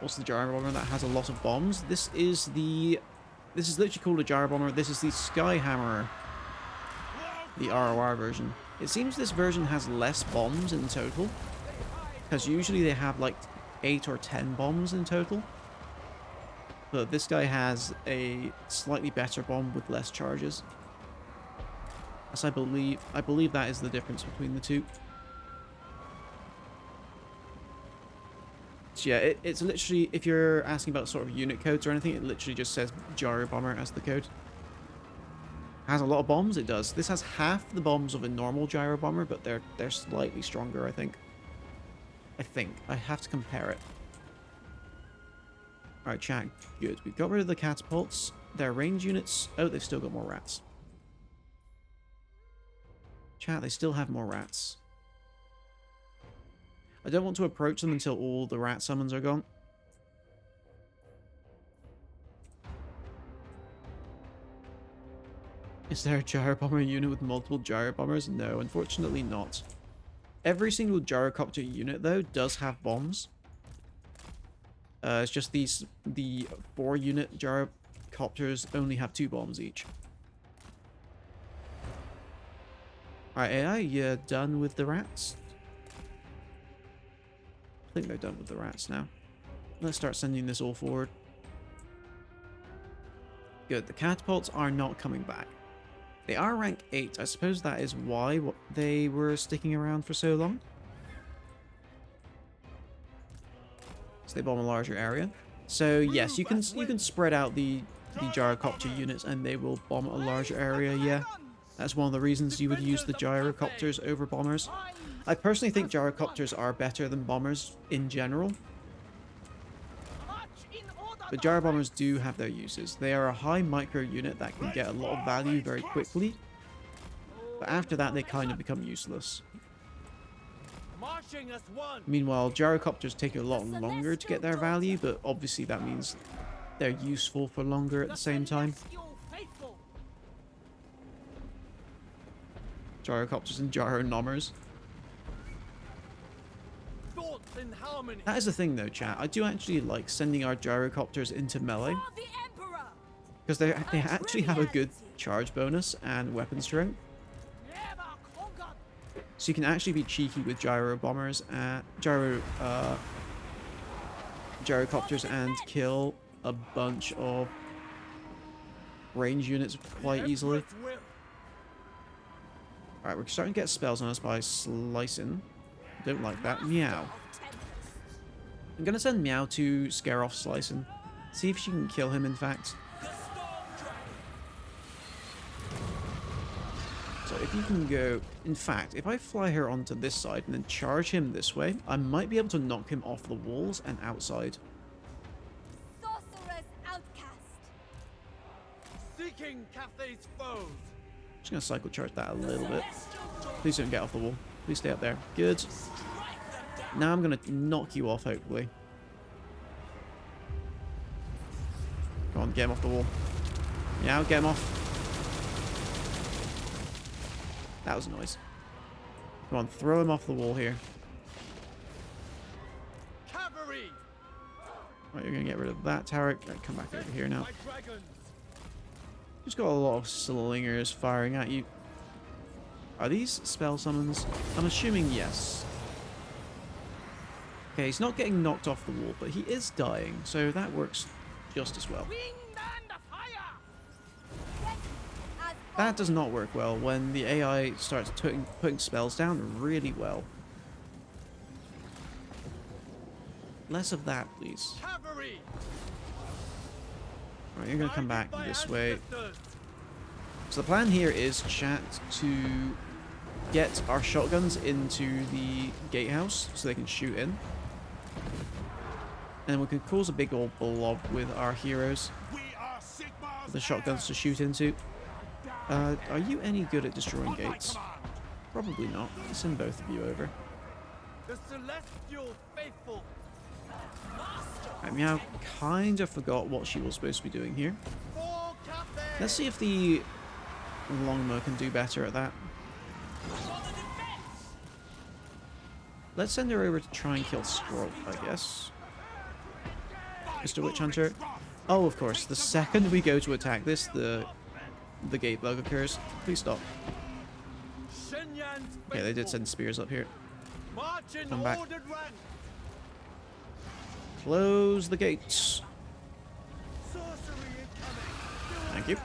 What's the gyro bomber that has a lot of bombs? This is literally called a gyro bomber. This is the Sky Hammerer. The ROR version. It seems this version has less bombs in total. Because usually they have like 8 or 10 bombs in total. But this guy has a slightly better bomb with less charges. As I believe that is the difference between the two. So yeah, it's literally, if you're asking about sort of unit codes or anything, it literally just says Gyro Bomber as the code. Has a lot of bombs, it does. This has half the bombs of a normal Gyro Bomber, but they're slightly stronger, I think. I have to compare it. Alright, chat, good. We've got rid of the catapults. Their range units... Oh, they've still got more rats. Chat, they still have more rats. I don't want to approach them until all the rat summons are gone. Is there a gyro bomber unit with multiple gyro bombers? No, unfortunately not. Every single gyrocopter unit, though, does have bombs. It's just the 4-unit gyrocopters only have 2 bombs each. Alright, AI, you done with the rats? I think they're done with the rats now. Let's start sending this all forward. Good, the catapults are not coming back. They are rank 8. I suppose that is why they were sticking around for so long. So they bomb a larger area. So yes, you can spread out the gyrocopter units and they will bomb a larger area, yeah. That's one of the reasons you would use the gyrocopters over bombers. I personally think gyrocopters are better than bombers in general. But gyro bombers do have their uses. They are a high micro unit that can get a lot of value very quickly. But after that, they kind of become useless. Meanwhile, gyrocopters take a lot longer to get their value, but obviously that means they're useful for longer at the same time. Gyrocopters and gyronomers. That is the thing though, chat. I do actually like sending our gyrocopters into melee. Because they actually have a good charge bonus and weapon strength. So you can actually be cheeky with gyro bombers, gyrocopters and kill a bunch of range units quite easily. Alright, we're starting to get spells on us by slicing. Don't like that. Meow. I'm gonna send Meow to scare off Slicin'. See if she can kill him, in fact. So if you can go... In fact, if I fly her onto this side and then charge him this way, I might be able to knock him off the walls and outside. Sorcerer's outcast. Seeking Cathay's foes. Just gonna cycle charge that a little bit. Please don't get off the wall. Please stay up there. Good. Now I'm gonna knock you off, hopefully. Come on, get him off the wall. Yeah, get him off. That was a noise. Come on, throw him off the wall here. Cavalry. Right, you're gonna get rid of that tower. Right, come back over here now. Just got a lot of slingers firing at you. Are these spell summons? I'm assuming yes. Okay, he's not getting knocked off the wall, but he is dying, so that works just as well. That does not work well when the AI starts putting spells down really well. Less of that, please. Right, you're going to come back this way. So the plan here is, chat, to get our shotguns into the gatehouse so they can shoot in. And we can cause a big old blob with our heroes. The shotguns to shoot into. Are you any good at destroying gates? Probably not. I'll send both of you over. The celestial faithful. I mean, I kind of forgot what she was supposed to be doing here. Let's see if the longbow can do better at that. Let's send her over to try and kill Scroll, I guess. Mr. Witch Hunter. Oh, of course. The second we go to attack this, the gate bug occurs. Please stop. Okay, they did send spears up here. Come back. Close the gates. Thank you.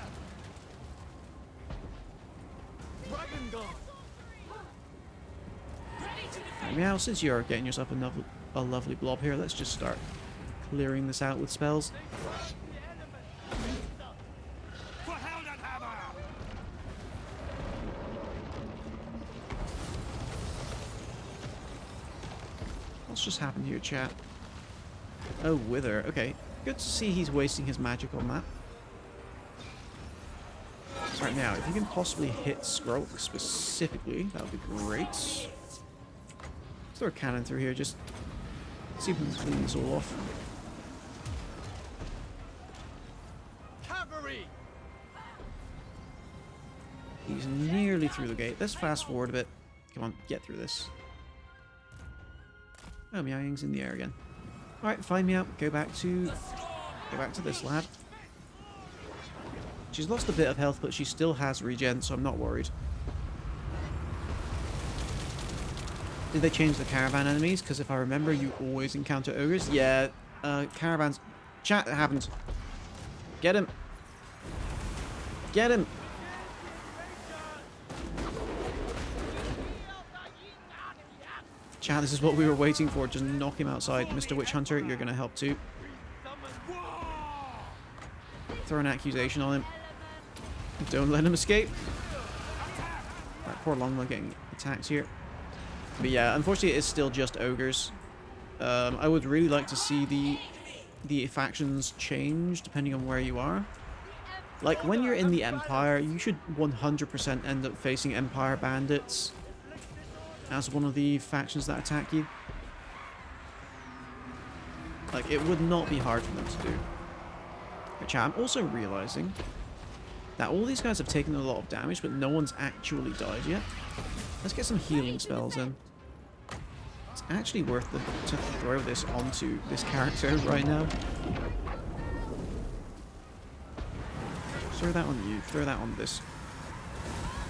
Right, now, since you're getting yourself a lovely blob here, let's just start clearing this out with spells. What's just happened here, chat? Oh, Wither. Okay. Good to see he's wasting his magic on that. Right now, if you can possibly hit Skrulk specifically, that would be great. Let's throw a cannon through here, just see if we can clean this all off. Cavalry. He's nearly through the gate. Let's fast forward a bit. Come on, get through this. Oh, Miao Ying's in the air again. Alright, find me out. Go back to this lad. She's lost a bit of health, but she still has regen, so I'm not worried. Did they change the caravan enemies? Because if I remember, you always encounter ogres. Yeah, caravans. Chat, it happened. Get him. Get him. Chat, this is what we were waiting for. Just knock him outside. Mr. Witch Hunter, you're going to help too. Throw an accusation on him. Don't let him escape. Right, poor Longman getting attacked here. But yeah, unfortunately it is still just ogres. I would really like to see the factions change depending on where you are. Like, when you're in the Empire, you should 100% end up facing Empire bandits as one of the factions that attack you. Like, it would not be hard for them to do. But chat, I'm also realizing that all these guys have taken a lot of damage, but no one's actually died yet. Let's get some healing spells in. It's actually worth it to throw this onto this character right now. Throw that on you. Throw that on this.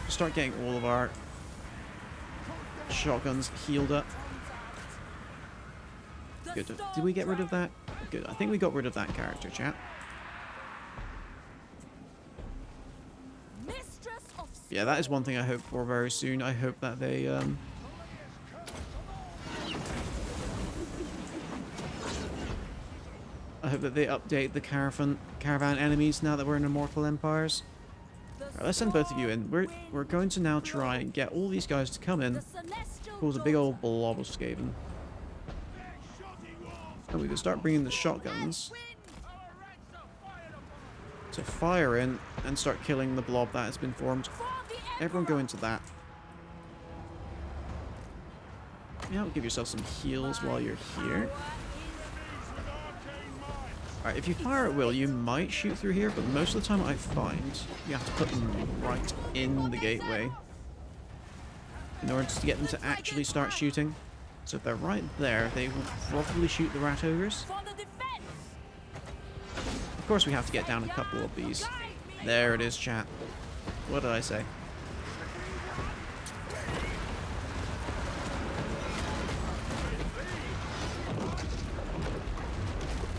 Start getting all of our shotguns healed up. Good. Did we get rid of that? Good. I think we got rid of that character, chat. Yeah, that is one thing I hope for very soon. I hope that they, I hope that they update the caravan enemies now that we're in Immortal Empires. Alright, let's send both of you in. We're going to now try and get all these guys to come in, cause a big old blob of Skaven. And we can start bringing the shotguns to fire in and start killing the blob that has been formed. Everyone go into that. Yeah, give yourself some heals while you're here. Alright, if you fire at will, you might shoot through here, but most of the time I find you have to put them right in the gateway in order to get them to actually start shooting. So if they're right there, they will probably shoot the rat ogres. Of course we have to get down a couple of these. There it is, chat. What did I say?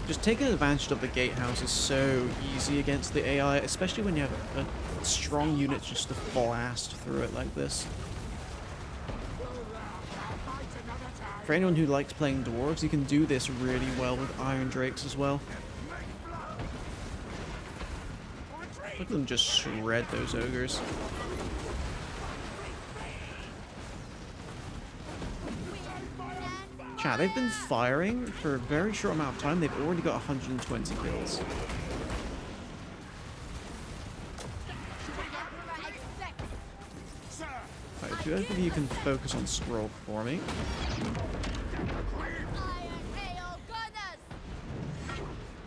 Just taking advantage of the gatehouse is so easy against the AI, especially when you have a strong unit just to blast through it like this. For anyone who likes playing dwarves, you can do this really well with Iron Drakes as well. Look at them just shred those ogres. Chat, they've been firing for a very short amount of time. They've already got 120 kills. Right, if both of you can focus on scroll for me.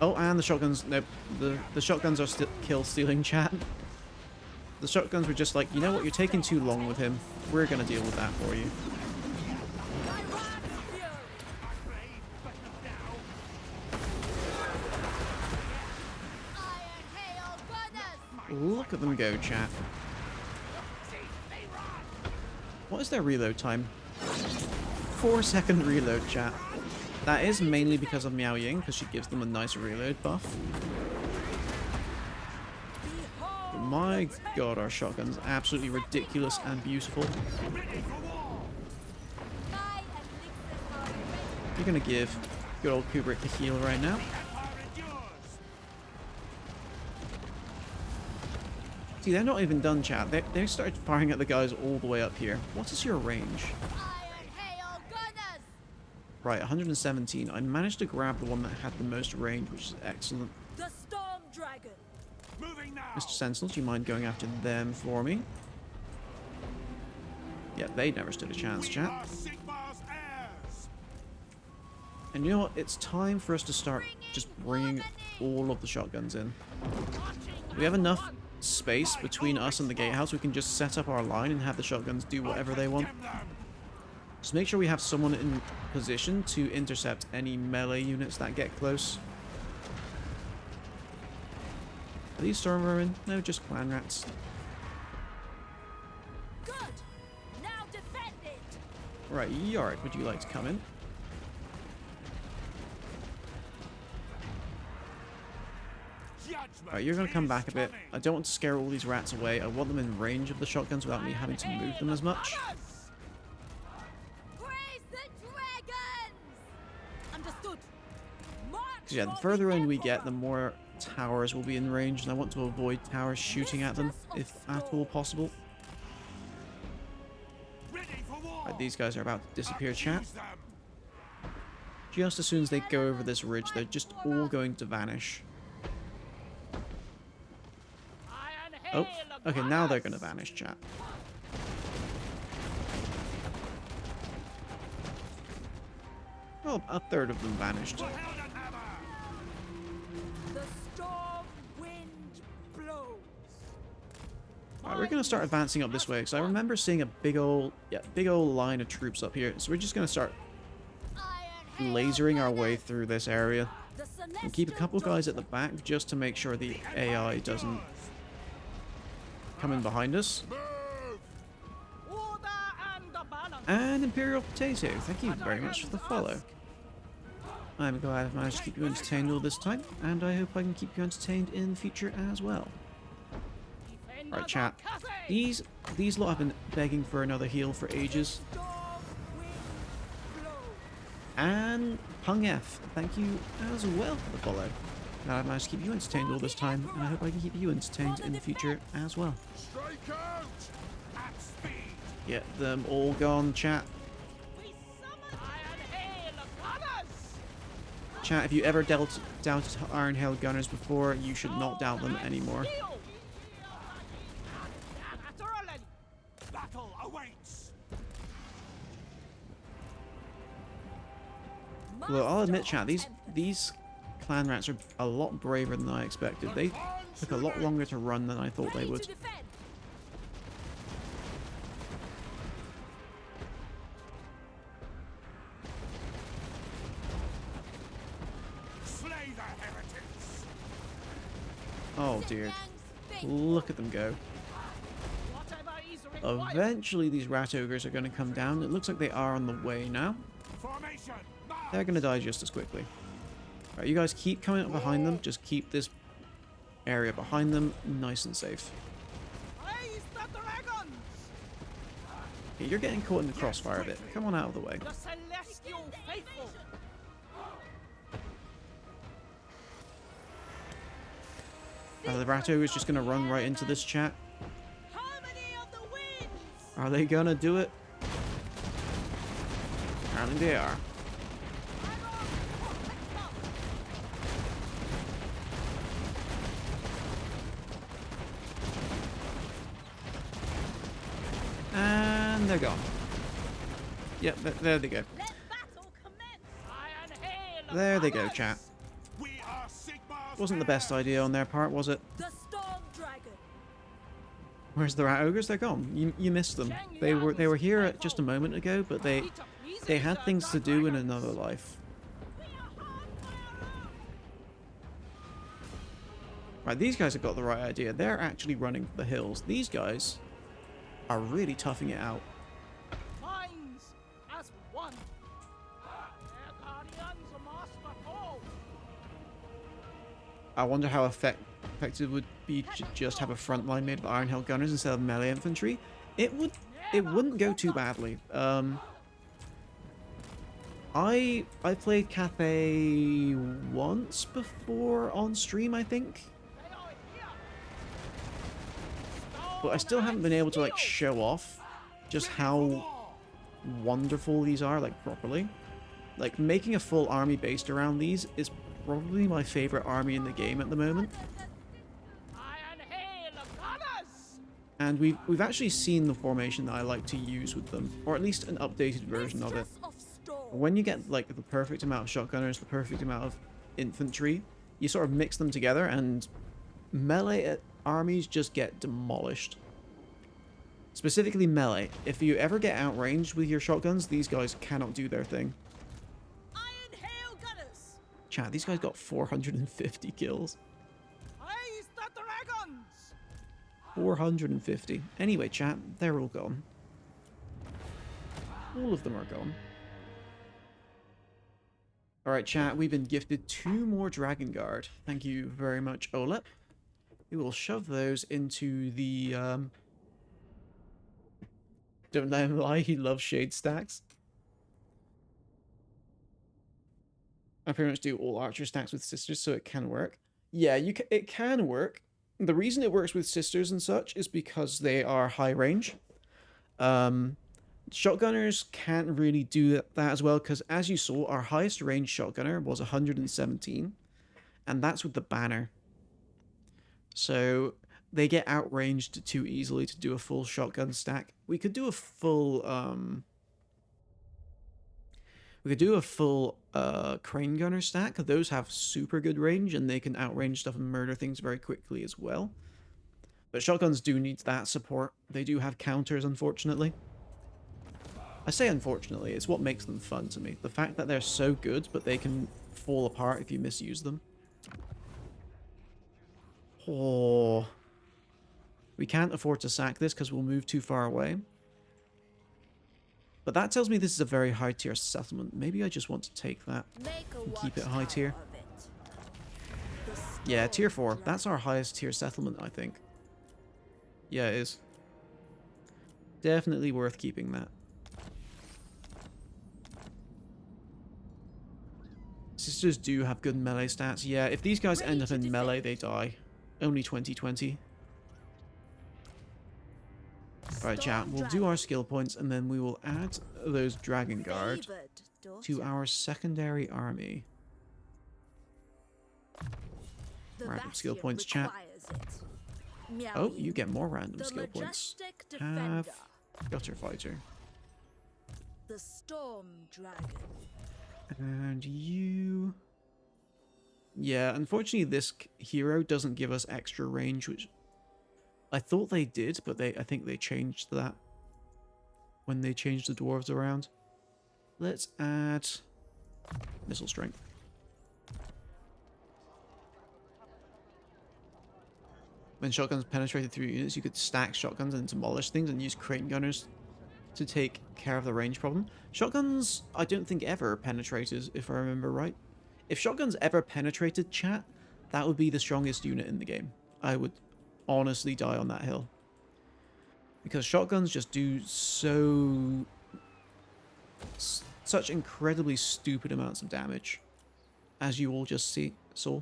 Oh, and the shotguns. Nope, the shotguns are still kill stealing, chat. The shotguns were just like, you know what, you're taking too long with him. We're gonna deal with that for you. Look at them go, chat. What is their reload time? 4-second reload, chat. That is mainly because of Miao Ying, because she gives them a nice reload buff. But my god, our shotgun's absolutely ridiculous and beautiful. You're gonna give good old Kubrick the heal right now. See, they're not even done, chat. They started firing at the guys all the way up here. What is your range? Right, 117. I managed to grab the one that had the most range, which is excellent. The Storm Dragon. Mr. Sentinel, do you mind going after them for me? Yeah, they never stood a chance, chat. And you know what? It's time for us to start just bringing all of the shotguns in. We have enough space between us and the gatehouse. We can just set up our line and have the shotguns do whatever they want. Just make sure we have someone in position to intercept any melee units that get close. Are these Stormvermin? No, just clan rats. Good. Now defend it. Right, Yorick, would you like to come in? Alright, you're going to come back a bit. I don't want to scare all these rats away. I want them in range of the shotguns without me having to move them as much. Praise the Because yeah, the further in we get, the more towers will be in range, and I want to avoid towers shooting at them, if at all possible. Ready for war. Right, these guys are about to disappear, chat. Use them. Just as soon as they go over this ridge, they're just all going to vanish. Oh, okay, now they're going to vanish, chat. Well, a third of them vanished. For Heldenhammer. The storm wind blows. Alright, we're going to start advancing up this way, because I remember seeing a big old line of troops up here. So we're just going to start lasering our way through this area. And keep a couple guys at the back, just to make sure the AI doesn't come in behind us. And Imperial Potato, thank you very much for the follow. I'm glad I've managed to keep you entertained all this time, and I hope I can keep you entertained in the future as well. Right, chat. These lot have been begging for another heal for ages. And Pung F, thank you as well for the follow. Now I've managed to keep you entertained all this time, and I hope I can keep you entertained in the future as well. Strike out! At speed. Get them all gone, chat. Chat, if you ever doubted Iron Hail Gunners before, you should not doubt them anymore. Battle awaits. Well, I'll admit, chat, these clan rats are a lot braver than I expected. They took a lot longer to run than I thought they would. Slay the heretics. Oh dear. Look at them go. Eventually these rat ogres are going to come down. It looks like they are on the way now. Formation. They're going to die just as quickly. Alright, you guys keep coming up behind them. Just keep this area behind them nice and safe. Okay, you're getting caught in the crossfire a bit. Come on out of the way. The rat ogre is just going to run right into this chat. Are they going to do it? Apparently they are. And they're gone. Yep, there they go. There they go, chat. We are Sigmar's Wasn't the best idea on their part, was it? The storm dragon. Where's the rat ogres? They're gone. You missed them. They were here just a moment ago, but they had things to do in another life. Right, these guys have got the right idea. They're actually running for the hills. These guys are really toughing it out. Minds as one. Their guardians are masterful. I wonder how effective it would be to just have a front line made of Iron Hail Gunners instead of melee infantry. It wouldn't go too badly. I played Cathay once before on stream, I think. But I still haven't been able to like show off just how wonderful these are, like properly. Like making a full army based around these is probably my favorite army in the game at the moment. And we've actually seen the formation that I like to use with them, or at least an updated version of it. When you get like the perfect amount of shotgunners, the perfect amount of infantry, you sort of mix them together and melee armies just get demolished. Specifically melee. If you ever get outranged with your shotguns, these guys cannot do their thing. Iron Hail Gunners. Chat, these guys got 450 kills. Praise the dragons. 450. Anyway, chat, they're all gone. All of them are gone. Alright, chat, we've been gifted 2 more Dragon Guard. Thank you very much, Olep. We will shove those into the, Don't let him lie, he loves shade stacks. I pretty much do all archer stacks with sisters, so it can work. Yeah, it can work. The reason it works with sisters and such is because they are high range. Shotgunners can't really do that as well, because as you saw, our highest range shotgunner was 117, and that's with the banner. So they get outranged too easily to do a full shotgun stack. We could do a full crane gunner stack. Those have super good range, and they can outrange stuff and murder things very quickly as well. But shotguns do need that support. They do have counters, unfortunately. I say unfortunately, it's what makes them fun to me. The fact that they're so good, but they can fall apart if you misuse them. Oh. We can't afford to sack this because we'll move too far away. But that tells me this is a very high tier settlement. Maybe I just want to take that and keep it high tier. Yeah, tier 4. That's our highest tier settlement, I think. Yeah, it is. Definitely worth keeping that. Sisters do have good melee stats. Yeah, if these guys end up in melee, they die. Only 2020. Alright, chat. We'll do our skill points, and then we will add those Dragon Guard to our secondary army. Random skill points, chat. Oh, you get more random skill points. Have Gutter Fighter. The Storm Dragon. And you... Yeah, unfortunately this hero doesn't give us extra range, which I thought they did, but I think they changed that when they changed the dwarves around. Let's add missile strength. When shotguns penetrated through units, you could stack shotguns and demolish things and use crane gunners to take care of the range problem. Shotguns, I don't think ever penetrated, if I remember right. If shotguns ever penetrated, chat, that would be the strongest unit in the game. I would honestly die on that hill. Because shotguns just do such incredibly stupid amounts of damage. As you all just saw.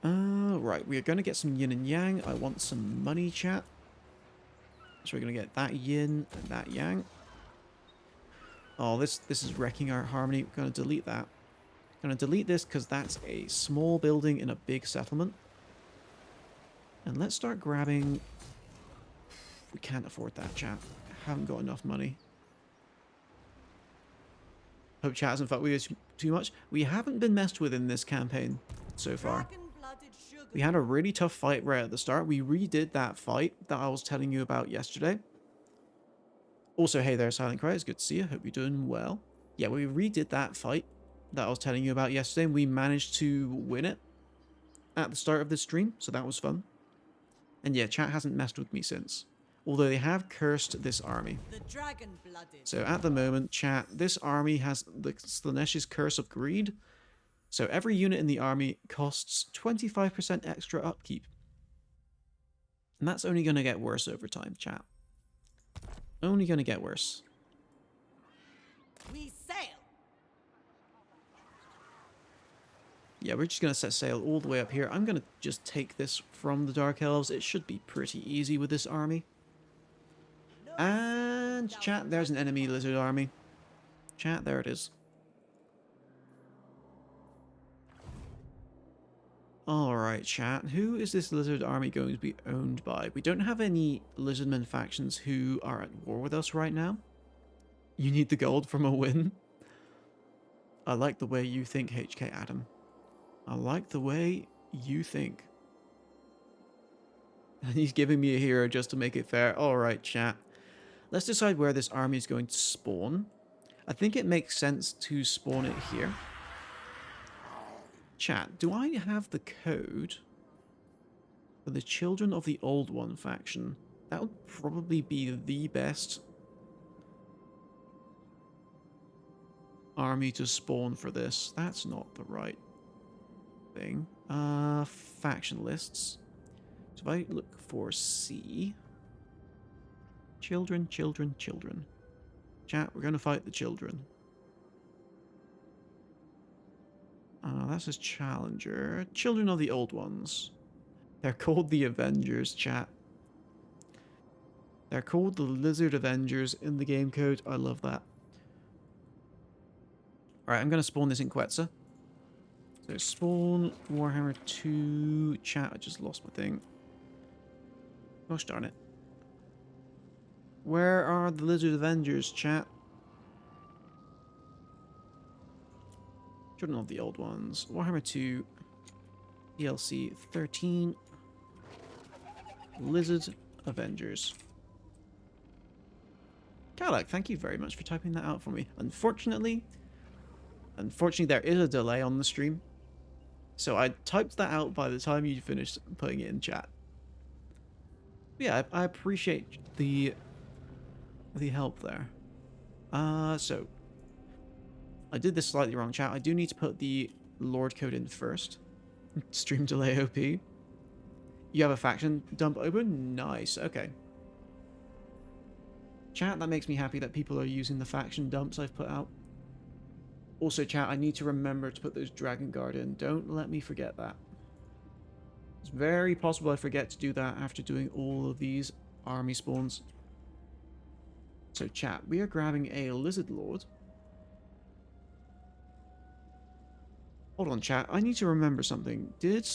Right, we are going to get some yin and yang. I want some money, chat. So we're going to get that yin and that yang. Oh, this is wrecking our harmony. We're going to delete that. Going to delete this because that's a small building in a big settlement. And let's start grabbing... We can't afford that, chat. Haven't got enough money. Hope chat hasn't fucked with us too much. We haven't been messed with in this campaign so far. We had a really tough fight right at the start. We redid that fight that I was telling you about yesterday. Also, hey there, Silent Cry. It's good to see you. Hope you're doing well. Yeah, we redid that fight that I was telling you about yesterday, and we managed to win it at the start of this stream, so that was fun. And yeah, chat hasn't messed with me since. Although they have cursed this army. So at the moment, chat, this army has the Slaaneish's Curse of Greed. So every unit in the army costs 25% extra upkeep. And that's only going to get worse over time, chat. Only going to get worse. We sail. Yeah, we're just going to set sail all the way up here. I'm going to just take this from the Dark Elves. It should be pretty easy with this army. And chat, there's an enemy lizard army. Chat, there it is. Alright, chat. Who is this lizard army going to be owned by? We don't have any lizardmen factions who are at war with us right now. You need the gold from a win. I like the way you think, HK Adam. I like the way you think. And he's giving me a hero just to make it fair. Alright, chat. Let's decide where this army is going to spawn. I think it makes sense to spawn it here. Chat, do I have the code for the Children of the Old One faction? That would probably be the best army to spawn for this. That's not the right thing. Faction lists. So if I look for C... Children, children, children. Chat, we're going to fight the children. That's his challenger. Children of the Old Ones. They're called the Avengers, chat. They're called the Lizard Avengers in the game code. I love that. Alright, I'm going to spawn this in Quetzal. So spawn Warhammer 2 chat. I just lost my thing. Gosh darn it. Where are the Lizard Avengers, chat? Children of the Old Ones. Warhammer 2. DLC 13. Lizard Avengers. Kalak, thank you very much for typing that out for me. Unfortunately, there is a delay on the stream. So I typed that out by the time you finished putting it in chat. Yeah, I appreciate the help there. So I did this slightly wrong, chat. I do need to put the Lord code in first. Stream delay OP. You have a faction dump open? Nice, okay. Chat, that makes me happy that people are using the faction dumps I've put out. Also, chat, I need to remember to put those Dragon Guard in. Don't let me forget that. It's very possible I forget to do that after doing all of these army spawns. So, chat, we are grabbing a Lizard Lord. Hold on, chat. I need to remember something. Did...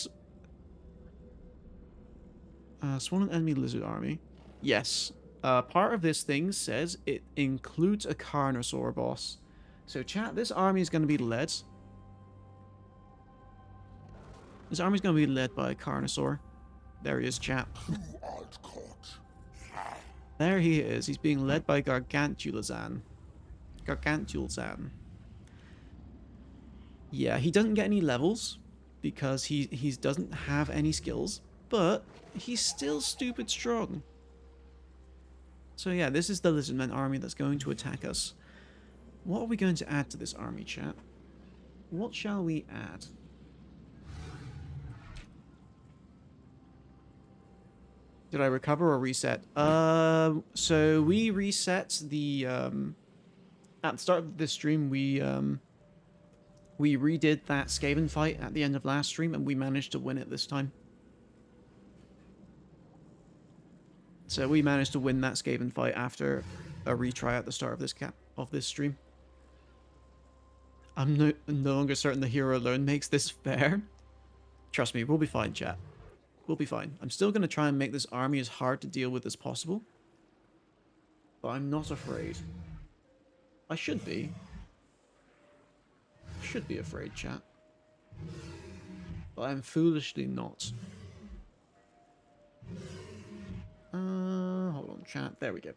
spawn an enemy lizard army? Yes. Part of this thing says it includes a Carnosaur boss. So, chat, this army is going to be led. This army is going to be led by a Carnosaur. There he is, chat. There he is. He's being led by Gargantulazan. Gargantulazan. Yeah, he doesn't get any levels because he doesn't have any skills, but he's still stupid strong. So yeah, this is the lizardmen army that's going to attack us. What are we going to add to this army, chat? What shall we add? Did I recover or reset? So we reset the at the start of this stream. We redid that Skaven fight at the end of last stream, and we managed to win it this time. So we managed to win that Skaven fight after a retry at the start of this stream. I'm no longer certain the hero alone makes this fair. Trust me, we'll be fine, chat. We'll be fine. I'm still going to try and make this army as hard to deal with as possible. But I'm not afraid. I should be. Should be afraid, chat. But I'm foolishly not. Hold on, chat. There we go.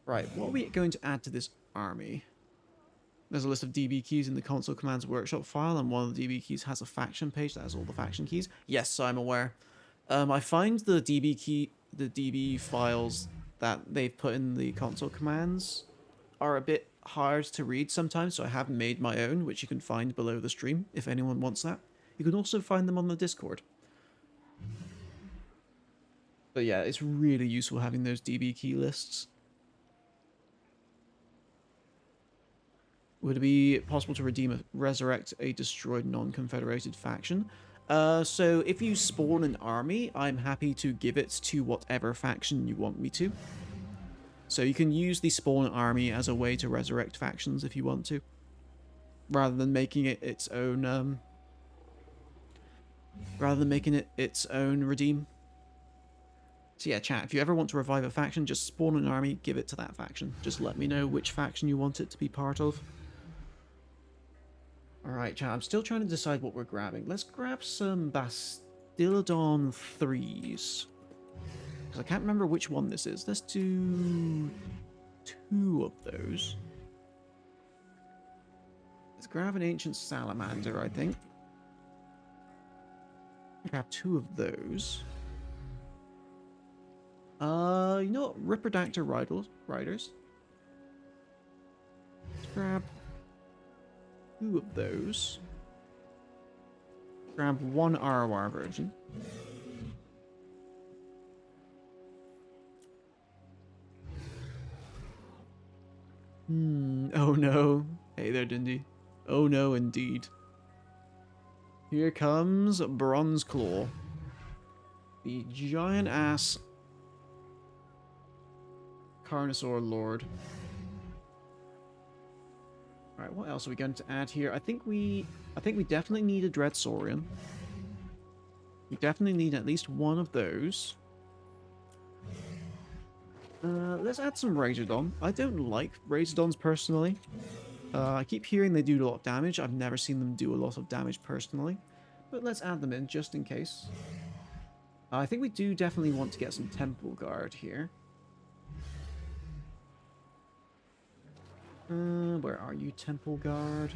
Right, what are we going to add to this army? There's a list of DB keys in the console commands workshop file, and one of the DB keys has a faction page that has all the faction keys. Yes, I'm aware. I find the DB files that they've put in the console commands are a bit hard to read sometimes, so I have made my own, which you can find below the stream if anyone wants that. You can also find them on the Discord. But yeah, it's really useful having those DB key lists. Would it be possible to resurrect a destroyed non-confederated faction? So if you spawn an army, I'm happy to give it to whatever faction you want me to. So you can use the spawn army as a way to resurrect factions if you want to, rather than making it its own. Redeem. So yeah, chat. If you ever want to revive a faction, just spawn an army, give it to that faction. Just let me know which faction you want it to be part of. Alright, chat, I'm still trying to decide what we're grabbing. Let's grab some Bastillodon 3s. Because I can't remember which one this is. Let's do 2 of those. Let's grab an Ancient Salamander, I think. Grab 2 of those. You know what? Riperdactyl Riders. Let's grab 2 of those. Grab 1 ROR version. Oh no. Hey there, Dindy. Oh no, indeed. Here comes Bronze Claw. The giant ass Carnosaur Lord. Alright, what else are we going to add here? I think we definitely need a Dreadsaurian. We definitely need at least one of those. Let's add some Razordon. I don't like Razordons personally. I keep hearing they do a lot of damage. I've never seen them do a lot of damage personally. But let's add them in just in case. I think we do definitely want to get some Temple Guard here. Where are you, Temple Guard?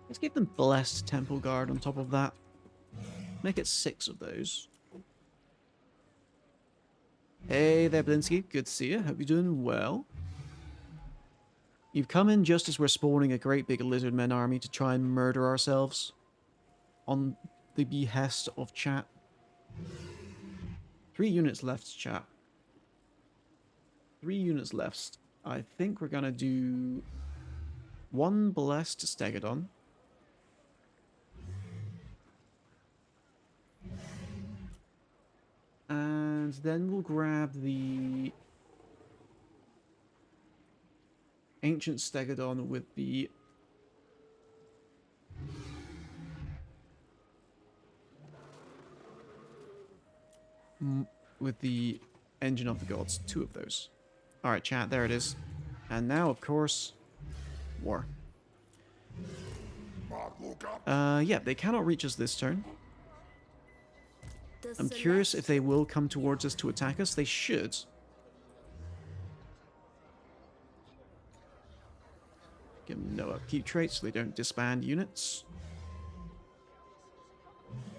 Let's give them Blessed Temple Guard on top of that. Make it 6 of those. Hey there, Blinsky. Good to see you. Hope you're doing well. You've come in just as we're spawning a great big lizardmen army to try and murder ourselves. On the behest of chat. 3 units left, chat. 3 units left. I think we're gonna do 1 Blessed Stegodon. And then we'll grab the Ancient Stegodon with the Engine of the Gods. 2 of those. Alright, chat, there it is. And now, of course, war. Yeah, they cannot reach us this turn. I'm curious if they will come towards us to attack us. They should. Give them no upkeep traits so they don't disband units.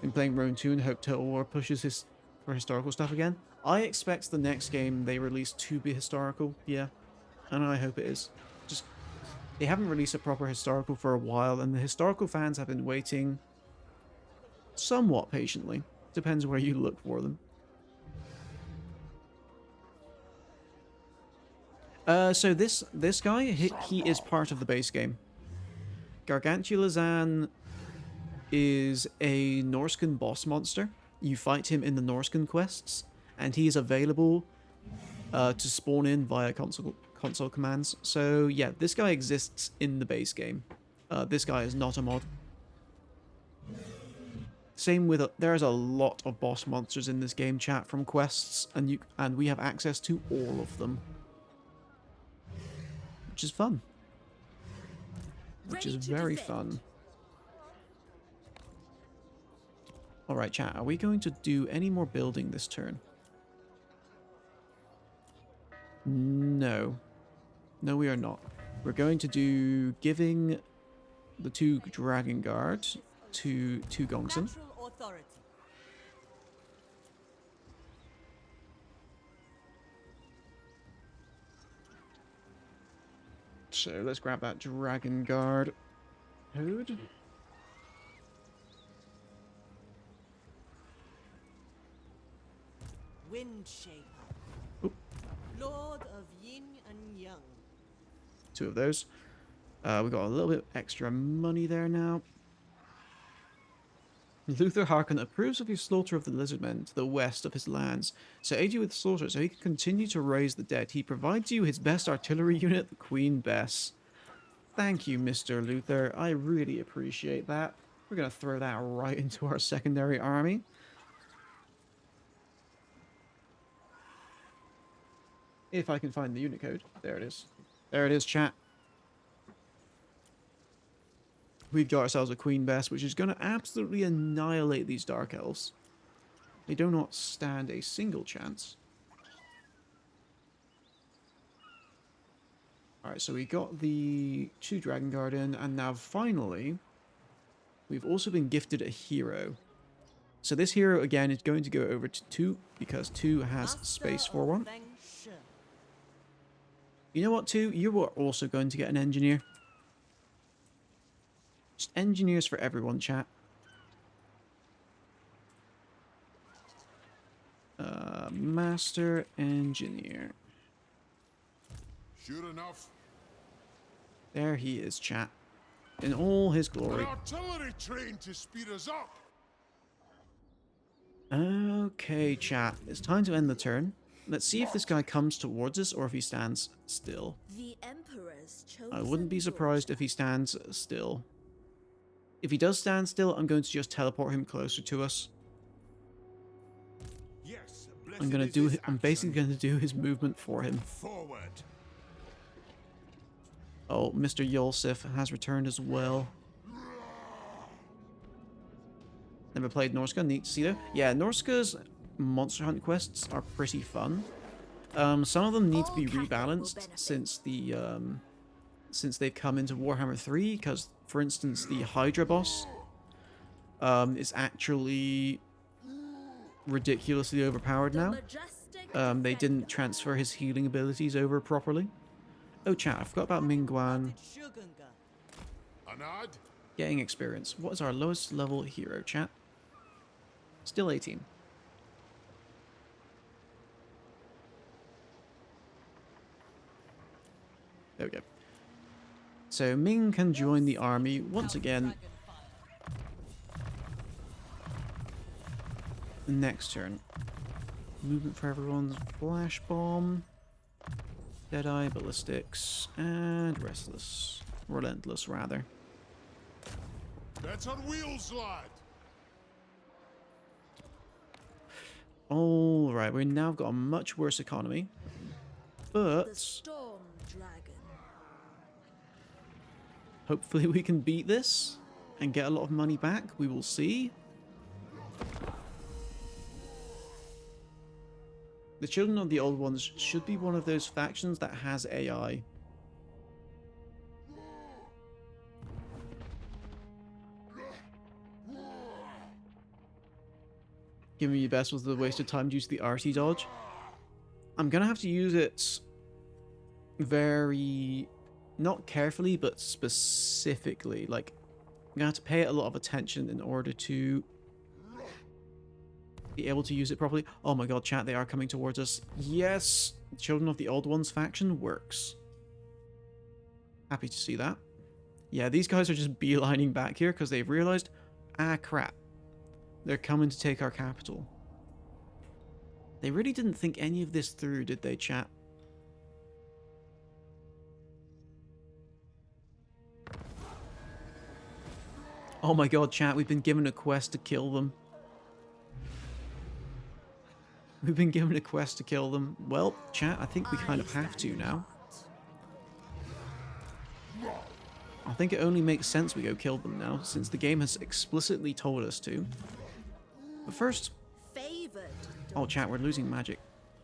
Been playing Rome 2 and hope Total War pushes for historical stuff again. I expect the next game they release to be historical, yeah. And I hope it is. Just, they haven't released a proper historical for a while, and the historical fans have been waiting somewhat patiently. Depends where you look for them. So this guy, he is part of the base game. Gargantulazan is a Norscan boss monster. You fight him in the Norscan quests, and he is available to spawn in via console commands. So yeah, this guy exists in the base game. This guy is not a mod. Same with there's a lot of boss monsters in this game, chat, from quests, and we have access to all of them, which is fun. Which is very fun. All right, chat. Are we going to do any more building this turn? No. No, we are not. We're going to do giving the 2 Dragon Guard to Gongsun. So let's grab that Dragon Guard code. Windshaper, Lord of Yin and Yang. 2 of those. We got a little bit extra money there now. Luther Harkon approves of your slaughter of the lizardmen to the west of his lands. So aid you with slaughter so he can continue to raise the dead. He provides you his best artillery unit, the Queen Bess. Thank you, Mr. Luther. I really appreciate that. We're going to throw that right into our secondary army. If I can find the unit code. There it is. There it is, chat. We've got ourselves a Queen Bess, which is going to absolutely annihilate these Dark Elves. They do not stand a single chance. Alright, so we got the 2 Dragon Guard in, and now finally, we've also been gifted a hero. So this hero, again, is going to go over to 2, because 2 has space for 1. You know what, 2? You are also going to get an engineer. Just engineers for everyone, chat. Master Engineer. Sure enough. There he is, chat. in all his An glory. artillery trained to speed us up. Okay, chat. It's time to end the turn. Let's see if this guy comes towards us or if he stands still. The Emperor's chosen I wouldn't be surprised daughter. if he stands still. If he does stand still, I'm going to just teleport him closer to us. Yes, I'm gonna do. I'm basically going to do his movement for him. Forward. Oh, Mr. Yolsif has returned as well. Never played Norska. Neat to see though. Yeah, Norska's Monster Hunt quests are pretty fun. Some of them need to be All Cathay will rebalanced benefit. since they've come into Warhammer 3. Because, for instance, the Hydra boss is actually ridiculously overpowered The now. majestic They didn't defender. transfer his healing abilities over properly. Oh, chat, I forgot about Mingguan Shugunga. Anad? getting experience. What is our lowest level hero, chat? Still 18. There we go. So Ming can join the army once again next turn. Movement for everyone's Flash Bomb, Deadeye, Ballistics, and Restless. Relentless, rather. That's on wheels, lad. Alright, we've now got a much worse economy. The But Storm Dragon. hopefully we can beat this and get a lot of money back. We will see. The Children of the Old Ones should be one of those factions that has AI. Giving me your best was the waste of time due to the RT dodge. I'm gonna have to use it very, not carefully, but specifically. Like, I'm gonna have to pay it a lot of attention in order to be able to use it properly. Oh my god, chat, they are coming towards us. Yes! Children of the Old Ones faction works. Happy to see that. Yeah, these guys are just beelining back here because they've realized, ah crap, they're coming to take our capital. They really didn't think any of this through, did they, chat? Oh my god, chat, we've been given a quest to kill them. We've been given a quest to kill them. Well, chat, I think we kind of have to now. I think it only makes sense we go kill them now, since the game has explicitly told us to. But first... Favored. Oh, chat, we're losing magic.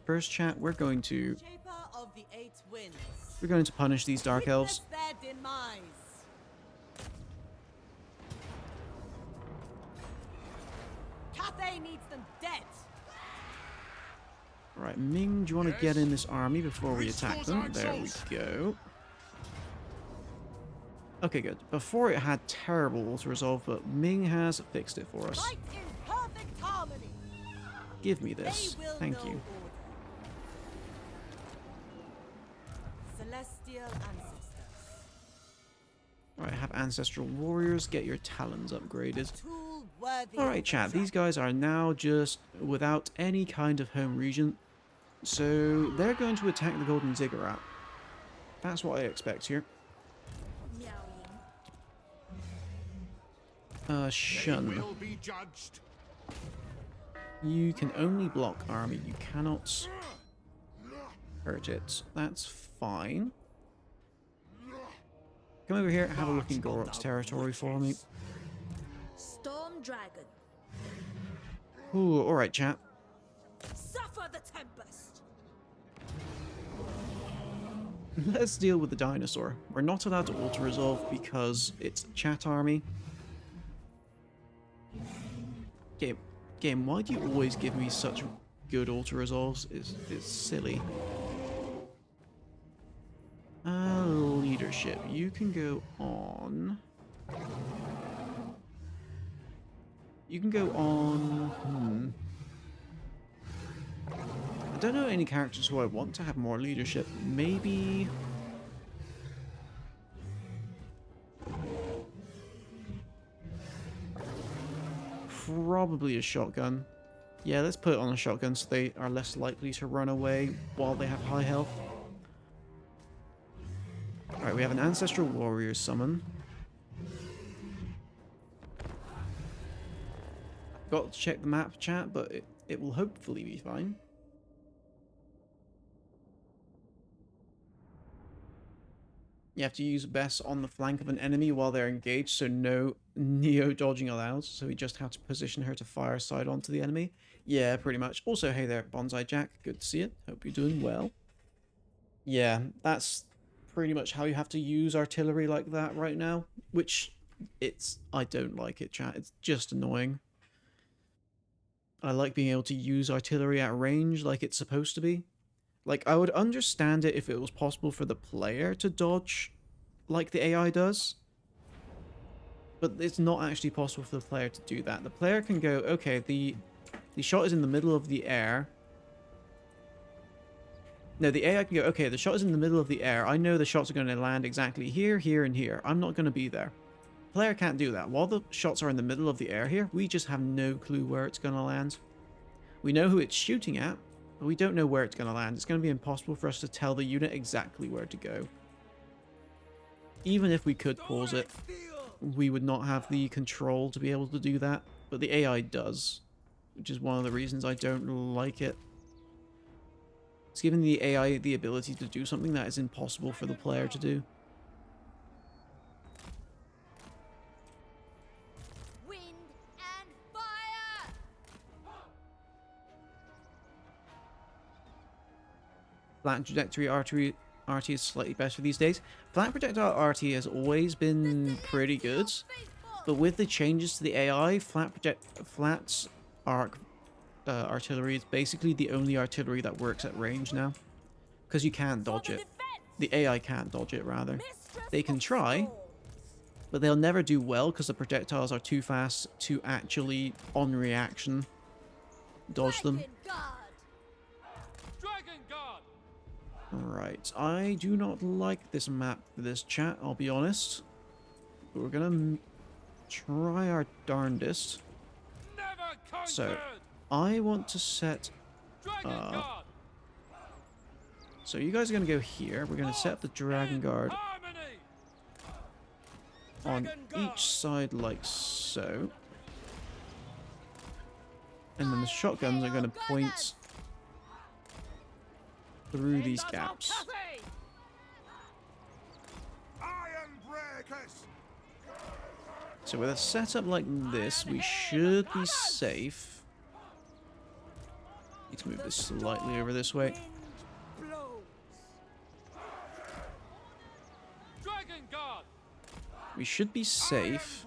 First, chat, we're going to Shaper of the Eight Winds. punish these Dark Elves. Witness their demise. Cathay needs them dead. Right, Ming, do you want to get in this army before we attack them? There we go. Okay, good. Before it had terrible auto-resolve, but Ming has fixed it for us. Fight in perfect harmony. Give me this. They will Thank know you. order. Celestial ancestors. Alright, have Ancestral Warriors. Get your Talons upgraded. Tool worthy. Alright, of chat. the These guys are now just without any kind of home region. So, they're going to attack the Golden Ziggurat. That's what I expect here. Miao Ying. They Shun. will be judged. You can only block army. You cannot hurt it. That's fine. Come over here, have a look in Gorok's territory for me. Storm Dragon. Ooh, alright, chat. Suffer the tempest. Let's deal with the dinosaur. We're not allowed to auto-resolve because it's a chat army. Game, why do you always give me such good auto-resolves? It's silly. Leadership. You can go on... You can go on... I don't know any characters who I want to have more leadership. Maybe... probably a shotgun. Yeah, let's put it on a shotgun so they are less likely to run away while they have high health. Alright, we have an Ancestral Warrior summon. Got to check the map, chat, but it will hopefully be fine. You have to use Bess on the flank of an enemy while they're engaged, so no Neo dodging allowed, so we just have to position her to fire side onto the enemy. Yeah, pretty much. Also, hey there, Bonsai Jack. Good to see it. Hope you're doing well. Yeah, that's pretty much how you have to use artillery like that right now, which I don't like it, chat. It's just annoying. I like being able to use artillery at range like it's supposed to be. Like, I would understand it if it was possible for the player to dodge like the AI does. But it's not actually possible for the player to do that. The player can go, okay, the shot is in the middle of the air. No, the AI can go, okay, the shot is in the middle of the air. I know the shots are going to land exactly here, here, and here. I'm not going to be there. The player can't do that. While the shots are in the middle of the air here, we just have no clue where it's going to land. We know who it's shooting at, but we don't know where it's going to land. It's going to be impossible for us to tell the unit exactly where to go. Even if we could pause it, we would not have the control to be able to do that. But the AI does, which is one of the reasons I don't like it. It's giving the AI the ability to do something that is impossible for the player to do. Wind and fire! Flat trajectory RT is slightly better these days. Flat projectile RT has always been pretty good, but with the changes to the AI, flat arc artillery is basically the only artillery that works at range now, because you can't dodge it. The AI can't dodge it, rather. They can try, but they'll never do well because the projectiles are too fast to actually, on reaction, dodge them. Right, I do not like this map for this chat, I'll be honest. But we're gonna try our darndest. So, I want to set up... So you guys are gonna go here. We're gonna set up the Dragon Guard on each side like so. And then the shotguns are gonna point through these gaps. So with a setup like this, we should be safe. Need to move this slightly over this way. We should be safe.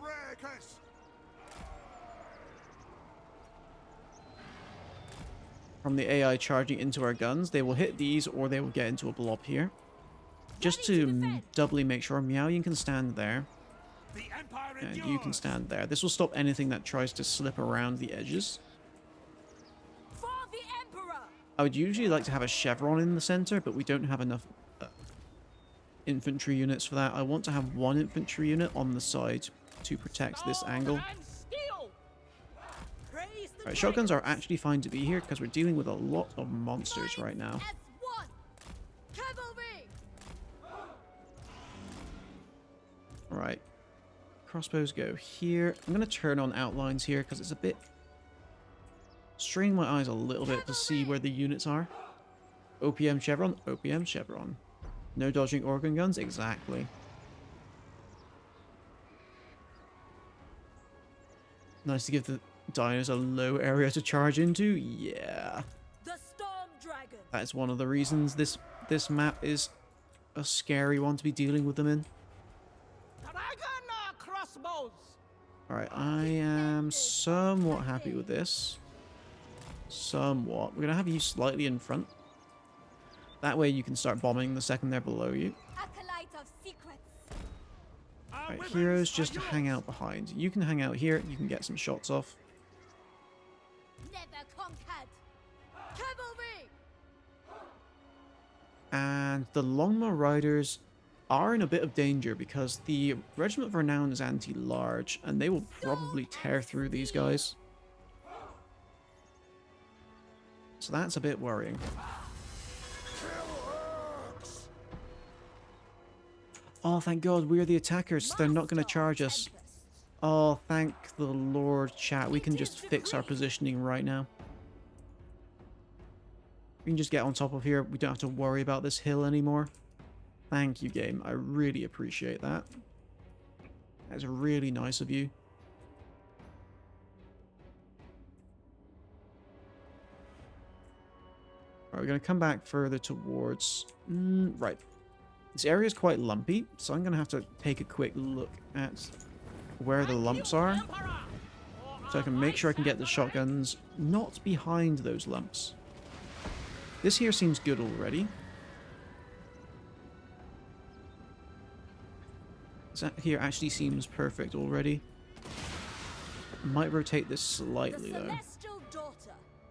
From the AI charging into our guns. They will hit these or they will get into a blob here. Just to doubly make sure Miao Ying can stand there. And you can stand there. This will stop anything that tries to slip around the edges. I would usually like to have a chevron in the center, but we don't have enough infantry units for that. I want to have one infantry unit on the side to protect this angle. Alright, shotguns are actually fine to be here because we're dealing with a lot of monsters right now. Alright. Crossbows go here. I'm going to turn on outlines here because it's a bit... strain my eyes a little bit to see where the units are. OPM chevron, OPM chevron. No dodging organ guns, exactly. Nice to give the dinos a low area to charge into. Yeah. That is one of the reasons this map is a scary one to be dealing with them in. Alright, I am somewhat happy with this. Somewhat. We're going to have you slightly in front. That way you can start bombing the second they're below you. Alright, heroes just hang out behind. You can hang out here, you can get some shots off. And the Longma Riders are in a bit of danger because the Regiment of Renown is anti-large and they will probably tear through these guys. So that's a bit worrying. Oh, thank God, we're the attackers. They're not going to charge us. Oh, thank the Lord, chat. We can just fix our positioning right now. We can just get on top of here. We don't have to worry about this hill anymore. Thank you, game. I really appreciate that. That's really nice of you. Alright, we're going to come back further towards... right. This area is quite lumpy, so I'm going to have to take a quick look at where the lumps are. So I can make sure I can get the shotguns not behind those lumps. This here seems good already. This here actually seems perfect already. Might rotate this slightly though.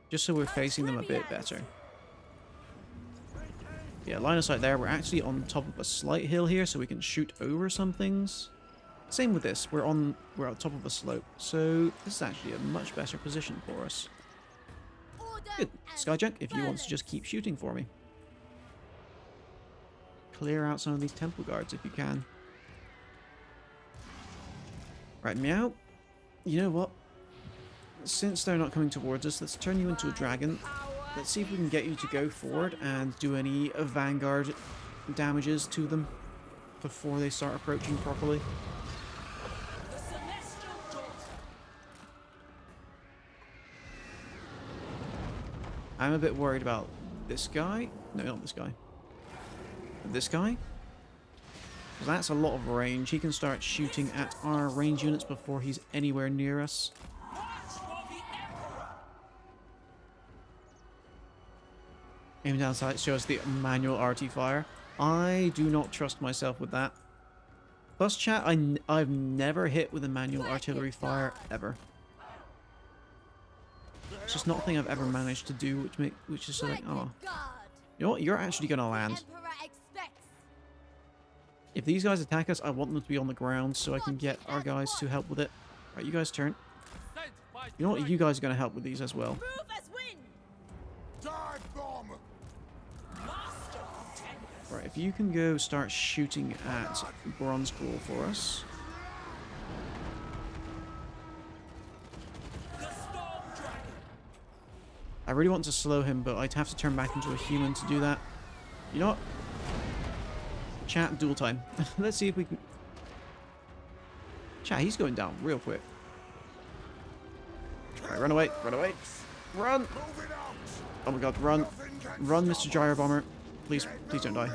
Just so we're facing them a bit better. Yeah, line of sight there. We're actually on top of a slight hill here, so we can shoot over some things. Same with this. We're on top of a slope, so this is actually a much better position for us. Good. Skyjack, if you want to just keep shooting for me. Clear out some of these temple guards if you can. Right, Miao. You know what? Since they're not coming towards us, let's turn you into a dragon. Let's see if we can get you to go forward and do any vanguard damages to them before they start approaching properly. I'm a bit worried about this guy. No, not this guy. This guy? That's a lot of range. He can start shooting at our range units before he's anywhere near us. Aim down sight shows the manual RT fire. I do not trust myself with that. Plus, chat, I've never hit with a manual artillery fire ever. It's just not a thing I've ever managed to do, which is like, oh, you know what? You're actually gonna land. If these guys attack us, I want them to be on the ground so I can get our guys to help with it. Right, you guys turn. You know what? You guys are gonna help with these as well. Right, if you can go start shooting at Bronze Claw for us. I really want to slow him, but I'd have to turn back into a human to do that. You know what? Chat, duel time. Let's see if we can... Chat, he's going down real quick. Alright, run away, run away. Run! Oh my god, run. Run, Mr. Gyro Bomber. Please, please don't die.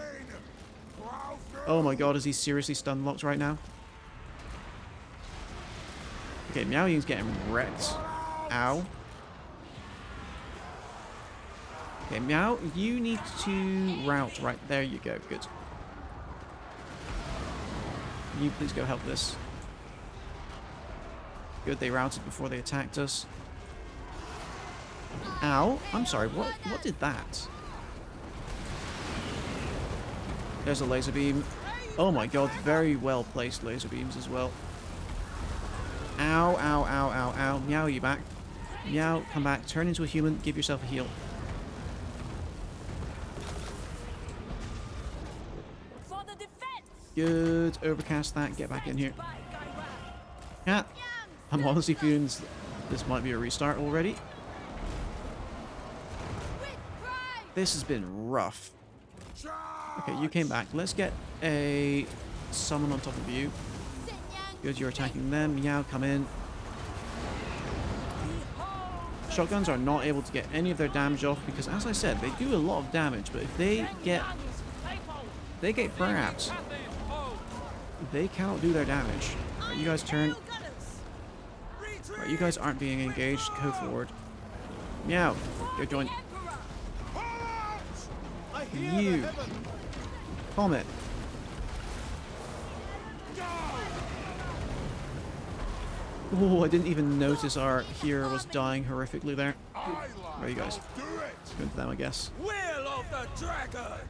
Oh my god, is he seriously stun locked right now? Okay, Miao Ying's getting wrecked. Ow. Okay, Miao, you need to route. Right, there you go. Good. Can you please go help this? Good, they routed before they attacked us. Ow. I'm sorry, what did that? There's a laser beam. Oh my god, very well placed laser beams as well. Ow, ow, ow, ow, ow. Miao, you back? Miao, come back. Turn into a human. Give yourself a heal. Good. Overcast that. Get back in here. Yeah. I'm honestly feeling this might be a restart already. This has been rough. Okay, you came back. Let's get a summon on top of you. Good, you're attacking them. Miao, come in. Shotguns are not able to get any of their damage off because, as I said, they do a lot of damage, but if they get grabbed, they cannot do their damage. Right, you guys turn. Right, you guys aren't being engaged. Go forward. Miao, go join. You. Comet. Oh, I didn't even notice our hero was dying horrifically there. Where are you guys? Go into them, I guess. Will of the Dragons!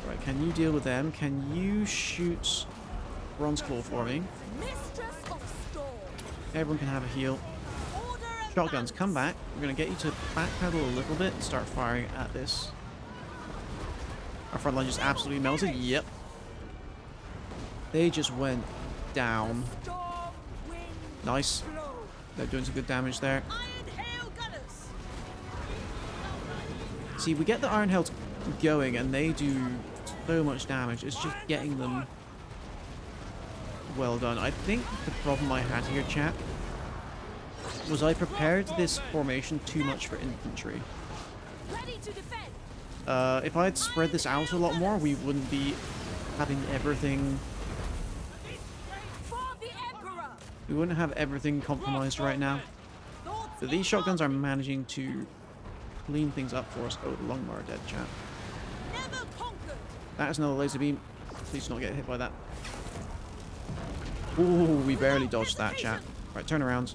Right, can you deal with them? Can you shoot Bronze Claw for me? Everyone can have a heal. Shotguns, come back. We're going to get you to backpedal a little bit and start firing at this. Our front line just absolutely melted. Yep. They just went down. Nice. They're doing some good damage there. See, we get the Iron Hells going and they do so much damage. It's just getting them well done. I think the problem I had here, chat, was I prepared this formation too much for infantry. If I had spread this out a lot more, we wouldn't be having everything... We wouldn't have everything compromised right now. But these shotguns are managing to clean things up for us. Oh, the Longmar are dead, chat. That is another laser beam. Please do not get hit by that. Ooh, we barely dodged that, chat. Right, turn around.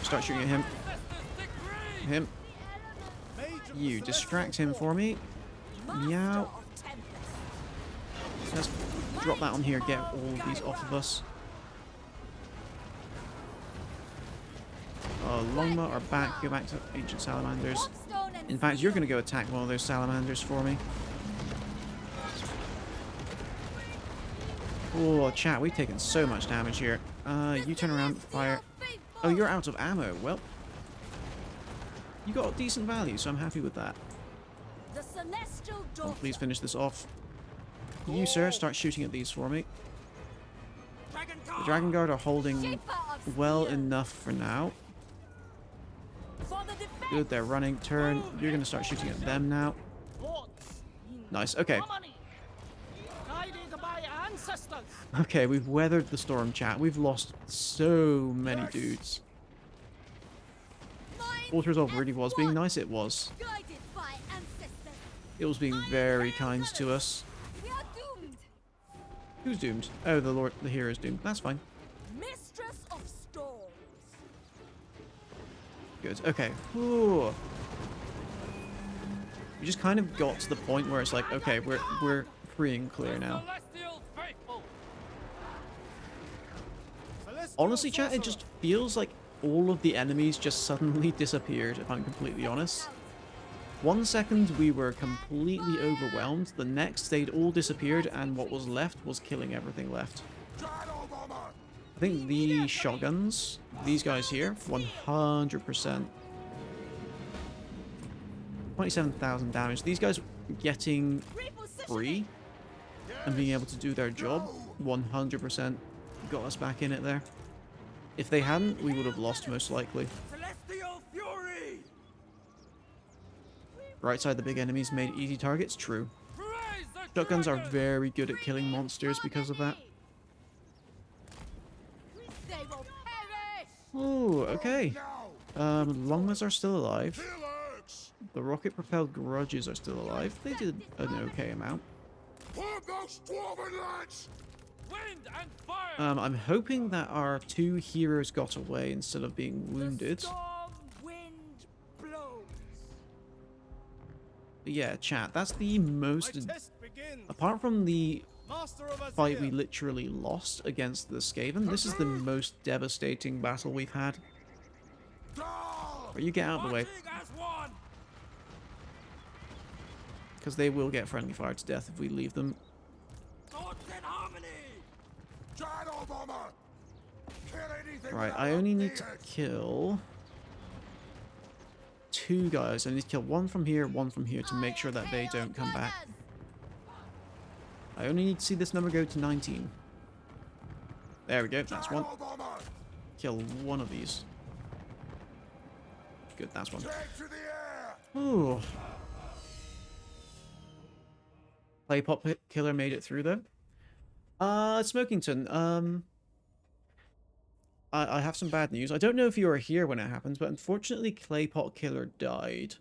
Start shooting at him. Him. You distract him for me. Meow. Let's drop that on here, get all of these off of us. Longma are back. Go back to ancient salamanders. In fact, you're going to go attack one of those salamanders for me. Oh, chat, we've taken so much damage here. You turn around, fire. Oh, you're out of ammo. Well, you got decent value, so I'm happy with that. Oh, please finish this off. You, sir, start shooting at these for me. The Dragon Guard are holding well enough for now. Good, they're running. Turn. You're going to start shooting at them now. Nice, okay. Okay, we've weathered the storm, chat. We've lost so many dudes. Water Resolve really was being nice, it was. It was being very kind to us. Who's doomed? Oh, the hero's doomed. That's fine. Mistress of storms. Good. Okay. Ooh. We just kind of got to the point where it's like, okay, we're free and clear now. Honestly, chat, it just feels like all of the enemies just suddenly disappeared, if I'm completely honest. 1 second we were completely overwhelmed, the next they'd all disappeared, and what was left was killing everything left. I think the shotguns, these guys here, 100%. 27,000 damage. These guys getting free and being able to do their job, 100% got us back in it there. If they hadn't, we would have lost most likely. Right side, the big enemies made easy targets, true. Shotguns are very good at killing monsters because of that. Oh, okay. Longmas are still alive. The rocket-propelled grudges are still alive. They did an okay amount. I'm hoping that our 2 heroes got away instead of being wounded. But yeah, chat, that's the most... Apart from the fight we literally lost against the Skaven, this is the most devastating battle we've had. Or you get out of the way. Because they will get friendly fire to death if we leave them. Right, I only need to kill 2 guys. I need to kill 1 from here, 1 from here to make sure that they don't come back. I only need to see this number go to 19. There we go, that's 1. Kill 1 of these. Good, that's 1. Ooh. Clay Pot Killer made it through though. Smokington, I have some bad news. I don't know if you were here when it happened, but unfortunately Clay Pot Killer died.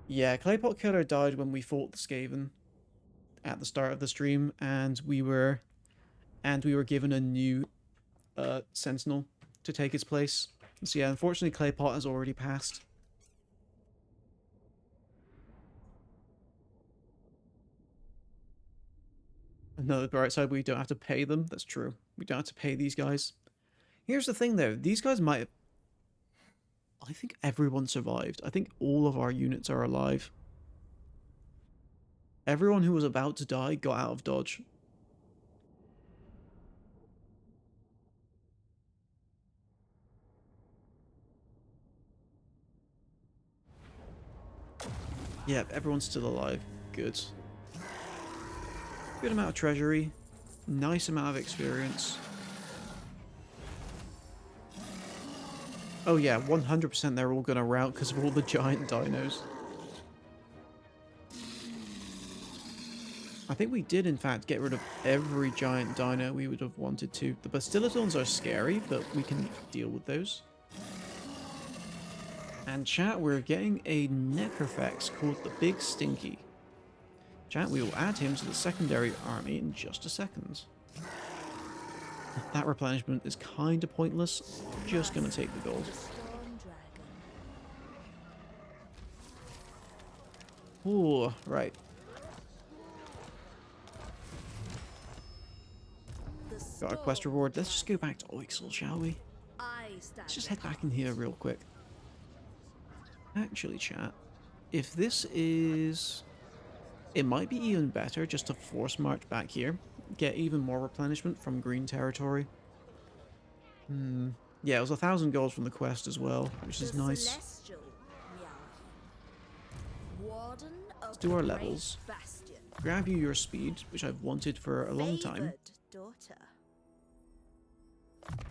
Yeah, Clay Pot Killer died when we fought the Skaven at the start of the stream, and we were given a new Sentinel to take his place. So yeah, unfortunately Clay Pot has already passed. Another bright side, we don't have to pay them. That's true. We don't have to pay these guys. Here's the thing, though. These guys might have... I think everyone survived. I think all of our units are alive. Everyone who was about to die got out of dodge. Yep, everyone's still alive. Good. Good amount of treasury. Nice amount of experience. Oh yeah, 100% they're all going to rout because of all the giant dinos. I think we did, in fact, get rid of every giant dino we would have wanted to. The Bastillodons are scary, but we can deal with those. And chat, we're getting a Necrofex called the Big Stinky. Chat, we will add him to the secondary army in just a second. That replenishment is kind of pointless. Just going to take the gold. Ooh, right. Got our quest reward. Let's just go back to Oixel, shall we? Let's just head back in here real quick. Actually, chat, if this is... It might be even better just to force march back here. Get even more replenishment from green territory. Yeah, it was 1,000 gold from the quest as well, which is nice. Let's do our levels. Grab you your speed, which I've wanted for a long time.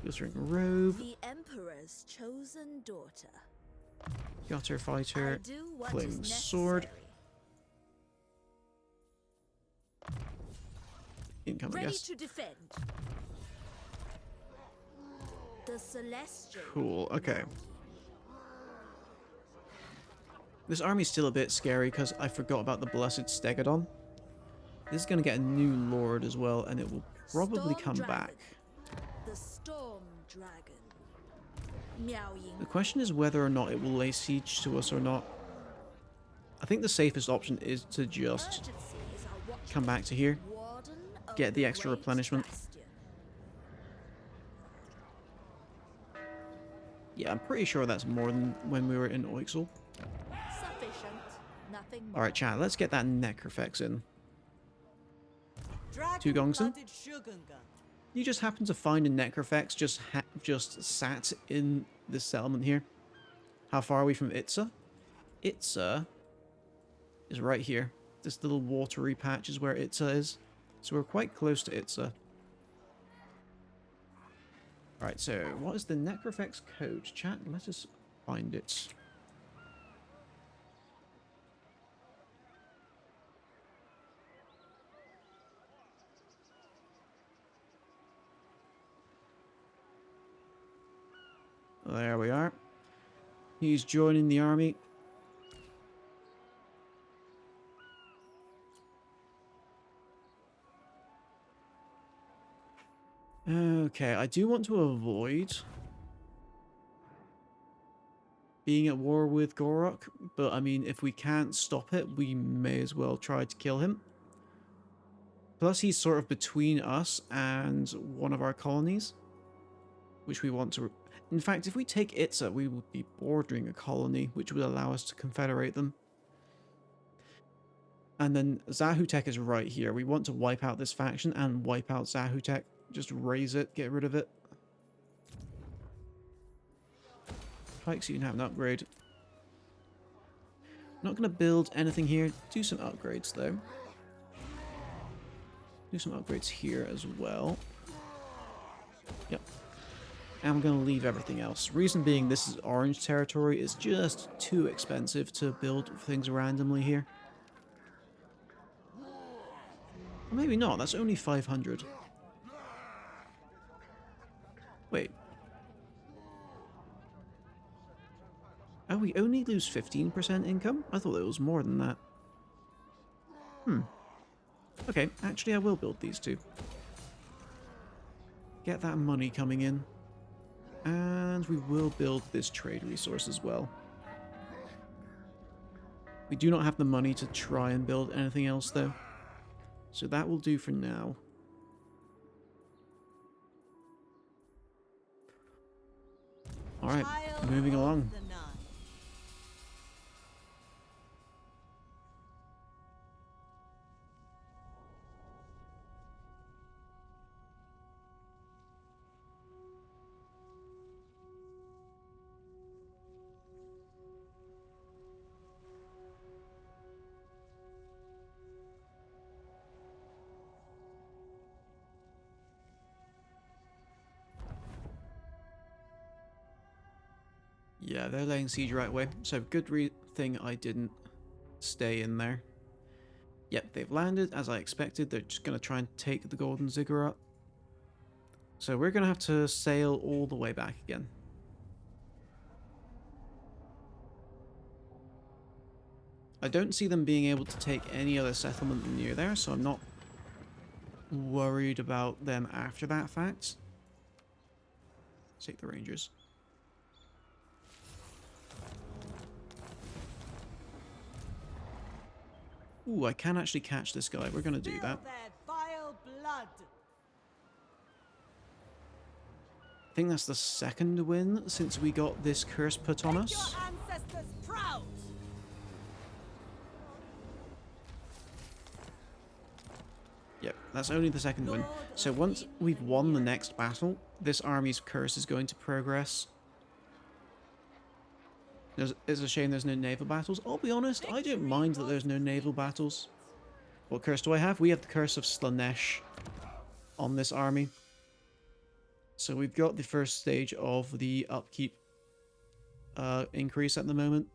Glittering robe. The Emperor's chosen daughter. Gutter fighter. Flaming sword. Incoming, Ready yes. to defend. The Celestial. Cool, okay. This army's still a bit scary because I forgot about the Blessed Stegodon. This is going to get a new lord as well, and it will probably come back. The Storm Dragon. Miao Ying. The question is whether or not it will lay siege to us or not. I think the safest option is to just come back to here. Get the extra replenishment. Yeah, I'm pretty sure that's more than when we were in Oixel. Alright, chat, let's get that Necrofex in. Tu Gongsun? You just happen to find a Necrofex just sat in this settlement here. How far are we from Itza? Itza is right here. This little watery patch is where Itza is. So we're quite close to Itza. Alright, so what is the Necrofex code? Chat, let us find it. There we are. He's joining the army. Okay, I do want to avoid being at war with Gorok, but I mean, if we can't stop it, we may as well try to kill him. Plus, he's sort of between us and one of our colonies, which we want to... In fact, if we take Itza, we would be bordering a colony, which would allow us to confederate them. And then Xahutec is right here. We want to wipe out this faction and wipe out Xahutec. Just raise it, get rid of it. Pikes, you can have an upgrade. Not going to build anything here. Do some upgrades, though. Do some upgrades here as well. Yep. And we're going to leave everything else. Reason being, this is orange territory. It's just too expensive to build things randomly here. Or maybe not. That's only 500. Wait. Oh, we only lose 15% income? I thought it was more than that. Okay, actually I will build these two. Get that money coming in. And we will build this trade resource as well. We do not have the money to try and build anything else though. So that will do for now. Alright, Child moving of along. the Nine. Yeah, they're laying siege right away, so good thing I didn't stay in there. Yep, they've landed, as I expected. They're just going to try and take the golden ziggurat. So we're going to have to sail all the way back again. I don't see them being able to take any other settlement near there, so I'm not worried about them after that fact. Let's take the rangers. Ooh, I can actually catch this guy. We're going to do Spill that. their vile blood. I think that's the second win since we got this curse put on Make us. your ancestors proud. Yep, that's only the second win. So once we've won the next battle, this army's curse is going to progress. It's a shame there's no naval battles. I'll be honest, I don't mind that there's no naval battles. What curse do I have? We have the curse of Slanesh on this army. So we've got the first stage of the upkeep increase at the moment.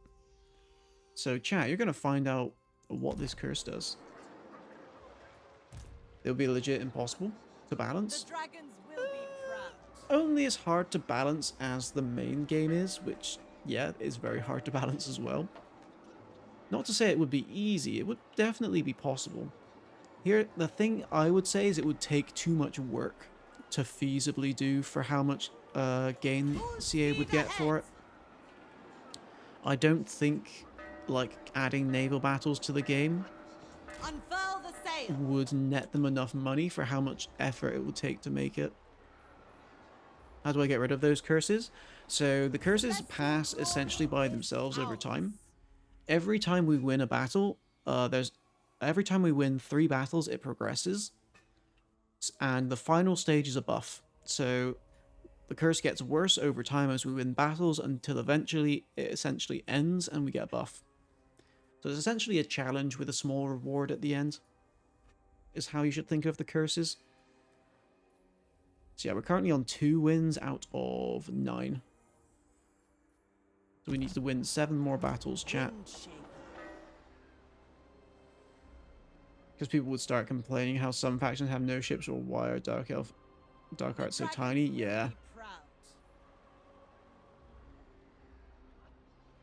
So chat, you're going to find out what this curse does. It'll be legit impossible to balance. The dragons will be proud. Only as hard to balance as the main game is, which, yeah, is very hard to balance as well. Not to say it would be easy, it would definitely be possible. Here, the thing I would say is it would take too much work to feasibly do for how much gain CA would get for it. I don't think, like, adding naval battles to the game Unfurl the sail. would net them enough money for how much effort it would take to make it. How do I get rid of those curses? So the curses pass essentially by themselves over time. Every time we win a battle, every time we win 3 battles, it progresses. And the final stage is a buff. So the curse gets worse over time as we win battles until eventually it essentially ends and we get a buff. So it's essentially a challenge with a small reward at the end, is how you should think of the curses. So yeah, we're currently on 2 wins out of 9. So we need to win 7 more battles, chat. Because people would start complaining how some factions have no ships or why are Dark Arts so tiny. Yeah.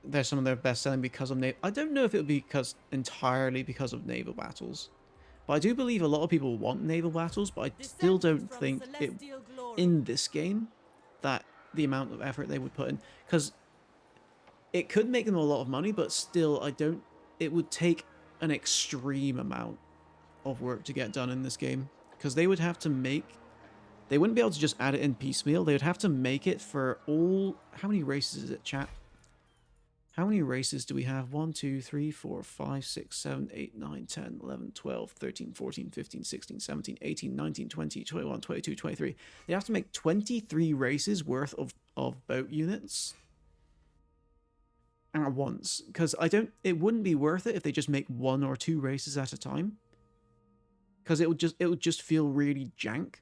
They're some of their best selling because of naval. I don't know if it would be entirely because of naval battles. But I do believe a lot of people want naval battles, but I still don't think in this game that the amount of effort they would put in, because it could make them a lot of money, but still it would take an extreme amount of work to get done in this game, because they would have to they wouldn't be able to just add it in piecemeal. They would have to make it for all, how many races is it, chat? How many races do we have? 1, 2, 3, 4, 5, 6, 7, 8, 9, 10, 11, 12, 13, 14, 15, 16, 17, 18, 19, 20, 21, 22, 23. They have to make 23 races worth of boat units at once. Because it wouldn't be worth it if they just make 1 or 2 races at a time. Because it would just feel really jank.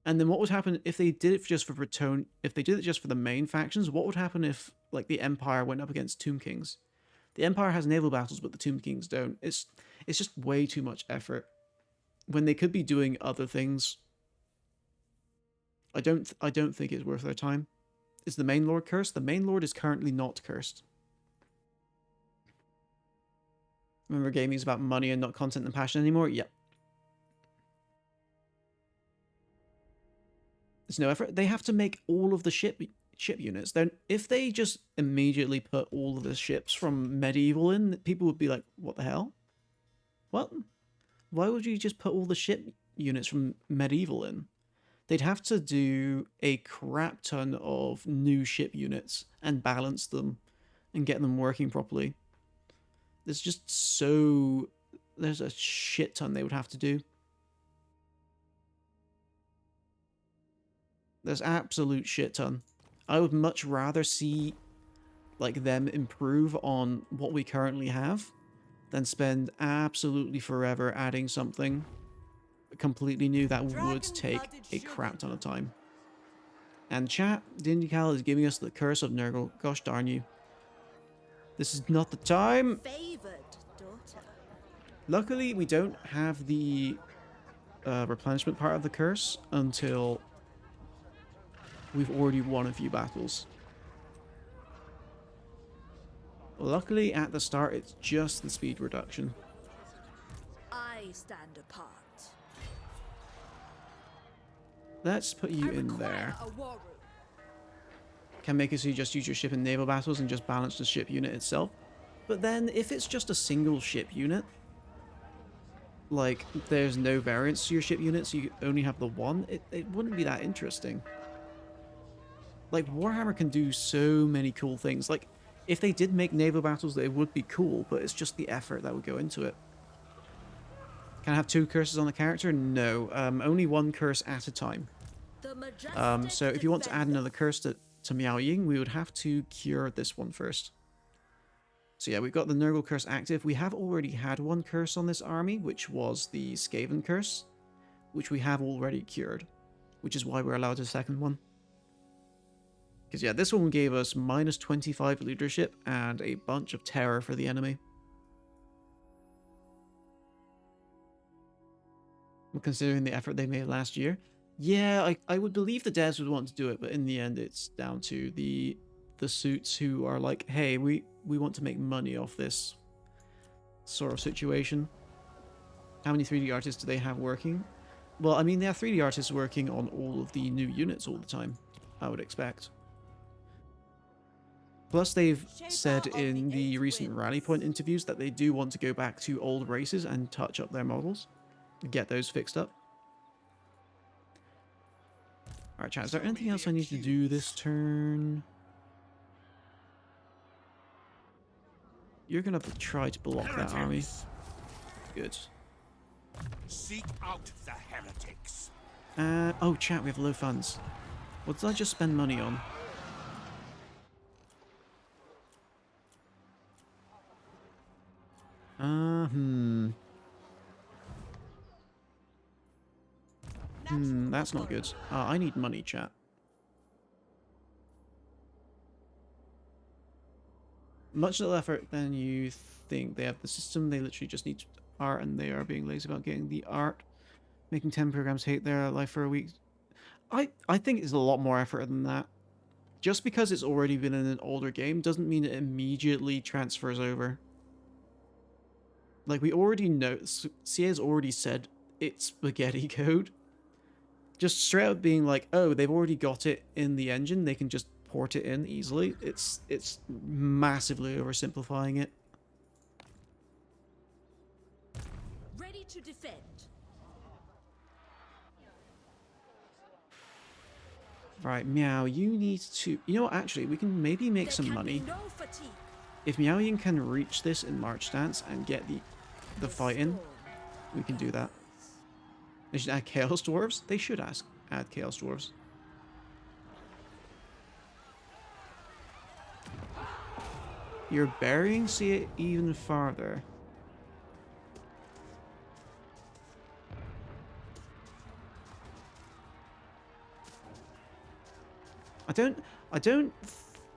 And then what would happen if they did it just for Breton? If they did it just for the main factions, what would happen if, like, the Empire went up against Tomb Kings? The Empire has naval battles, but the Tomb Kings don't. It's just way too much effort when they could be doing other things. I don't think it's worth their time. Is the main lord cursed? The main lord is currently not cursed. Remember, gaming is about money and not content and passion anymore? Yep. There's no effort. They have to make all of the ship units. Then, if they just immediately put all of the ships from medieval in, people would be like, "What the hell? What? Why would you just put all the ship units from medieval in?" they'd have to do a crap ton of new ship units and balance them and get them working properly. There's just so... There's a shit ton they would have to do. There's absolute shit ton. I would much rather see like them improve on what we currently have than spend absolutely forever adding something completely new that would take a crap ton of time. And chat, Dindical is giving us the curse of Nurgle. Gosh darn you. This is not the time. Favored daughter. Luckily, we don't have the replenishment part of the curse until we've already won a few battles. Luckily, at the start, it's just the speed reduction. I stand apart. Let's put you in there. A war room. Can make it so you just use your ship in naval battles and just balance the ship unit itself. But then, if it's just a single ship unit, like, there's no variance to your ship unit, so you only have the one, it wouldn't be that interesting. Like, Warhammer can do so many cool things. Like, if they did make naval battles, they would be cool, but it's just the effort that would go into it. Can I have 2 curses on the character? No, only 1 curse at a time. So if you want to add another curse to Miao Ying, we would have to cure this one first. So yeah, we've got the Nurgle curse active. We have already had 1 curse on this army, which was the Skaven curse, which we have already cured, which is why we're allowed a second one. Because yeah, this one gave us minus 25 leadership and a bunch of terror for the enemy. Considering the effort they made last year. Yeah, I would believe the devs would want to do it, but in the end it's down to the suits who are like, hey, we want to make money off this sort of situation. How many 3D artists do they have working? Well, I mean, they have 3D artists working on all of the new units all the time, I would expect. Plus, they've said in the recent Rally Point interviews that they do want to go back to old races and touch up their models. Get those fixed up. Alright, chat, is there anything else I need to do this turn? You're gonna have to try to block that army. Good. Seek out the heretics. Oh, chat, we have low funds. What did I just spend money on? That's not good. I need money, chat. Much little effort than you think. They have the system, they literally just need art, and they are being lazy about getting the art. Making 10 programs hate their life for a week. I think it's a lot more effort than that. Just because it's already been in an older game doesn't mean it immediately transfers over. Like, we already know, CA's already said it's spaghetti code. Just straight up being like, oh, they've already got it in the engine, they can just port it in easily. It's massively oversimplifying it. Ready to defend. Right, Miao, you need to... You know what, actually, we can maybe make some money. No fatigue. If Miao Ying can reach this in March stance and get the fight in, we can do that. They should add Chaos Dwarves? They should add Chaos Dwarves. You're burying CA even farther. I don't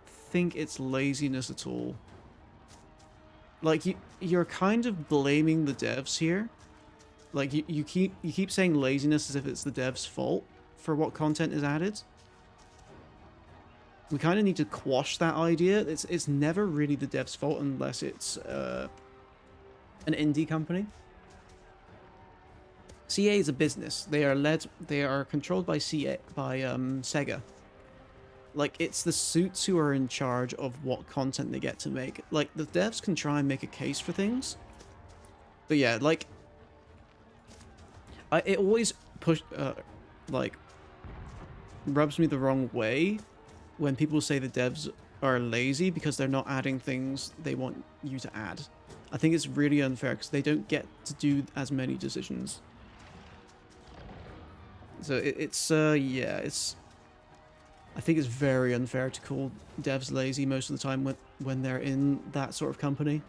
think it's laziness at all. Like, you're kind of blaming the devs here. Like, you keep saying laziness as if it's the devs' fault for what content is added. We kind of need to quash that idea. It's never really the devs' fault unless it's an indie company. CA is a business. They are controlled by Sega. Like, it's the suits who are in charge of what content they get to make. Like, the devs can try and make a case for things. But yeah, like, it always rubs me the wrong way when people say the devs are lazy because they're not adding things they want you to add. I think it's really unfair because they don't get to do as many decisions. So yeah, I think it's very unfair to call devs lazy most of the time when they're in that sort of company.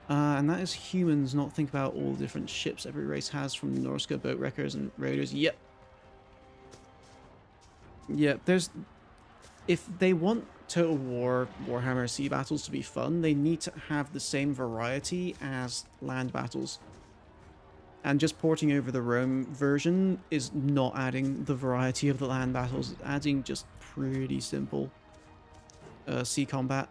And that is humans not think about all the different ships every race has, from Norska, boat wreckers, and raiders. Yep. Yep, if they want Total War, Warhammer Sea battles to be fun, they need to have the same variety as land battles. And just porting over the Rome version is not adding the variety of the land battles, it's adding just pretty simple sea combat.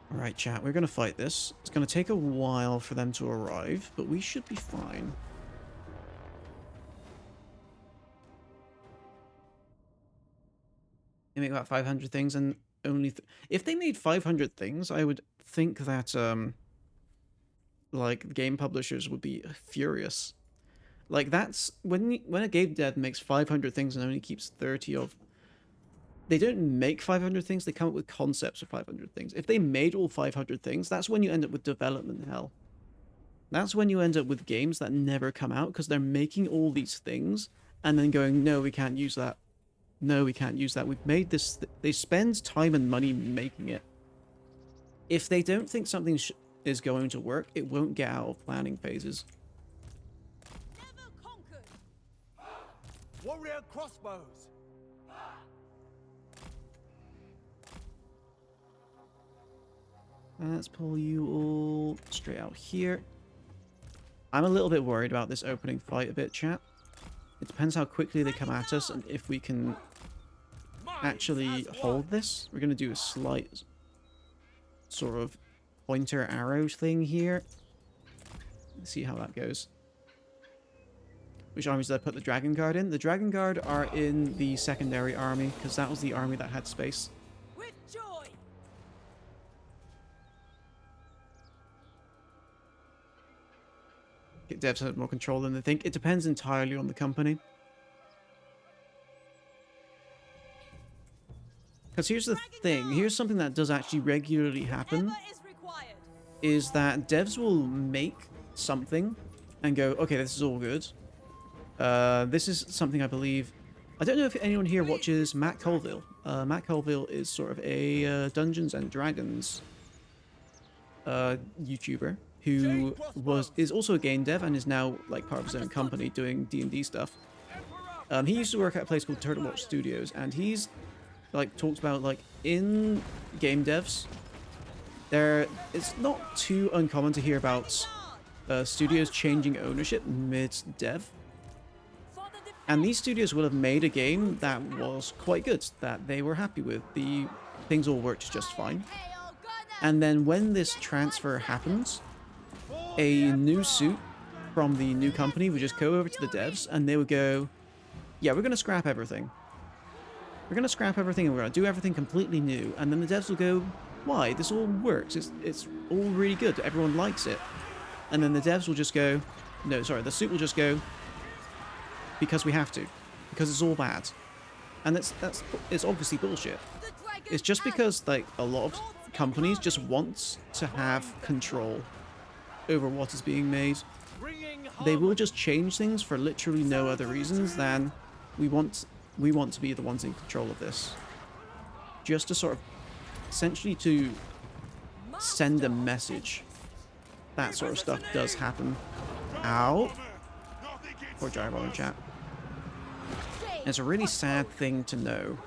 Alright, chat, we're going to fight this. It's going to take a while for them to arrive, but we should be fine. They make about 500 things, and only... if they made 500 things, I would think that, like, game publishers would be furious. Like, that's... when a game dev makes 500 things and only keeps 30 of... they don't make 500 things, they come up with concepts of 500 things. If they made all 500 things, that's when you end up with development hell. That's when you end up with games that never come out, because they're making all these things, and then going, no, we can't use that. No, we can't use that. We've made this... they spend time and money making it. If they don't think something is going to work, it won't get out of planning phases. Never conquered. Warrior crossbows. Let's pull you all straight out here. I'm a little bit worried about this opening fight a bit, chat. It depends how quickly they come at us and if we can actually hold this. We're going to do a slight sort of pointer arrow thing here. Let's see how that goes. Which armies did I put the Dragon Guard in? The Dragon Guard are in the secondary army, because that was the army that had space. With joy. Devs have more control than they think. It depends entirely on the company. Because here's the thing. Here's something that does actually regularly happen. Is that devs will make something and go, okay, this is all good. This is something I believe... I don't know if anyone here watches Matt Colville. Matt Colville is sort of a Dungeons and Dragons YouTuber who is also a game dev and is now like part of his own company doing D&D stuff. He used to work at a place called Turtle Watch Studios, and he's like talked about like in game devs, it's not too uncommon to hear about studios changing ownership mid-dev. And these studios will have made a game that was quite good, that they were happy with. The things all worked just fine. And then when this transfer happens, a new suit from the new company would just go over to the devs and they would go, yeah, we're going to scrap everything. We're going to scrap everything and we're going to do everything completely new. And then the devs will go, why? This all works. It's all really good. Everyone likes it. And then the devs will just go, no, sorry, the suit will just go, because we have to. Because it's all bad. And it's obviously bullshit. It's just because like a lot of companies just want to have control over what is being made. They will just change things for literally no other reasons than we want to be the ones in control of this. Just to sort of essentially to send a message. That sort of stuff does happen. Ow. Poor Gyro in chat. And it's a really sad thing to know.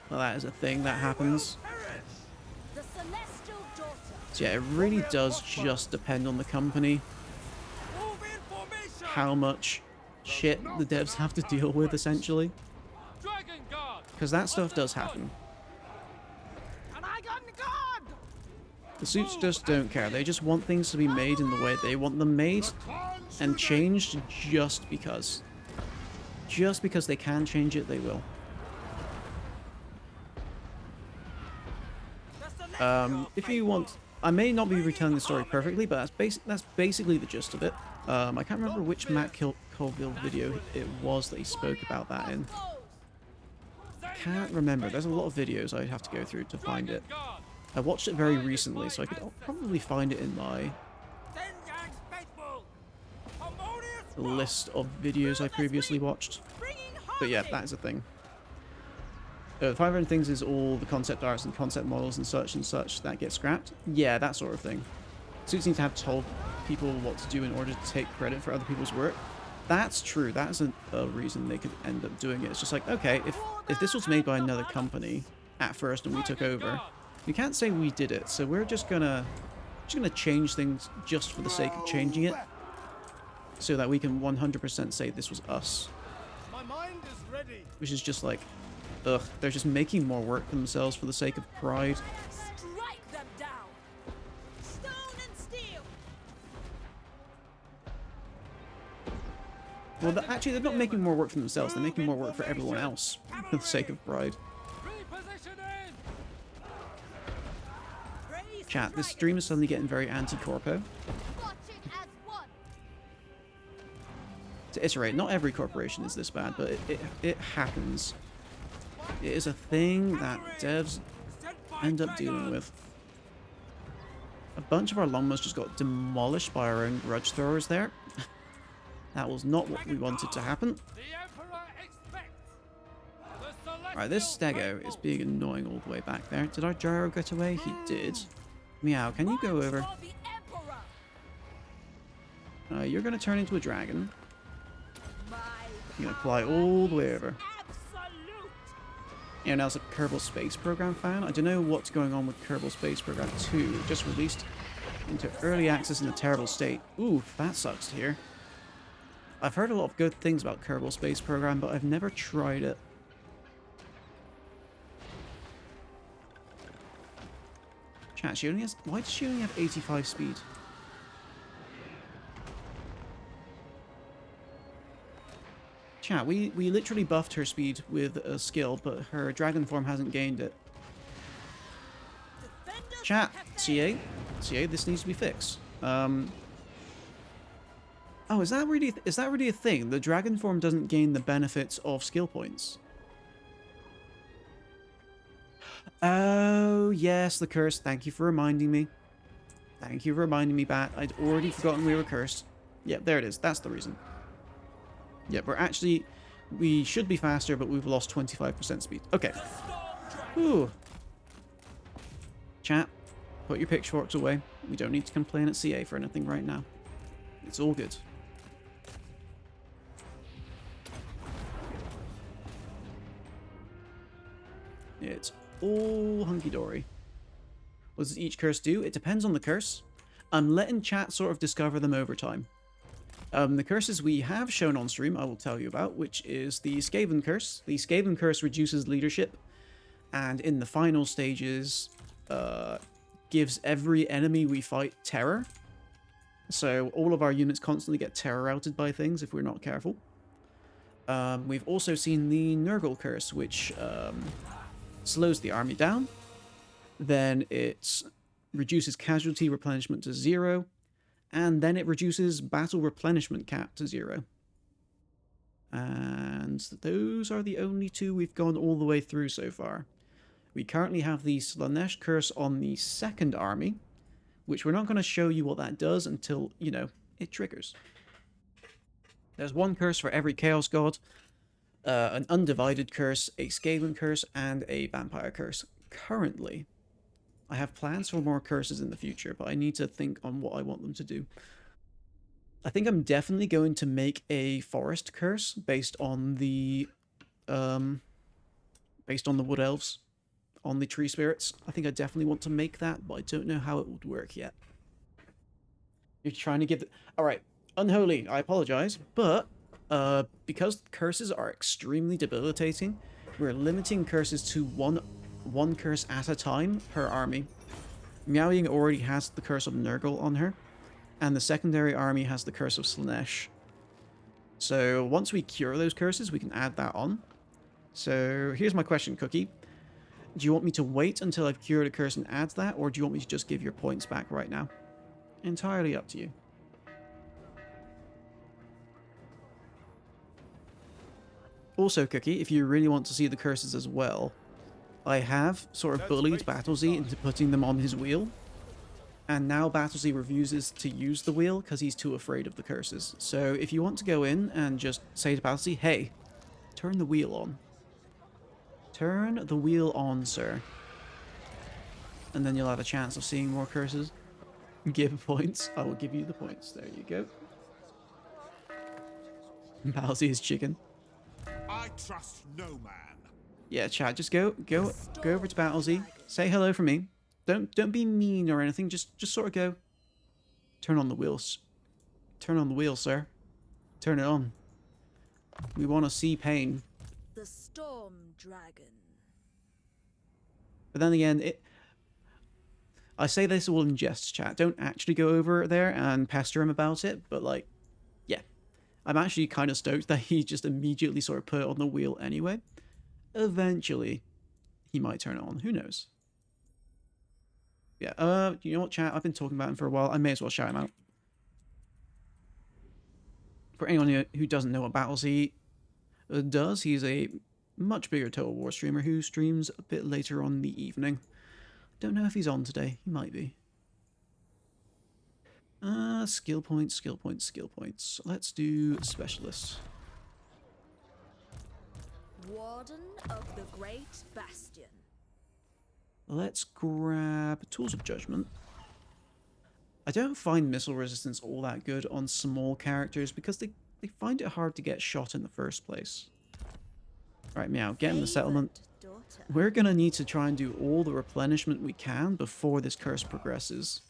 Well, that is a thing that happens. So yeah, it really does just depend on the company. How much shit the devs have to deal with, essentially. Because that stuff does happen. The suits just don't care. They just want things to be made in the way they want them made. And changed just because. Just because they can change it, they will. If you want I may not be retelling the story perfectly, but that's basically the gist of it. I can't remember which Matt Colville video it was that he spoke about that in. Can't remember. There's a lot of videos I'd have to go through to find it. I watched it very recently, so I'll probably find it in my list of videos I previously watched. But yeah, that is a thing. 500 things is all the concept arts and concept models and such that get scrapped. Yeah, that sort of thing. Suits need to have told people what to do in order to take credit for other people's work. That's true. That is a reason they could end up doing it. It's just like, okay, if this was made by another company at first and we took over, we can't say we did it. So we're just gonna change things just for the sake of changing it, so that we can 100% say this was us. My mind is ready. Which is just like, ugh, they're just making more work for themselves for the sake of pride. Strike them down. Stone and steel. Well, actually, they're not making more work for themselves. They're making more work for everyone else for the sake of pride. Chat, this stream is suddenly getting very anti-corpo. To iterate, not every corporation is this bad, but it happens. It is a thing that devs end up dealing with. A bunch of our longbows just got demolished by our own grudge throwers there. That was not what we wanted to happen. Alright, this stego is being annoying all the way back there. Did our gyro get away? He did. Meow, can you go over? You're going to turn into a dragon. You're going to fly all the way over. Yeah, now as a Kerbal Space Program fan, I don't know what's going on with Kerbal Space Program 2. It just released into early access in a terrible state. Ooh, that sucks to hear. I've heard a lot of good things about Kerbal Space Program, but I've never tried it. Chat, she only has... Why does she only have 85 speed? Chat, we literally buffed her speed with a skill, but her dragon form hasn't gained it. Chat, CA, this needs to be fixed. Oh, is that really a thing? The dragon form doesn't gain the benefits of skill points. Oh, yes, the curse. Thank you for reminding me. Thank you for reminding me, Bat. I'd already forgotten we were cursed. Yep, there it is. That's the reason. Yep, we should be faster, but we've lost 25% speed. Okay. Ooh. Chat, put your pitchforks away. We don't need to complain at CA for anything right now. It's all good. It's all hunky-dory. What does each curse do? It depends on the curse. I'm letting chat sort of discover them over time. The curses we have shown on stream, I will tell you about, which is the Skaven Curse. The Skaven Curse reduces leadership, and in the final stages, gives every enemy we fight terror. So all of our units constantly get terror routed by things if we're not careful. We've also seen the Nurgle Curse, which slows the army down. Then it reduces casualty replenishment to 0. And then it reduces battle replenishment cap to 0. And those are the only two we've gone all the way through so far. We currently have the Slaanesh Curse on the second army, which we're not going to show you what that does until, you know, it triggers. There's one curse for every Chaos God, an Undivided Curse, a Skaven Curse, and a Vampire Curse. Currently, I have plans for more curses in the future, but I need to think on what I want them to do. I think I'm definitely going to make a Forest Curse based on the Wood Elves, on the Tree Spirits. I think I definitely want to make that, but I don't know how it would work yet. You're trying to give it... Alright, Unholy, I apologize, but because curses are extremely debilitating, we're limiting curses to one curse at a time per army. Miao Ying already has the Curse of Nurgle on her, and the secondary army has the Curse of Slaanesh. So once we cure those curses, we can add that on. So here's my question, Cookie. Do you want me to wait until I've cured a curse and add that, or do you want me to just give your points back right now? Entirely up to you. Also, Cookie, if you really want to see the curses as well, I have sort of bullied Battlesy into putting them on his wheel. And now Battlesy refuses to use the wheel because he's too afraid of the curses. So if you want to go in and just say to Battlesy, hey, turn the wheel on. Turn the wheel on, sir. And then you'll have a chance of seeing more curses. Give points. I will give you the points. There you go. Battlesy is chicken. I trust no man. Yeah, chat, just go over to Battlesy. Say hello from me. Don't be mean or anything. Just sort of go. Turn on the wheels. Turn on the wheel, sir. Turn it on. We want to see pain. The storm dragon. But then again, I say this all in jest, chat. Don't actually go over there and pester him about it. But like, yeah, I'm actually kind of stoked that he just immediately sort of put it on the wheel anyway. Eventually, he might turn it on. Who knows? Yeah, you know what, chat? I've been talking about him for a while. I may as well shout him out. For anyone who doesn't know what Battlesy does, he's a much bigger Total War streamer who streams a bit later on in the evening. Don't know if he's on today. He might be. Skill points, skill points, skill points. Let's do Specialist. Warden of the Great Bastion. Let's grab Tools of Judgment. I don't find missile resistance all that good on small characters because they find it hard to get shot in the first place. Alright, Meow, get in the settlement. We're gonna need to try and do all the replenishment we can before this curse progresses.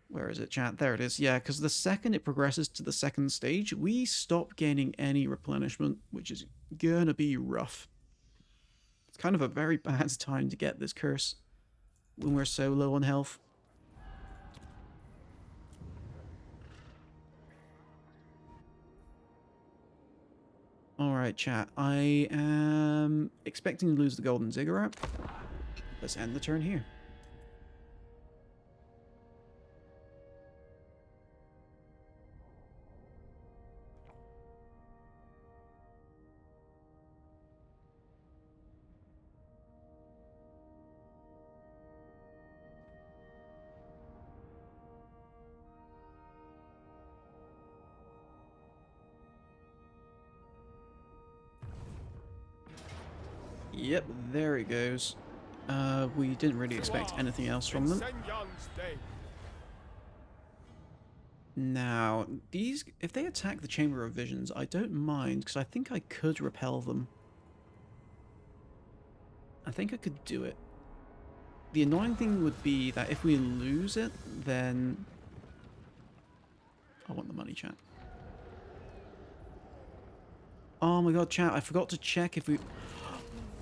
Where is it, chat? There it is. Yeah, because the second it progresses to the second stage, we stop gaining any replenishment, which is gonna be rough. It's kind of a very bad time to get this curse when we're so low on health. Alright, chat. I am expecting to lose the golden ziggurat. Let's end the turn here. Yep, there it goes. We didn't really expect anything else from them. Now, these, if they attack the Chamber of Visions, I don't mind, because I think I could repel them. I think I could do it. The annoying thing would be that if we lose it, then... I want the money, chat. Oh my god, chat, I forgot to check if we...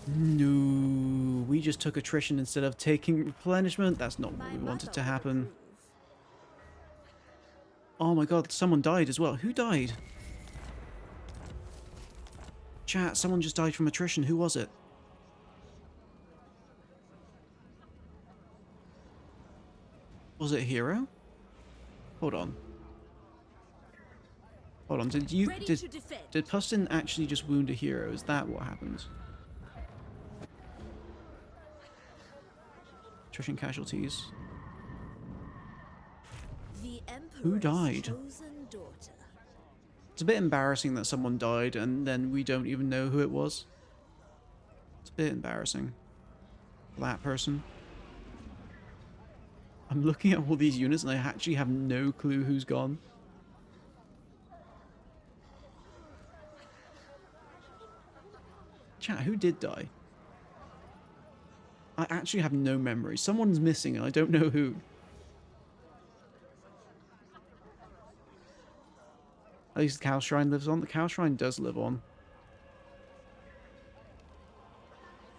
No, we just took attrition instead of taking replenishment. That's not what we wanted to happen. Oh my god, someone died as well. Who died? Chat, someone just died from attrition. Who was it? Was it a hero? Hold on. Hold on, did Pustin actually just wound a hero? Is that what happened? Attrition casualties. Who died? It's a bit embarrassing that someone died and then we don't even know who it was. It's a bit embarrassing. That person. I'm looking at all these units and I actually have no clue who's gone. Chat, who did die? I actually have no memory. Someone's missing and I don't know who. At least the Cow Shrine lives on. The Cow Shrine does live on.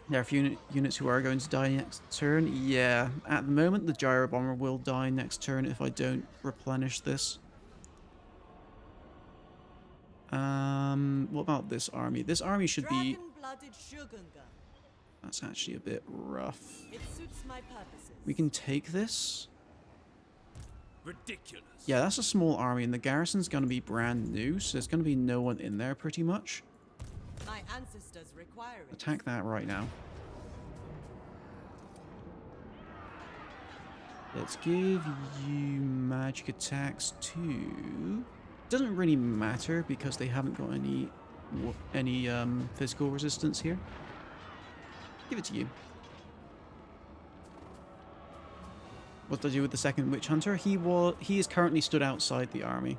There are a few units who are going to die next turn. Yeah, at the moment the Gyro Bomber will die next turn if I don't replenish this. What about this army? This army should be cold-blooded Shogunga. That's actually a bit rough. It suits my purposes. We can take this. Ridiculous. Yeah, that's a small army, and the garrison's going to be brand new, so there's going to be no one in there pretty much. My ancestors require it. Attack that right now. Let's give you magic attacks too. Doesn't really matter because they haven't got any physical resistance here. Give it to you. What did I do with the second witch hunter? He is currently stood outside the army.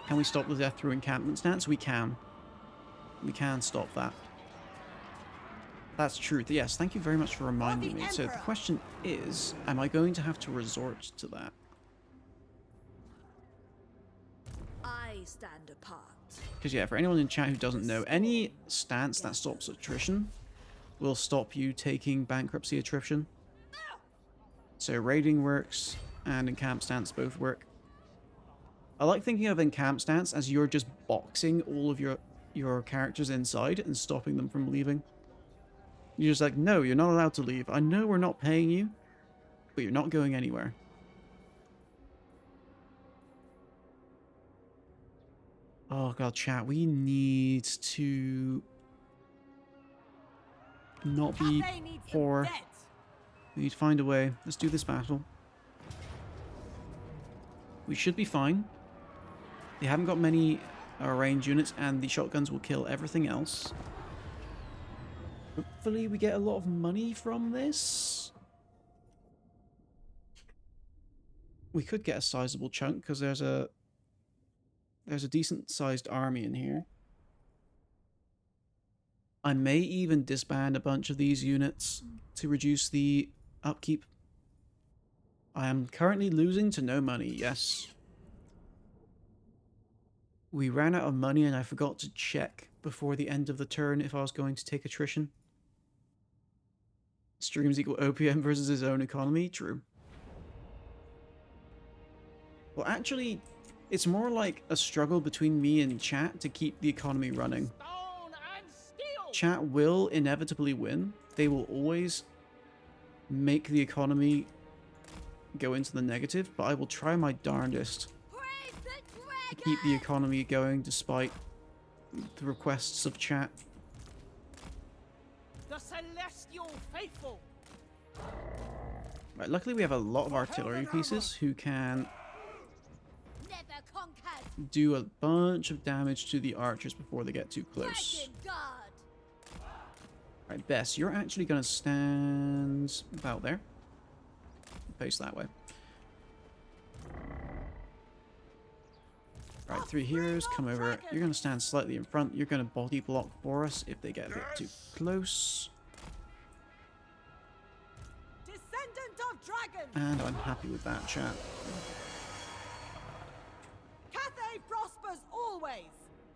Can we stop the death through encampment stance? We can. We can stop that. That's true. Yes, thank you very much for reminding me. So the question is, am I going to have to resort to that? I stand apart. Because yeah, for anyone in chat who doesn't know, any stance that stops attrition will stop you taking bankruptcy attrition. So raiding works and encamp stance both work. I like thinking of encamp stance as you're just boxing all of your characters inside and stopping them from leaving. You're just like, no, you're not allowed to leave. I know we're not paying you, but you're not going anywhere. Oh god, chat, we need to not be poor. We need to find a way. Let's do this battle. We should be fine. They haven't got many range units, and the shotguns will kill everything else. Hopefully we get a lot of money from this. We could get a sizable chunk because there's a decent sized army in here. I may even disband a bunch of these units to reduce the upkeep. I am currently losing to no money, yes. We ran out of money and I forgot to check before the end of the turn if I was going to take attrition. Streams equal OPM versus his own economy? True. Well, actually, it's more like a struggle between me and chat to keep the economy running. Stone and steel. Chat will inevitably win. They will always make the economy go into the negative, but I will try my darndest Praise the to keep the economy going despite the requests of chat. The celestial faithful. Right, luckily we have a lot of artillery pieces who can never conquered. do a bunch of damage to the archers before they get too close. Dragon guard. Right, Bess, you're actually going to stand about there. Face that way. Right, 3 heroes, come over. You're going to stand slightly in front. You're going to body block for us if they get a bit too close. Descendant of dragon. And I'm happy with that, chat. Cathay prospers always.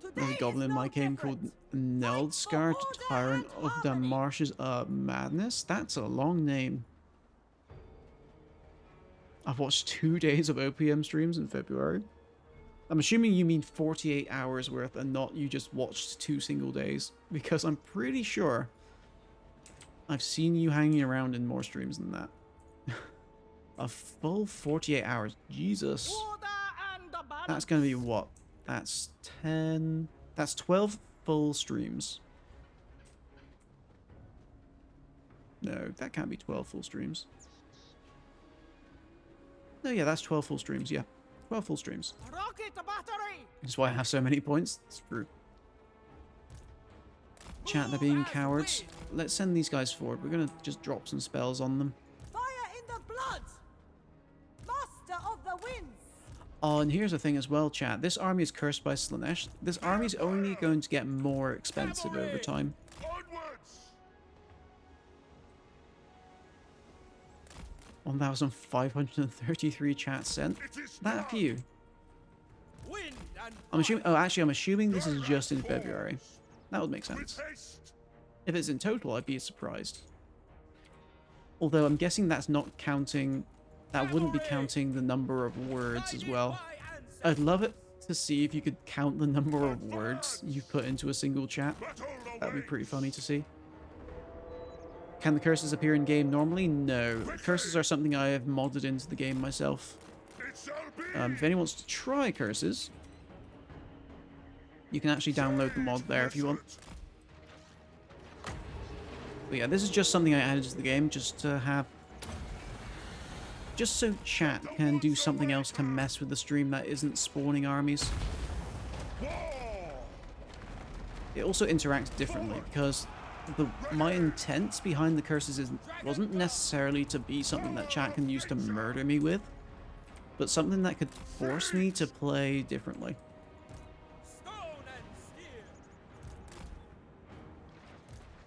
Today There's a goblin is in no my game called different. Neldskart, order Tyrant and of the harmony. Marshes of Madness. That's a long name. I've watched 2 days of OPM streams in February. I'm assuming you mean 48 hours worth and not you just watched 2 single days. Because I'm pretty sure I've seen you hanging around in more streams than that. A full 48 hours. Jesus. Order and the balance. That's going to be what? That's 10... That's 12 full streams. No, that can't be 12 full streams. No, yeah, that's 12 full streams, yeah. 12 full streams. Rocket battery. That's why I have so many points. It's true. Chat, they're being cowards. Let's send these guys forward. We're going to just drop some spells on them. Fire in the blood. Master of the winds. Oh, and here's the thing as well, chat. This army is cursed by Slanesh. This army's only going to get more expensive over time. Onwards! 1,533 chats sent. It is That few. Wind and I'm assuming. Oh, actually, I'm assuming this is just in February. That would make with sense. haste. If it's in total, I'd be surprised. Although I'm guessing that's not counting. That wouldn't be counting the number of words as well. I'd love it to see if you could count the number of words you put into a single chat. That'd be pretty funny to see. Can the curses appear in game normally? No. Curses are something I have modded into the game myself. If anyone wants to try curses, you can actually download the mod there if you want. But yeah, this is just something I added to the game just to have... just so chat can do something else to mess with the stream that isn't spawning armies. It also interacts differently because my intent behind the curses wasn't necessarily to be something that chat can use to murder me with, but something that could force me to play differently.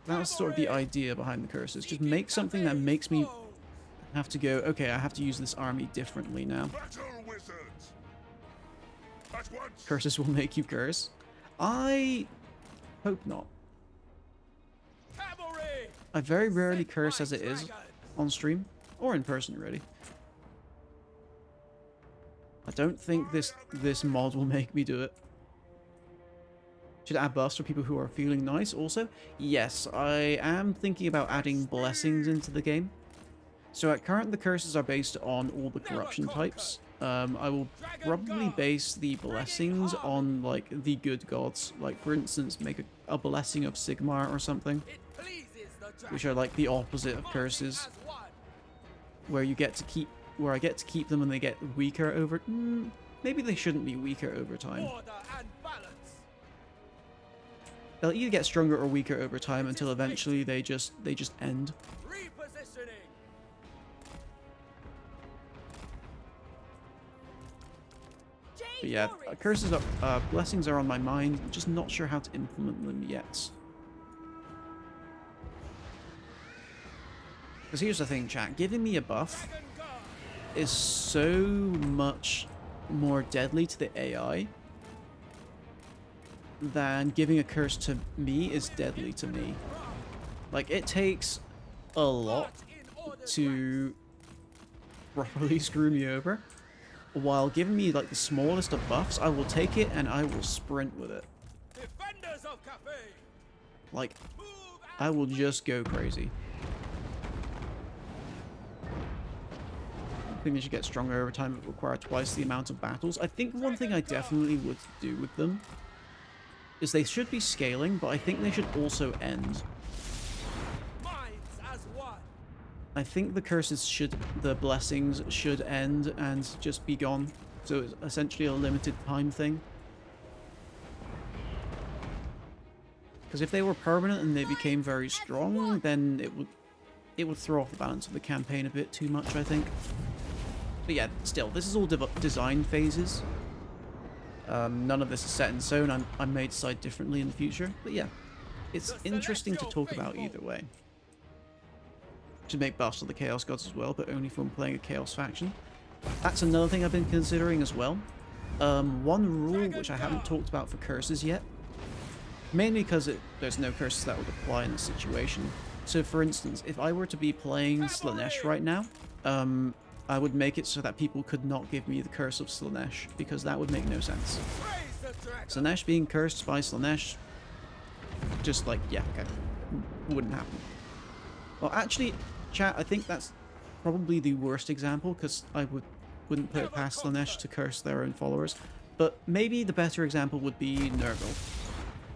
That was sort of the idea behind the curses. Just make something that makes me have to go, okay, I have to use this army differently now. Curses will make you curse. I hope not. I very rarely curse as it is on stream, or in person really. I don't think this mod will make me do it. Should add buffs for people who are feeling nice also? Yes, I am thinking about adding blessings into the game. So at current, the curses are based on all the corruption types. I will probably base the blessings on, like, the good gods. Like, for instance, make a blessing of Sigmar or something. Which are, like, the opposite of curses. Where you get to keep... where I get to keep them and they get weaker over... maybe they shouldn't be weaker over time. They'll either get stronger or weaker over time until eventually they just end. But yeah, curses are, blessings are on my mind, just not sure how to implement them yet. Because here's the thing, chat, giving me a buff is so much more deadly to the AI than giving a curse to me is deadly to me. Like, it takes a lot to properly screw me over. While giving me, like, the smallest of buffs, I will take it and I will sprint with it. Like, I will just go crazy. I think they should get stronger over time but require twice the amount of battles. I think one thing I definitely would do with them is they should be scaling, but I think they should also end. I think the curses the blessings should end and just be gone. So it's essentially a limited time thing. Because if they were permanent and they became very strong, then it would throw off the balance of the campaign a bit too much, I think. But yeah, still, this is all design phases. None of this is set in stone. I may decide differently in the future. But yeah, it's interesting to talk about either way. Should make buffs to the Chaos Gods as well, but only from playing a Chaos faction. That's another thing I've been considering as well. One rule which I haven't talked about for curses yet, mainly because there's no curses that would apply in this situation. So for instance, if I were to be playing Slaanesh right now, I would make it so that people could not give me the curse of Slaanesh, because that would make no sense. Slaanesh being cursed by Slaanesh, just like, yeah, okay, wouldn't happen. Well, actually, chat, I think that's probably the worst example, because I wouldn't put it past Slaanesh to curse their own followers. But maybe the better example would be Nurgle.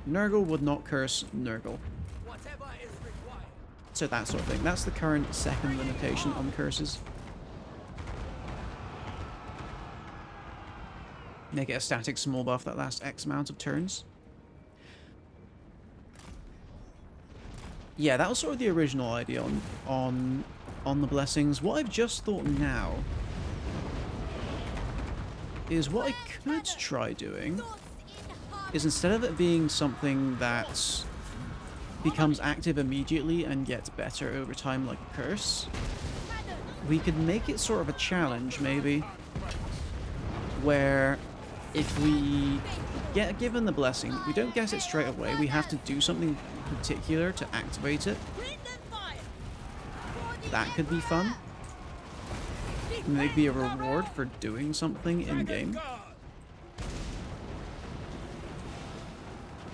Nurgle would not curse Nurgle. So that sort of thing. That's the current second limitation on curses. Make it a static small buff that lasts X amount of turns. Yeah, that was sort of the original idea on the blessings. What I've just thought now is what I could try doing is, instead of it being something that becomes active immediately and gets better over time like a curse, we could make it sort of a challenge maybe, where if we get given the blessing, we don't get it straight away, we have to do something particular to activate it. That could be fun. Maybe a reward for doing something in game.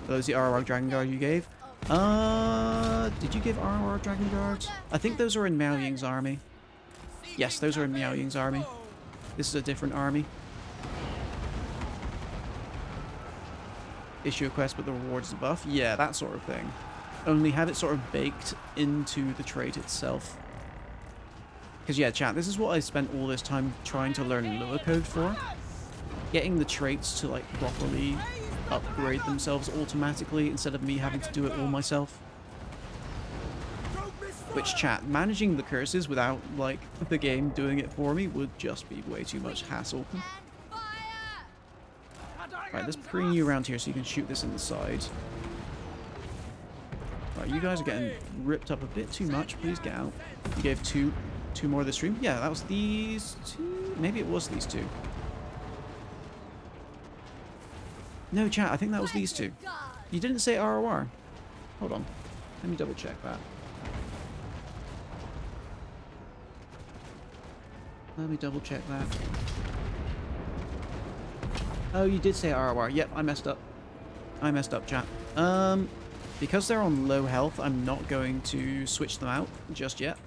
Those the RR Dragon Guard you gave. Did you give RR Dragon Guards? I think those are in Miao Ying's army. Yes, those are in Miao Ying's army. This is a different army. Issue a quest, but the reward is a buff. Yeah, that sort of thing. Only have it sort of baked into the trait itself. Because yeah, chat, this is what I spent all this time trying to learn lure code for. Getting the traits to like properly upgrade themselves automatically instead of me having to do it all myself. Which, chat, managing the curses without like the game doing it for me would just be way too much hassle. Right, let's bring you around here so you can shoot this in the side. Right, you guys are getting ripped up a bit too much. Please get out. You gave two more this stream. Yeah, that was these two. Maybe it was these two. No, chat, I think that was these two. You didn't say ROR. Hold on. Let me double check that. Let me double check that. Oh, you did say ROR. Yep, I messed up. I messed up, chat. Because they're on low health, I'm not going to switch them out just yet.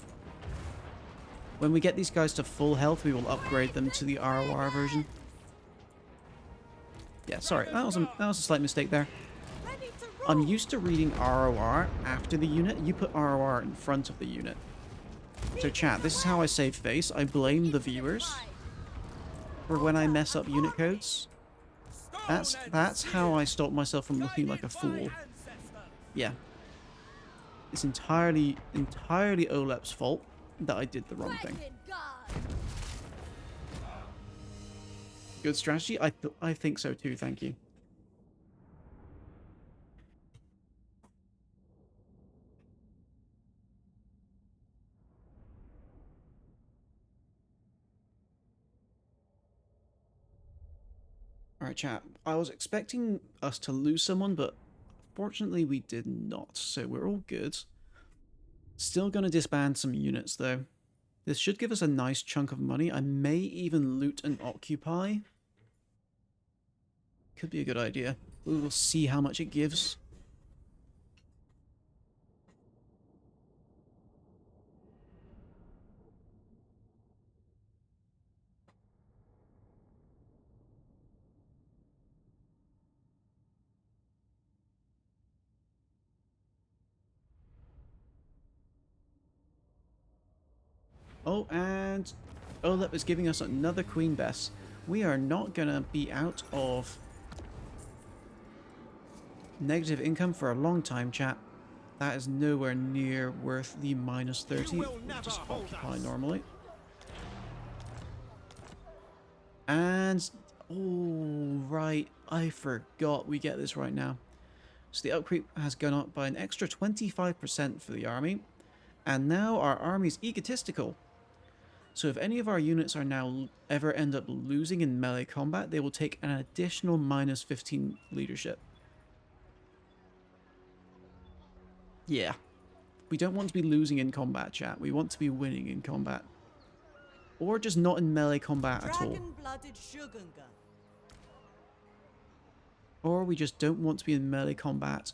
When we get these guys to full health, we will upgrade them to the ROR version. Yeah, sorry, that was a slight mistake there. I'm used to reading ROR after the unit. You put ROR in front of the unit. So chat, this is how I save face. I blame the viewers for when I mess up unit codes. That's how I stop myself from looking like a fool. Yeah. It's entirely Olep's fault that I did the wrong thing. Good strategy? I think so too, thank you. Alright, chat. I was expecting us to lose someone, but fortunately we did not, so we're all good. Still gonna disband some units, though. This should give us a nice chunk of money. I may even loot and occupy. Could be a good idea. We will see how much it gives. Oh, and Olep is giving us another Queen Bess. We are not going to be out of negative income for a long time, chat. That is nowhere near worth the minus 30. We'll just occupy normally. And, oh, right, I forgot we get this right now. So the upkeep has gone up by an extra 25% for the army. And now our army's egotistical. So if any of our units are now ever end up losing in melee combat, they will take an additional minus 15 leadership. Yeah. We don't want to be losing in combat, chat. We want to be winning in combat. Or just not in melee combat at all. Or we just don't want to be in melee combat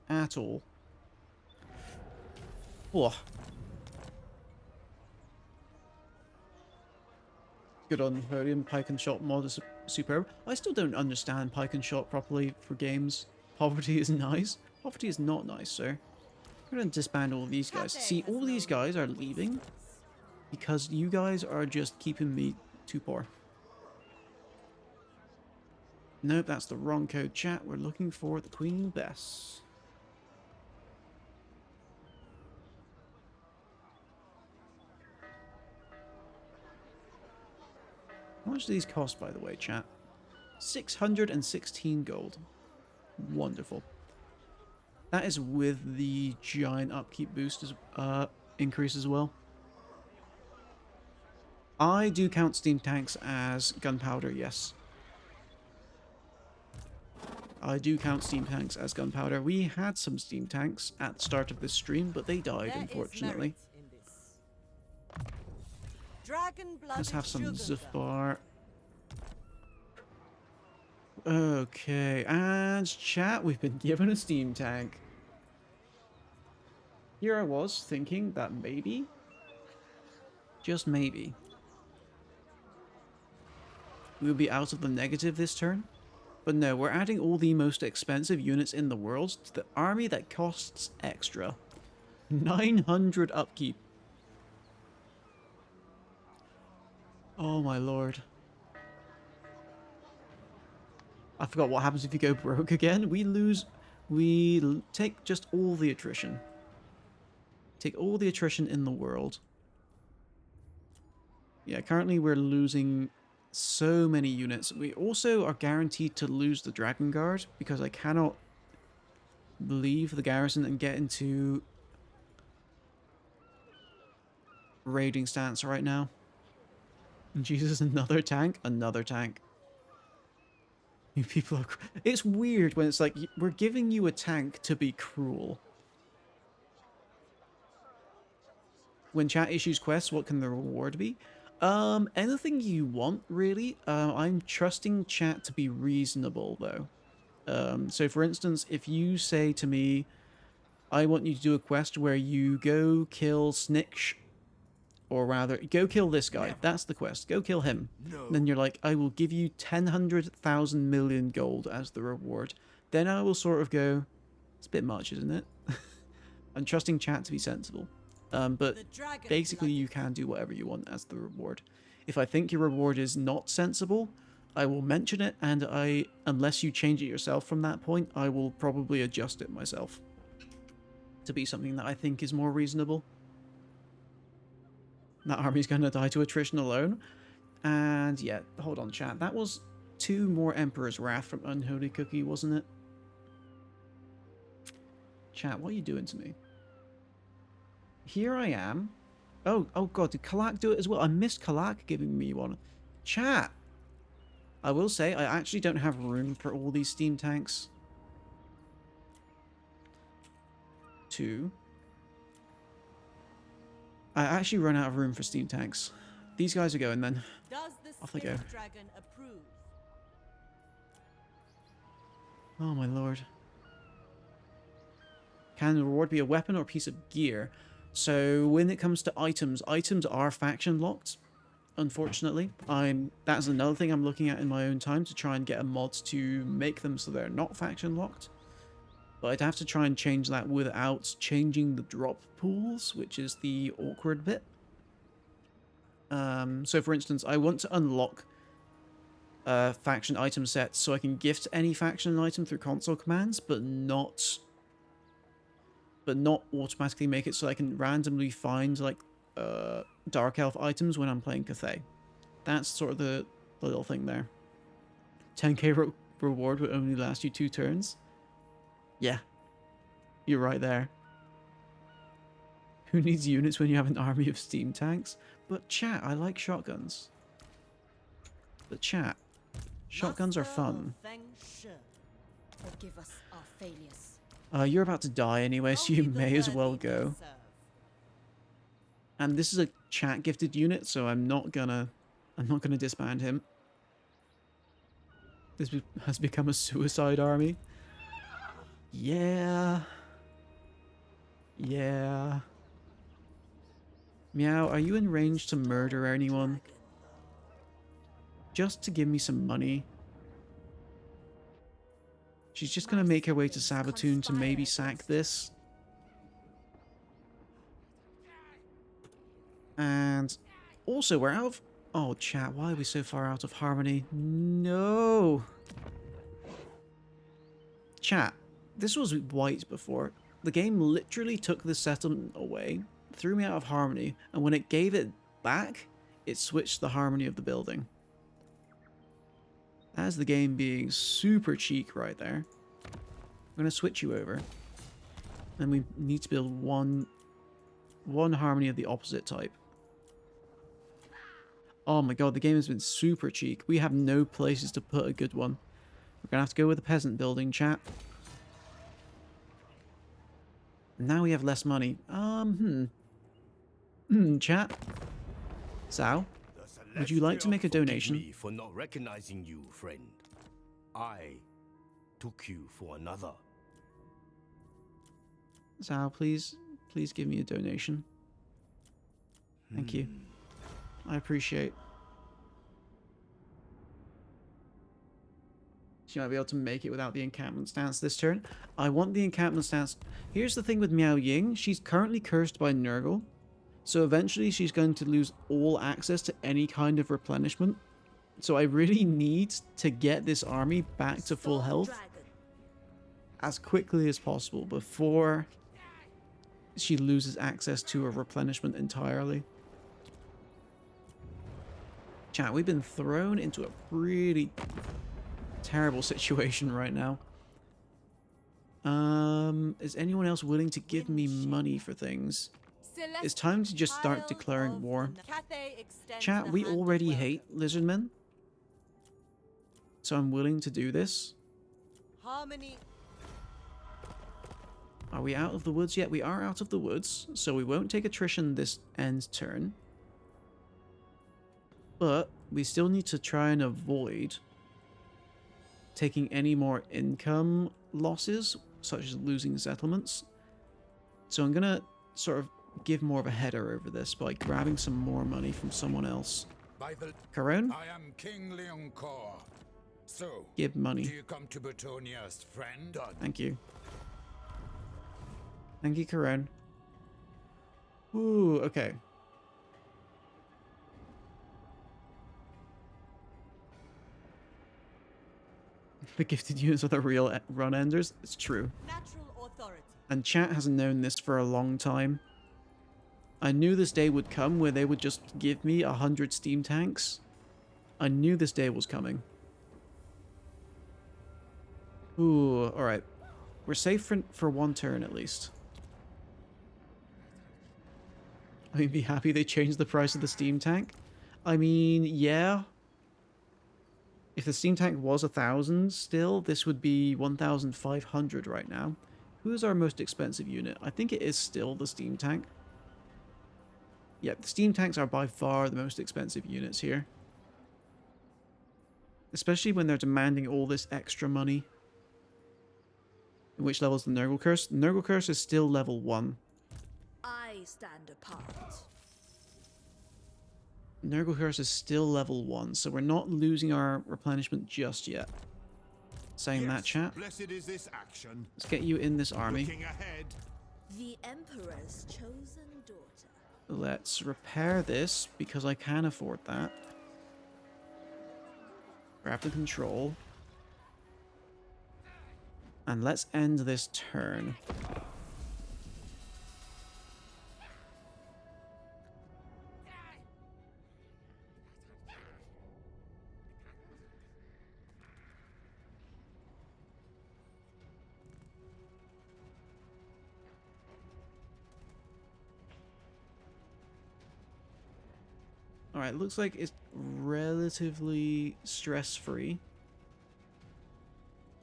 at all. Oh. Good on podium. Pike and shot mod is superb. I still don't understand pike and shot properly for games. Poverty is nice. Poverty is not nice, sir. We're going to disband all these guys. See, all these guys are leaving because you guys are just keeping me too poor. Nope, that's the wrong code, chat. We're looking for the Queen Bess. How much do these cost, by the way, chat? 616 gold. Wonderful. That is with the giant upkeep boost increase as well. I do count steam tanks as gunpowder, yes. I do count steam tanks as gunpowder. We had some steam tanks at the start of this stream, but they died, unfortunately. Let's have some Zufbar. Okay, and chat, we've been given a steam tank. Here I was thinking that maybe, just maybe, we'll be out of the negative this turn. But no, we're adding all the most expensive units in the world to the army that costs extra. 900 upkeep. Oh my lord. I forgot what happens if you go broke again. We take just all the attrition. Take all the attrition in the world. Yeah, currently we're losing so many units. We also are guaranteed to lose the Dragon Guard because I cannot leave the garrison and get into raiding stance right now. Jesus, another tank? Another tank. You people are... It's weird when it's like, we're giving you a tank to be cruel. When chat issues quests, what can the reward be? Anything you want, really. I'm trusting chat to be reasonable, though. So, for instance, if you say to me, I want you to do a quest where you go kill Snitch, or rather, go kill this guy. That's the quest. Go kill him. No. Then you're like, I will give you 10,000 million gold as the reward. Then I will sort of go, it's a bit much, isn't it? I'm trusting chat to be sensible. But basically you can do whatever you want as the reward. If I think your reward is not sensible, I will mention it, and unless you change it yourself from that point, I will probably adjust it myself to be something that I think is more reasonable. That army's gonna die to attrition alone. And yeah, hold on chat, that was 2 more Emperor's Wrath from Unholy Cookie, wasn't it? Chat, what are you doing to me? Here I am. Oh god, did Kalak do it as well? I missed Kalak giving me one. Chat! I will say, I actually don't have room for all these steam tanks. 2. I actually run out of room for steam tanks. These guys are going then. Off they go. Dragon approve? Oh my lord. Can the reward be a weapon or a piece of gear? So when it comes to items, items are faction locked, unfortunately. That's another thing I'm looking at in my own time to try and get a mod to make them so they're not faction locked. But I'd have to try and change that without changing the drop pools, which is the awkward bit. So for instance, I want to unlock faction item sets so I can gift any faction item through console commands, but not automatically make it so I can randomly find like Dark Elf items when I'm playing Cathay. That's sort of the little thing there. 10k reward would only last you 2 turns. Yeah, you're right there. Who needs units when you have an army of steam tanks? But chat, I like shotguns. But chat, shotguns are fun. Forgive us our failures. You're about to die anyway, so you may as well go. And this is a chat gifted unit, so I'm not gonna disband him. This has become a suicide army. Yeah. Yeah. Miao, are you in range to murder anyone? Just to give me some money. She's just gonna make her way to Sabatun to maybe sack this. And also, we're out of... Oh, chat, why are we so far out of harmony? No! Chat, this was white before. The game literally took the settlement away, threw me out of harmony, and when it gave it back, it switched the harmony of the building. That's the game being super cheek right there. I'm going to switch you over. And we need to build one harmony of the opposite type. Oh my god, the game has been super cheek. We have no places to put a good one. We're going to have to go with the peasant building, chat. Now we have less money. Chat. Sao, would you like to make a donation? For not recognizing you, friend. I took you for another. Zal, please give me a donation. Thank you. I appreciate. She might be able to make it without the encampment stance this turn. I want the encampment stance. Here's the thing with Miao Ying. She's currently cursed by Nurgle. So eventually she's going to lose all access to any kind of replenishment. So I really need to get this army back to full health as quickly as possible before she loses access to a replenishment entirely. Chat, we've been thrown into a pretty terrible situation right now. Is anyone else willing to give me money for things? It's time to just start declaring war. Chat, we already hate lizardmen. So I'm willing to do this. Harmony. Are we out of the woods yet? We are out of the woods, so we won't take attrition this end turn. But we still need to try and avoid taking any more income losses, such as losing settlements. So I'm going to sort of give more of a header over this by grabbing some more money from someone else. Karon? I am King Leoncor. So, Give money. do you come to Bretonia's friend? Thank you. Thank you, Karon. Ooh, okay. The gifted units are the real run enders. It's true. Natural authority. And chat hasn't known this for a long time. I knew this day would come where they would just give me 100 steam tanks. I knew this day was coming. Ooh, alright. We're safe for one turn at least. I mean, be happy they changed the price of the steam tank. I mean, yeah. If the steam tank was 1,000 still, this would be 1,500 right now. Who is our most expensive unit? I think it is still the steam tank. Yeah, the steam tanks are by far the most expensive units here. Especially when they're demanding all this extra money. In which level is the Nurgle Curse? The Nurgle Curse is still level 1. I stand apart. Nurgle Curse is still level 1, so we're not losing our replenishment just yet. Saying that, chat. Blessed is this action. Let's get you in this army. Looking ahead. The Emperor's chosen daughter. Let's repair this, because I can afford that. Grab the control. And let's end this turn. Alright, looks like it's relatively stress-free.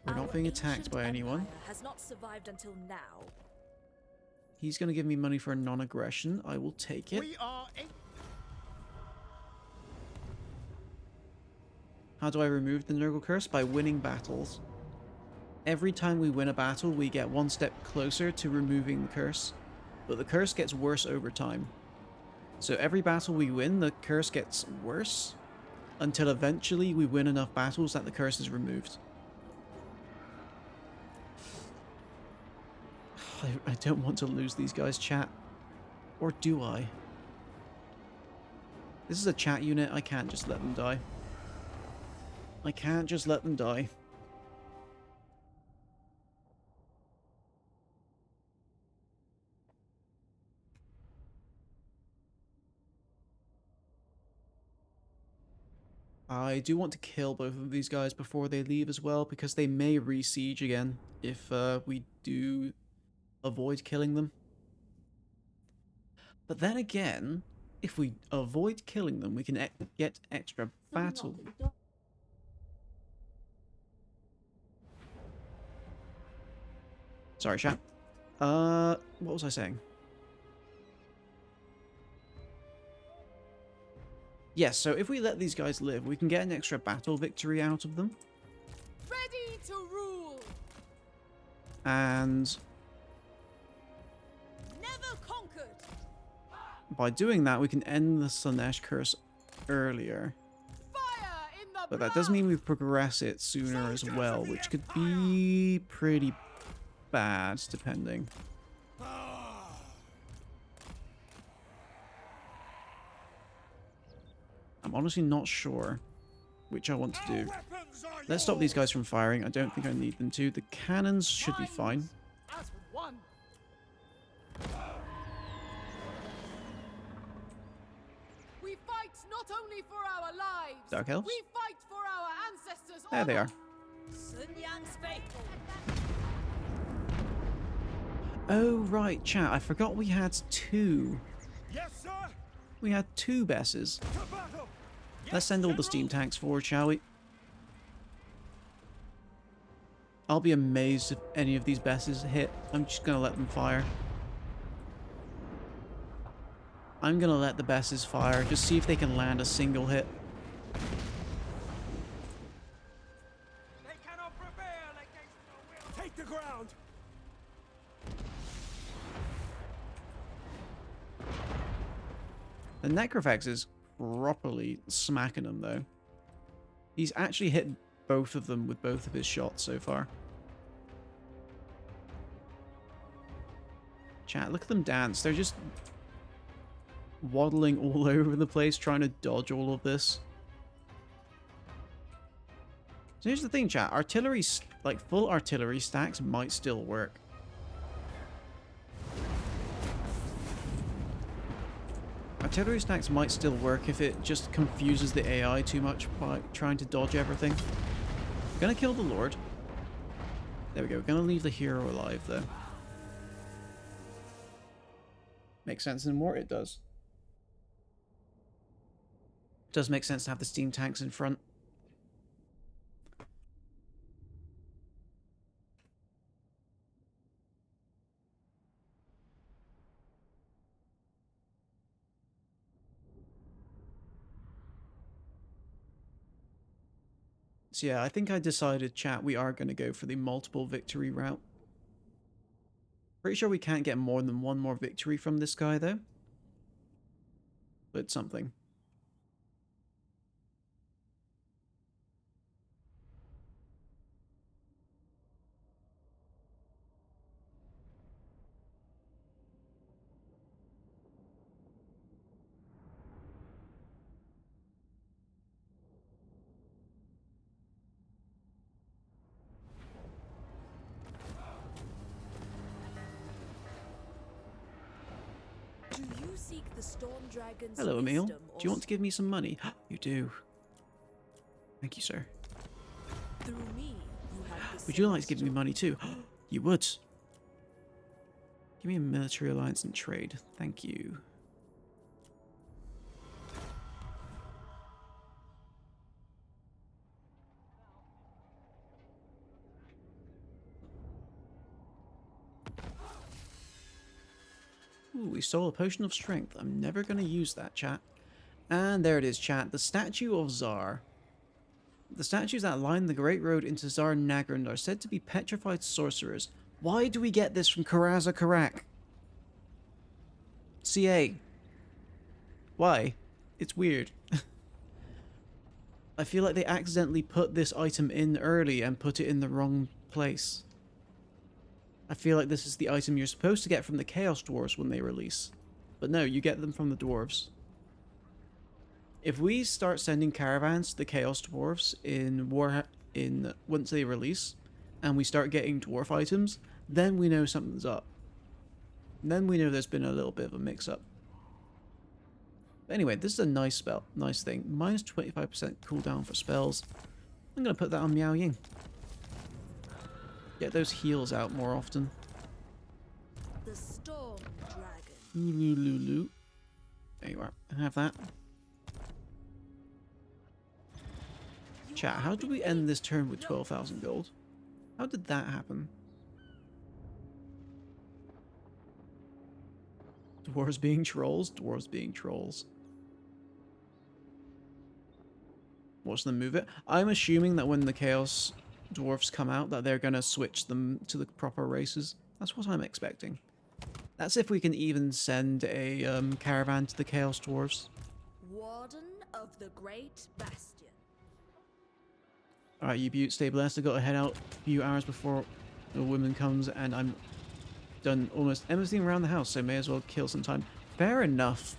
We're not being attacked by anyone. Has not survived until now. He's going to give me money for non-aggression. I will take it. We are How do I remove the Nurgle Curse? By winning battles. Every time we win a battle, we get one step closer to removing the curse. But the curse gets worse over time. So every battle we win, the curse gets worse. Until eventually we win enough battles that the curse is removed. I don't want to lose these guys, chat. Or do I? This is a chat unit. I can't just let them die. I can't just let them die. I do want to kill both of these guys before they leave as well, because they may re-siege again if we do avoid killing them. But then again, if we avoid killing them, we can get extra battle. Sorry, chat. What was I saying? Yes, so if we let these guys live, we can get an extra battle victory out of them. to rule. And Never conquered. by doing that, we can end the Slanesh curse earlier. Fire in the But that does mean we progress it sooner as well, which could be pretty bad, depending. I'm honestly not sure which I want to do. Let's stop these guys from firing. I don't think I need them to. The cannons should be fine. as one. We fight not only for our lives. Dark Elves? We fight for our ancestors. There they are. Sun Yang's faithful. Oh, right, chat. I forgot we had two. Yes, sir. We had two Besses. To battle. Let's send all the steam tanks forward, shall we? I'll be amazed if any of these Besses hit. I'm just going to let them fire. I'm going to let the Besses fire. Just see if they can land a single hit. They cannot prevail against the will. Take the ground. The Necrofax is properly smacking them, though. He's actually hit both of them with both of his shots so far. Chat, look at them dance. They're just waddling all over the place, trying to dodge all of this. So here's the thing, chat. Artillery, like full artillery stacks might still work. Artillery stacks might still work if it just confuses the AI too much by trying to dodge everything. Gonna kill the Lord. There we go. Gonna leave the hero alive, though. Makes sense in war, it does. Does make sense to have the steam tanks in front. So yeah, I think I decided, chat, we are going to go for the multiple victory route. Pretty sure we can't get more than one more victory from this guy, though. But something. Do you seek the storm dragon's Hello, Emil. wisdom Do you want to give me some money? You do. Thank you, sir. Through me, you have the Would you same like to give me storm. money too? You would. Give me a military alliance and trade. Thank you. Ooh, we stole a potion of strength. I'm never going to use that, chat. And there it is, chat. The statue of Tsar. The statues that line the Great Road into Tsar Nagrand are said to be petrified sorcerers. Why do we get this from Karaza Karak? CA. Why? It's weird. I feel like they accidentally put this item in early and put it in the wrong place. I feel like this is the item you're supposed to get from the Chaos Dwarves when they release. But no, you get them from the Dwarves. If we start sending caravans to the Chaos Dwarves once they release, and we start getting dwarf items, then we know something's up. Then we know there's been a little bit of a mix-up. But anyway, this is a nice spell, nice thing. Minus 25% cooldown for spells. I'm going to put that on Miao Ying. Get those heals out more often. The storm dragon. Lulu. There you are. Have that. Chat, how did we end this turn with 12,000 gold? How did that happen? Dwarves being trolls? Dwarves being trolls. Watch them move it. I'm assuming that when the Chaos dwarfs come out, that they're going to switch them to the proper races. That's what I'm expecting. That's if we can even send a caravan to the Chaos Dwarves. Warden of the Great Bastion. Alright, you Butte, stay blessed. I got to head out a few hours before the woman comes, and I'm done almost everything around the house, so may as well kill some time. Fair enough.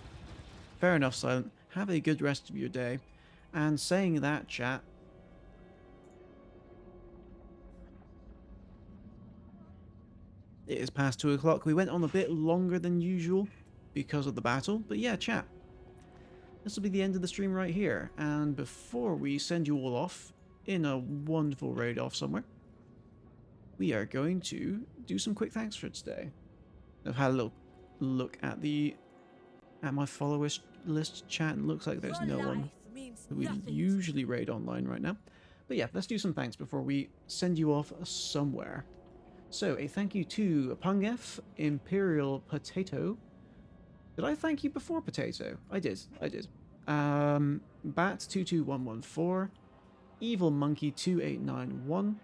Fair enough, Silent. Have a good rest of your day. And saying that, chat, it is past 2 o'clock. We went on a bit longer than usual because of the battle, but yeah, chat, this will be the end of the stream right here. And before we send you all off in a wonderful raid off somewhere, we are going to do some quick thanks for today. I've had a little look at my followers list, chat, and looks like there's no one that we usually raid online right now. But yeah, let's do some thanks before we send you off somewhere. So, a thank you to Pungef, Imperial Potato. Did I thank you before Potato? I did. Bat22114, Evil Monkey 2891.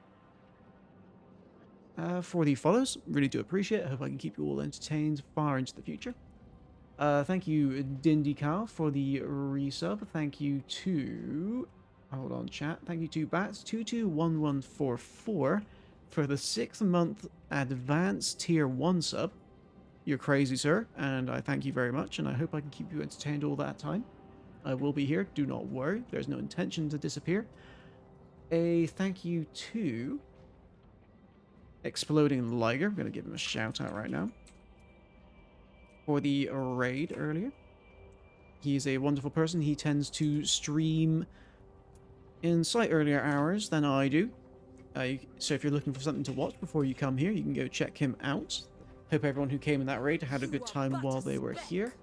For the follows, really do appreciate it. I hope I can keep you all entertained far into the future. Thank you, Dindy Cow, for the resub. Thank you to... Hold on, chat. Thank you to Bats221144 for the 6th-month advanced tier 1 sub. You're crazy, sir, and I thank you very much, and I hope I can keep you entertained all that time. I will be here, do not worry. There's no intention to disappear. A thank you to Exploding Liger. I'm going to give him a shout out right now for the raid earlier. He is a wonderful person. He tends to stream in slight earlier hours than I do. So if you're looking for something to watch before you come here, you can go check him out. Hope everyone who came in that raid had a good time while they were here.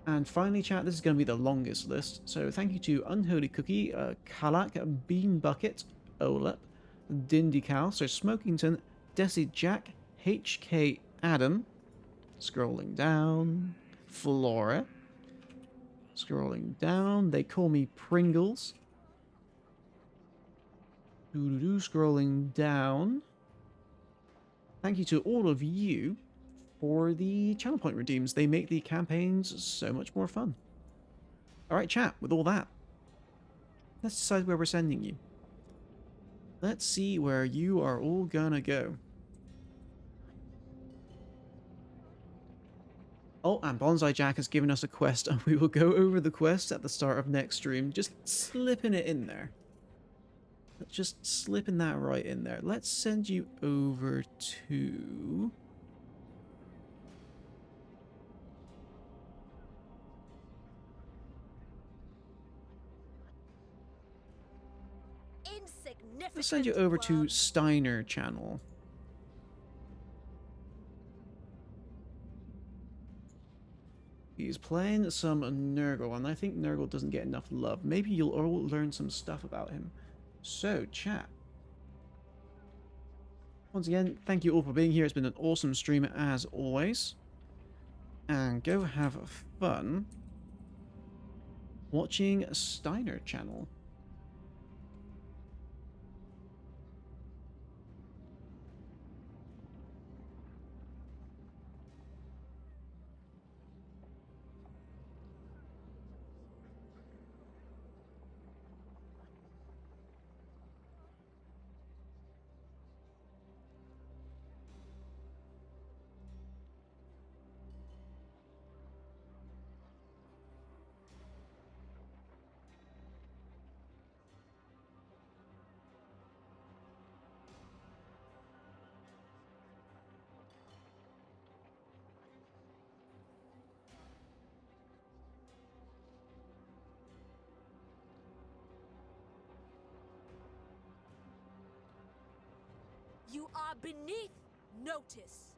And finally, chat, this is going to be the longest list. So thank you to Unholy Cookie, Kalak, Bean Bucket, Olep, Dindy Cow, so Smokington, Desi Jack, HK Adam, scrolling down, Flora, scrolling down, they call me Pringles, scrolling down. Thank you to all of you for the channel point redeems. They make the campaigns so much more fun. Alright, chat, with all that, let's decide where we're sending you. Let's see where you are all gonna go. Oh, and Bonsai Jack has given us a quest, and we will go over the quest at the start of next stream, just slipping it in there. Just slipping that right in there. Let's send you over to... Let's send you over to Steiner channel. He's playing some Nurgle, and I think Nurgle doesn't get enough love. Maybe you'll all learn some stuff about him. So, chat. Once again, thank you all for being here. It's been an awesome stream as always. And go have fun watching Steiner channel. You are beneath notice.